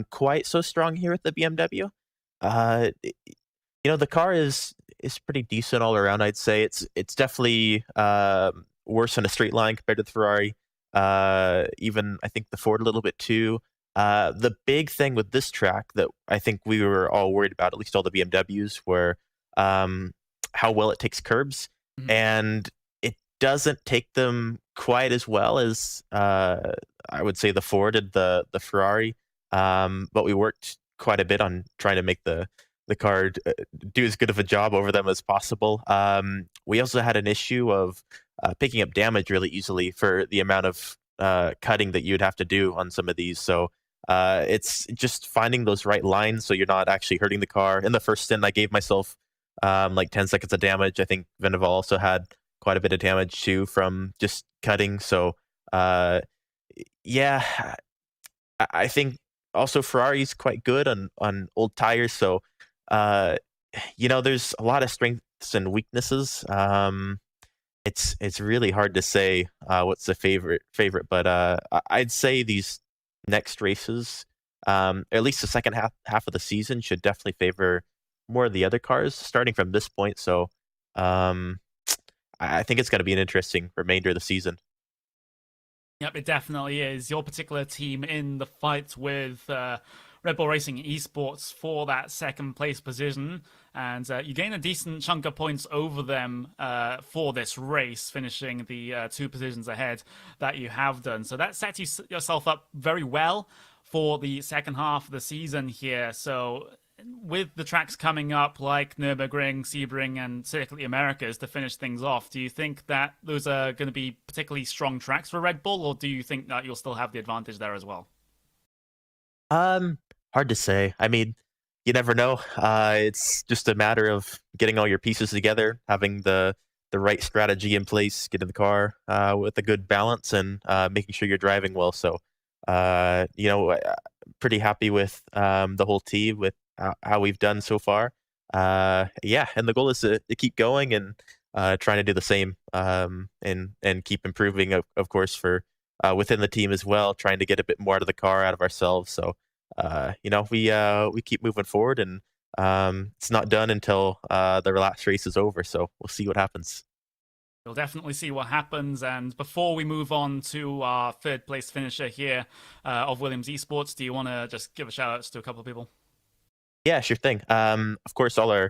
quite so strong here with the BMW. The car is pretty decent all around. I'd say it's definitely worse in a straight line compared to the Ferrari. Even I think the Ford a little bit too. The big thing with this track that I think we were all worried about, at least all the BMWs, were how well it takes curbs, and it doesn't take them quite as well as I would say the Ford did the Ferrari. But we worked quite a bit on trying to make the car do as good of a job over them as possible. We also had an issue of picking up damage really easily for the amount of cutting that you'd have to do on some of these. So it's just finding those right lines so you're not actually hurting the car. In the first stint, I gave myself like 10 seconds of damage. I think Vendaval also had quite a bit of damage too from just cutting. So yeah, I think also Ferrari's quite good on old tires. So there's a lot of strengths and weaknesses. It's really hard to say what's the favorite, but I'd say these next races, at least the second half of the season, should definitely favor more of the other cars starting from this point. So I think it's going to be an interesting remainder of the season. Yep, it definitely is. Your particular team in the fight with Red Bull Racing Esports for that second place position, and you gain a decent chunk of points over them for this race, finishing the 2 positions ahead that you have done. So that sets yourself up very well for the second half of the season here. So with the tracks coming up like Nürburgring, Sebring, and Circuit of the Americas to finish things off, do you think that those are going to be particularly strong tracks for Red Bull, or do you think that you'll still have the advantage there as well? Hard to say. I mean, you never know. It's just a matter of getting all your pieces together, having the right strategy in place, getting the car with a good balance, and making sure you're driving well. So, pretty happy with the whole team, with how we've done so far. Yeah, and the goal is to keep going and trying to do the same, and keep improving, of course, for within the team as well, trying to get a bit more out of the car, out of ourselves. So, we keep moving forward, and it's not done until the last race is over. So we'll see what happens. We'll definitely see what happens. And before we move on to our third place finisher here of Williams Esports, do you want to just give a shout out to a couple of people? Yeah, sure thing. Of course, all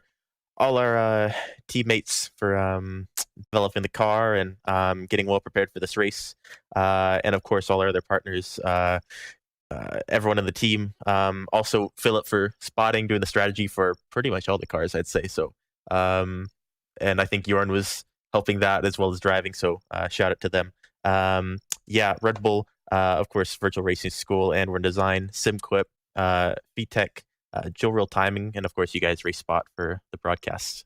our teammates for developing the car and getting well prepared for this race, and of course all our other partners, everyone in the team. Also Philip for spotting, doing the strategy for pretty much all the cars, I'd say. So, and I think Jorn was helping that as well as driving. So shout out to them. Yeah, Red Bull, of course, Virtual Racing School, and We're in Design, SimQuip, VTech, Joe Real Timing, and of course you guys RaceSpot for the broadcast.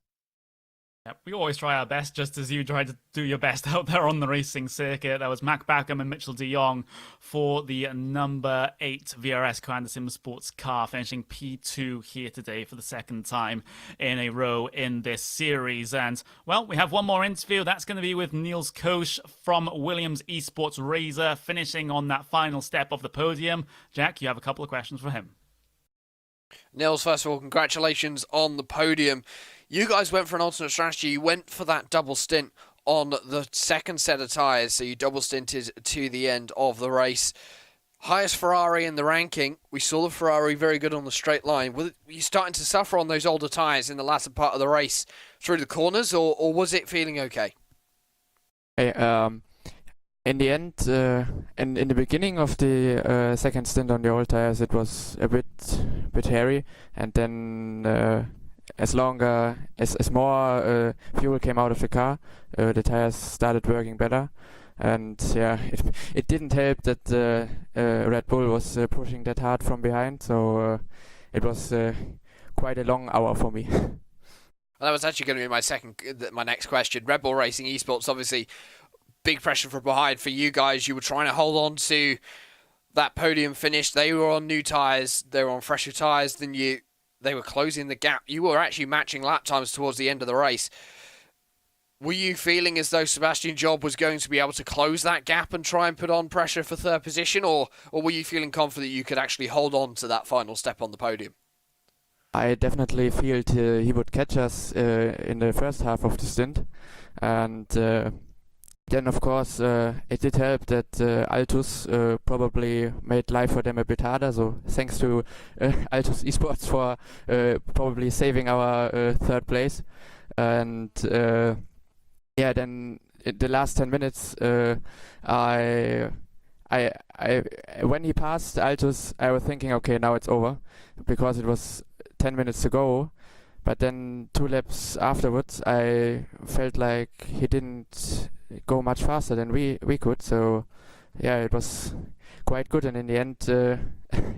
Yep, we always try our best, just as you try to do your best out there on the racing circuit. That was Mac Backham and Mitchell de Jong for the number 8 VRS Commander Sim Sports car, finishing P2 here today for the second time in a row in this series. And, well, we have one more interview. That's going to be with Niels Koch from Williams Esports Razor, finishing on that final step of the podium. Jack, you have a couple of questions for him. Nils, first of all, congratulations on the podium. You guys went for an alternate strategy. You went for that double stint on the second set of tyres, so you double stinted to the end of the race. Highest Ferrari in the ranking. We saw the Ferrari very good on the straight line. Were you starting to suffer on those older tyres in the latter part of the race through the corners, or was it feeling okay? Hey, in the end, in the beginning of the second stint on the old tires, it was a bit hairy, and then as more fuel came out of the car, the tires started working better. And yeah, it didn't help that Red Bull was pushing that hard from behind, so it was quite a long hour for me. Well, that was actually going to be my next question. Red Bull Racing Esports, obviously, big pressure from behind for you guys. You were trying to hold on to that podium finish. They were on new tyres. They were on fresher tyres than you. They were closing the gap. You were actually matching lap times towards the end of the race. Were you feeling as though Sebastian Job was going to be able to close that gap and try and put on pressure for third position, or were you feeling confident you could actually hold on to that final step on the podium? I definitely feel he would catch us in the first half of the stint, and Then of course it did help that Altus probably made life for them a bit harder. So thanks to Altus Esports for probably saving our third place. And yeah, then in the last 10 minutes, I when he passed Altus, I was thinking, okay, now it's over, because it was 10 minutes to go. But then 2 laps afterwards, I felt like he didn't go much faster than we could. So yeah, it was quite good. And in the end,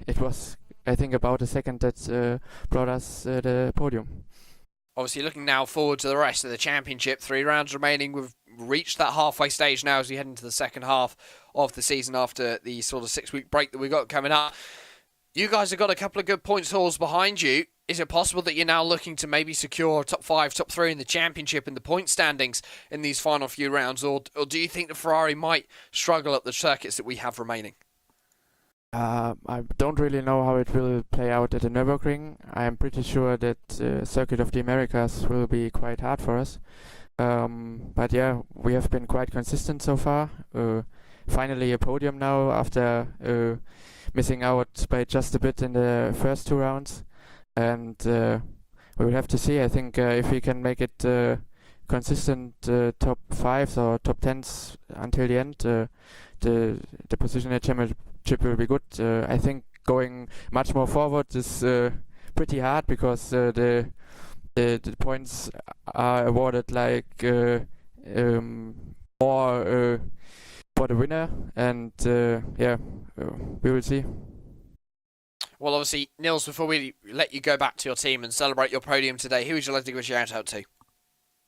it was, I think, about a second that brought us the podium. Obviously, looking now forward to the rest of the championship. 3 rounds remaining. We've reached that halfway stage now as we head into the second half of the season after the sort of 6-week break that we've got coming up. You guys have got a couple of good points hauls behind you. Is it possible that you're now looking to maybe secure top 5, top 3 in the championship and the point standings in these final few rounds? Or do you think that Ferrari might struggle at the circuits that we have remaining? I don't really know how it will play out at the Nürburgring. I'm pretty sure that Circuit of the Americas will be quite hard for us. But yeah, we have been quite consistent so far. Finally a podium now after missing out by just a bit in the first 2 rounds. And we will have to see. I think if we can make it consistent top 5s or top 10s until the end, the position at championship will be good. I think going much more forward is pretty hard, because the points are awarded like more for the winner, and yeah, we will see. Well, obviously, Nils, before we let you go back to your team and celebrate your podium today, who would you like to give a shout out to?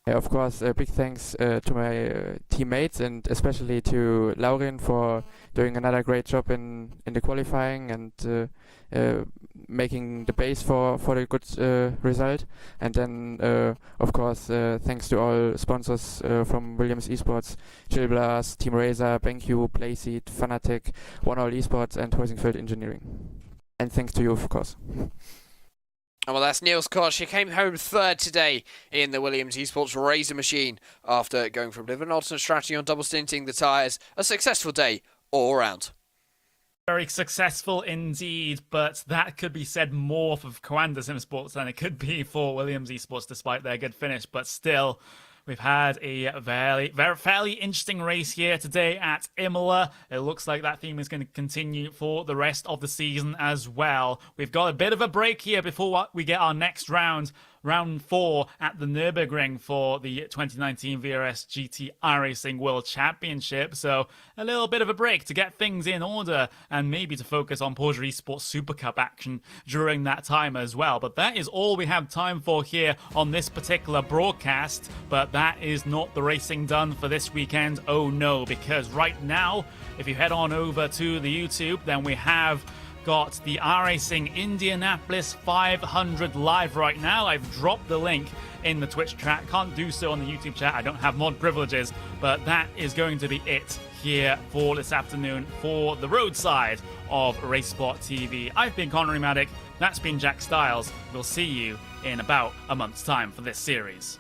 Yeah, of course, big thanks to my teammates, and especially to Laurin for doing another great job in the qualifying and making the base for the good result. And then, of course, thanks to all sponsors from Williams Esports, Chillblast, Team Razor, BenQ, Playseat, Fanatec, One All Esports, and Heusingfeld Engineering. And thanks to you, of course. Well, that's Niels Koch. He came home 3rd today in the Williams Esports Razor machine after going from a bit of an alternate strategy on double stinting the tyres. A successful day all round. Very successful indeed, but that could be said more for Coanda Simsports than it could be for Williams Esports, despite their good finish. But still, we've had a fairly interesting race here today at Imola. It looks like that theme is going to continue for the rest of the season as well. We've got a bit of a break here before we get our next round. Round 4 at the Nürburgring for the 2019 VRS GT iRacing World Championship. So a little bit of a break to get things in order and maybe to focus on Porsche Esports Super Cup action during that time as well. But that is all we have time for here on this particular broadcast. But that is not the racing done for this weekend. Oh no, because right now, if you head on over to the YouTube, then we have got the iRacing Indianapolis 500 live right now. I've dropped the link in the Twitch chat. Can't do so on the YouTube chat. I don't have mod privileges, but that is going to be it here for this afternoon for the roadside of RaceSpotTV. I've been Connery Maddock. That's been Jack Styles. We'll see you in about a month's time for this series.